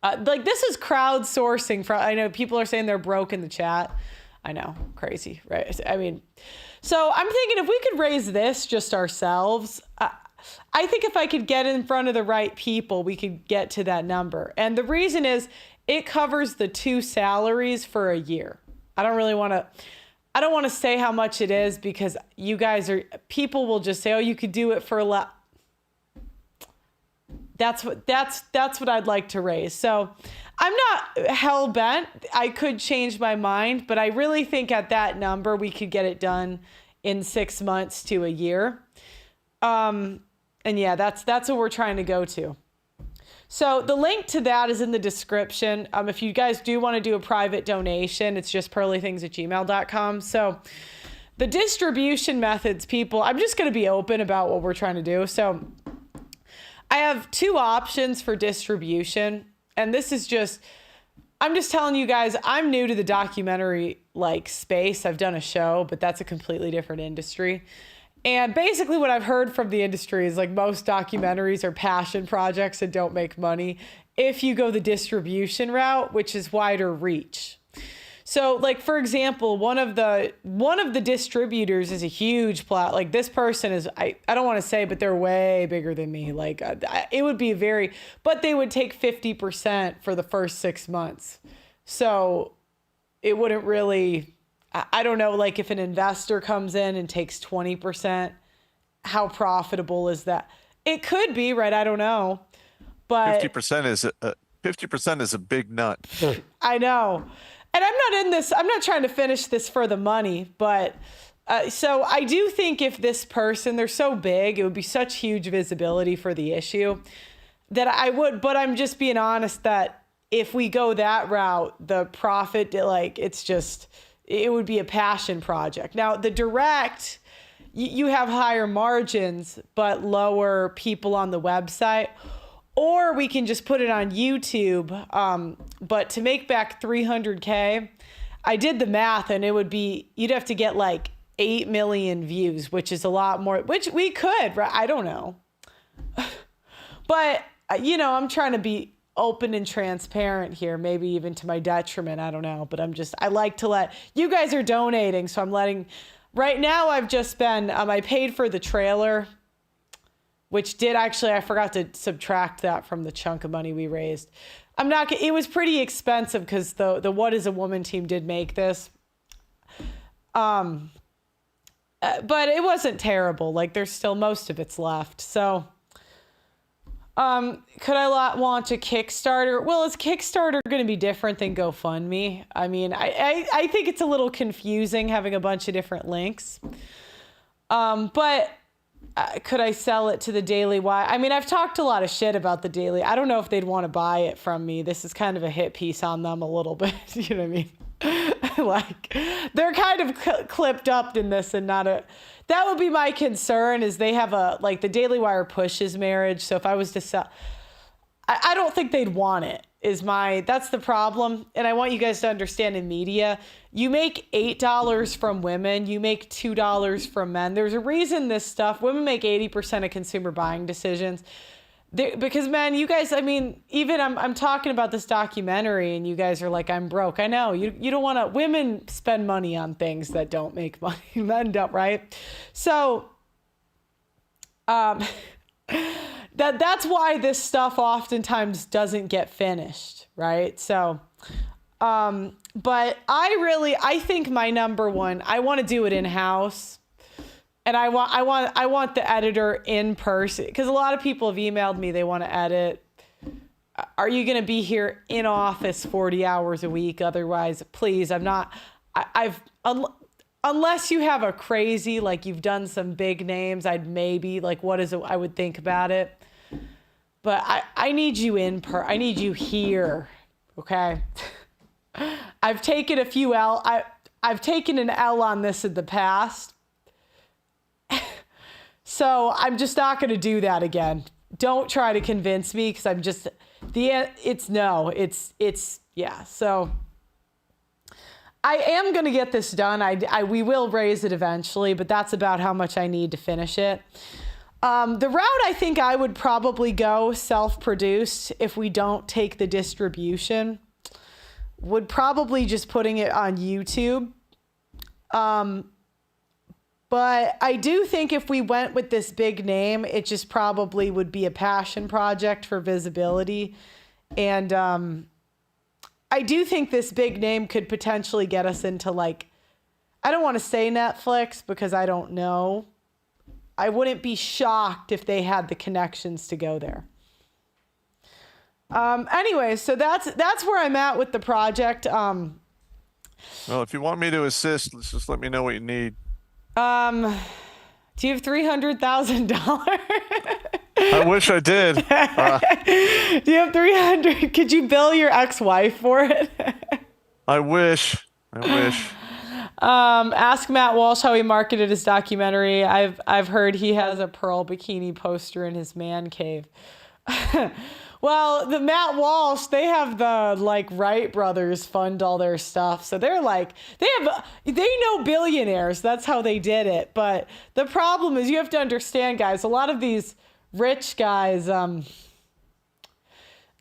this is crowdsourcing. I know people are saying they're broke in the chat. I know, crazy, right? I mean, so I'm thinking if we could raise this just ourselves, I think if I could get in front of the right people, we could get to that number. And the reason is it covers the 2 salaries for a year. I don't want to say how much it is because people will just say, oh, you could do it for a lot. That's what I'd like to raise. So I'm not hell bent. I could change my mind, but I really think at that number, we could get it done in 6 months to a year. And yeah, that's what we're trying to go to. So the link to that is in the description. If you guys do want to do a private donation, it's just pearlythings@gmail.com. So the distribution methods, people, I'm just going to be open about what we're trying to do. So I have two options for distribution. And this is just, I'm just telling you guys, I'm new to the documentary like space. I've done a show, but that's a completely different industry. And basically what I've heard from the industry is like most documentaries are passion projects and don't make money if you go the distribution route, which is wider reach. So like, for example, one of the distributors is a huge plot. Like this person is, I don't want to say, but they're way bigger than me. Like it would be but they would take 50% for the first 6 months. So it wouldn't really, I don't know, like if an investor comes in and takes 20%, how profitable is that? It could be, right? I don't know. But 50% is a big nut. I know. And I'm not trying to finish this for the money, but so I do think if this person, they're so big, it would be such huge visibility for the issue that I would, but I'm just being honest that if we go that route, the profit, like it would be a passion project. Now the direct, you have higher margins, but lower people on the website. Or we can just put it on YouTube. But to make back 300K, I did the math and you'd have to get like 8 million views, which is a lot more, which we could, right? I don't know. But, I'm trying to be open and transparent here, maybe even to my detriment. I don't know. But I like to you guys are donating. So right now I've just been, I paid for the trailer, which I forgot to subtract that from the chunk of money we raised. It was pretty expensive because the What is a Woman team did make this. But it wasn't terrible. Like there's still most of it's left. So, could I launch a Kickstarter? Well, is Kickstarter going to be different than GoFundMe? I mean, I think it's a little confusing having a bunch of different links. But could I sell it to the Daily Wire? I mean, I've talked a lot of shit about the Daily. I don't know if they'd want to buy it from me. This is kind of a hit piece on them a little bit. You know what I mean? Like, they're kind of clipped up in this and that would be my concern is they have the Daily Wire pushes marriage. So if I was to sell, I don't think they'd want it. That's the problem. And I want you guys to understand in media, you make $8 from women, you make $2 from men. There's a reason women make 80% of consumer buying decisions. Because men, you guys, I mean, even I'm talking about this documentary and you guys are like, I'm broke. I know you don't want to, women spend money on things that don't make money. Men don't, right? So, that's why this stuff oftentimes doesn't get finished, right? So, but I think my number one, I want to do it in-house. And I want the editor in person, because a lot of people have emailed me, they want to edit. Are you going to be here in office 40 hours a week? Otherwise, please, I'm not, unless you have a crazy, like you've done some big names, I'd maybe I would think about it. But I need you I need you here. Okay. I've taken I've taken an L on this in the past. So I'm just not going to do that again. Don't try to convince me, because I'm just, yeah. So I am going to get this done. We will raise it eventually, but that's about how much I need to finish it. The route I think I would probably go self-produced if we don't take the distribution would probably just putting it on YouTube. But I do think if we went with this big name, it just probably would be a passion project for visibility. And I do think this big name could potentially get us into, like, I don't want to say Netflix because I don't know. I wouldn't be shocked if they had the connections to go there. Anyway, so that's where I'm at with the project. Well, if you want me to assist, just let me know what you need. Do you have $300,000? I wish I did. Do you have 300? Could you bill your ex-wife for it? I wish. Ask Matt Walsh how he marketed his documentary. I've heard he has a Pearl bikini poster in his man cave. Well, the Matt Walsh, they have the like Wright brothers fund all their stuff. So they're like, they know billionaires. That's how they did it. But the problem is you have to understand, guys, a lot of these rich guys,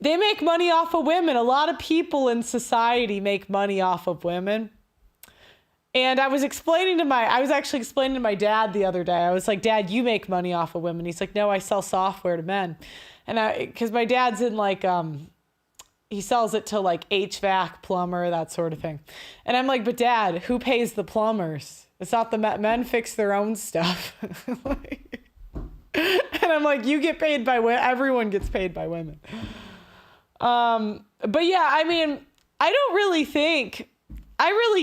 they make money off of women. A lot of people in society make money off of women. And I was actually explaining to my dad the other day. I was like, Dad, you make money off of women. He's like, no, I sell software to men. And because my dad's in like, he sells it to like HVAC, plumber, that sort of thing. And I'm like, but Dad, who pays the plumbers? It's not the men fix their own stuff. And I'm like, you get paid by women. Everyone gets paid by women. But yeah, I mean, I really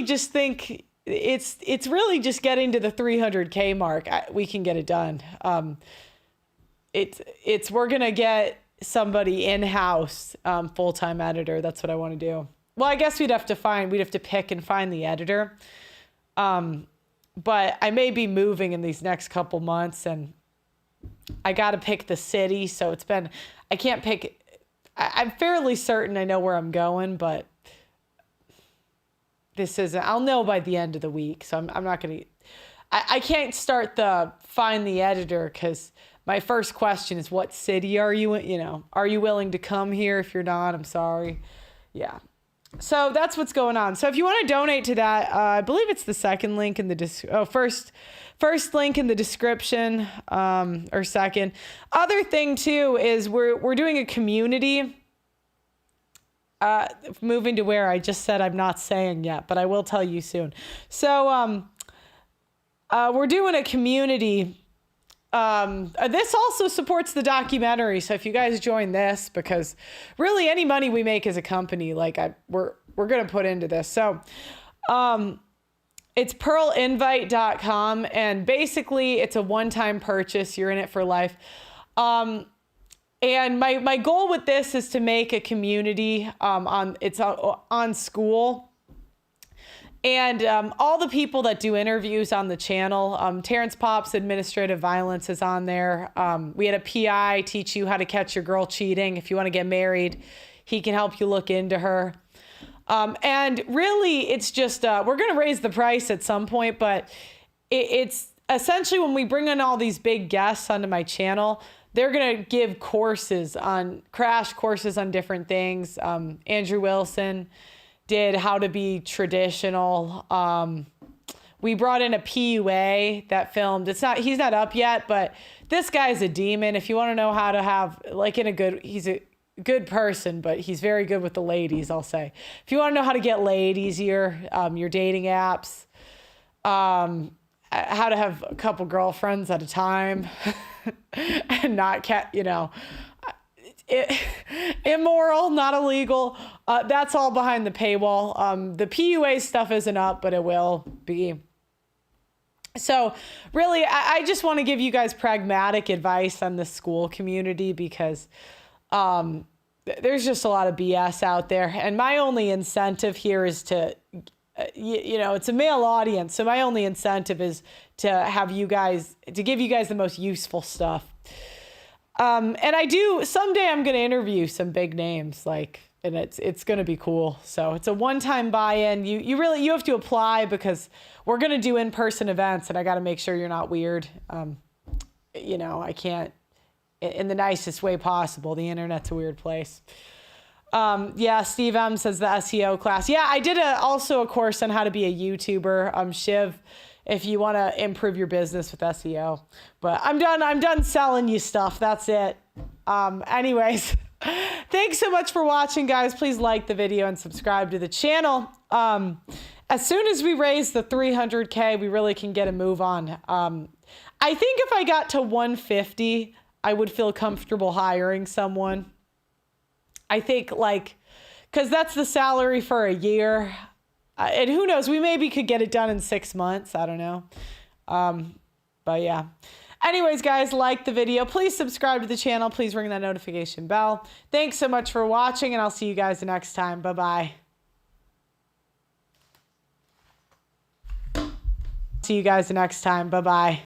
just think it's really just getting to the 300K mark. We can get it done. We're going to get somebody in-house, full-time editor. That's what I want to do. Well, I guess we'd have to pick and find the editor. But I may be moving in these next couple months and I got to pick the city. So I can't pick, I'm fairly certain I know where I'm going, but I'll know by the end of the week. So I'm not going to, I can't start find the editor because my first question is, what city are you in? Are you willing to come here? If you're not, I'm sorry. Yeah. So that's what's going on. So if you want to donate to that, I believe it's the second link in the first link in the description, or second. Other thing too is we're doing a community. Moving to where I just said I'm not saying yet, but I will tell you soon. So we're doing a community. This also supports the documentary. So if you guys join this, because really any money we make as a company, like we're going to put into this. So it's pearlinvite.com, and basically it's a one-time purchase. You're in it for life. And my goal with this is to make a community on school. And all the people that do interviews on the channel, Terrence Pop's Administrative Violence is on there. We had a PI teach you how to catch your girl cheating. If you want to get married, he can help you look into her. And really, it's just, we're going to raise the price at some point, but it's essentially when we bring in all these big guests onto my channel, they're going to give crash courses on different things. Andrew Wilson did how to be traditional. We brought in a PUA that filmed. He's not up yet, but this guy's a demon. If you want to know how to have, he's a good person, but he's very good with the ladies, I'll say. If you want to know how to get laid easier, your dating apps, how to have a couple girlfriends at a time and not immoral, not illegal. That's all behind the paywall. The PUA stuff isn't up, but it will be. So really, I just want to give you guys pragmatic advice on the school community because there's just a lot of BS out there. And my only incentive here is to, it's a male audience. So my only incentive is to give you guys the most useful stuff. And someday I'm going to interview some big names, and it's going to be cool. So it's a one-time buy-in. You have to apply because we're going to do in-person events and I got to make sure you're not weird. I can't, in the nicest way possible. The internet's a weird place. Yeah, Steve M says the SEO class. Yeah, I did also a course on how to be a YouTuber. Shiv, if you want to improve your business with SEO. But I'm done selling you stuff. That's it. Anyways, thanks so much for watching, guys. Please like the video and subscribe to the channel. As soon as we raise the 300K, we really can get a move on. I think if I got to 150, I would feel comfortable hiring someone. I think because that's the salary for a year. And who knows, we maybe could get it done in 6 months. I don't know. But yeah. Anyways, guys, like the video. Please subscribe to the channel. Please ring that notification bell. Thanks so much for watching, and I'll see you guys the next time. Bye-bye. See you guys the next time. Bye-bye.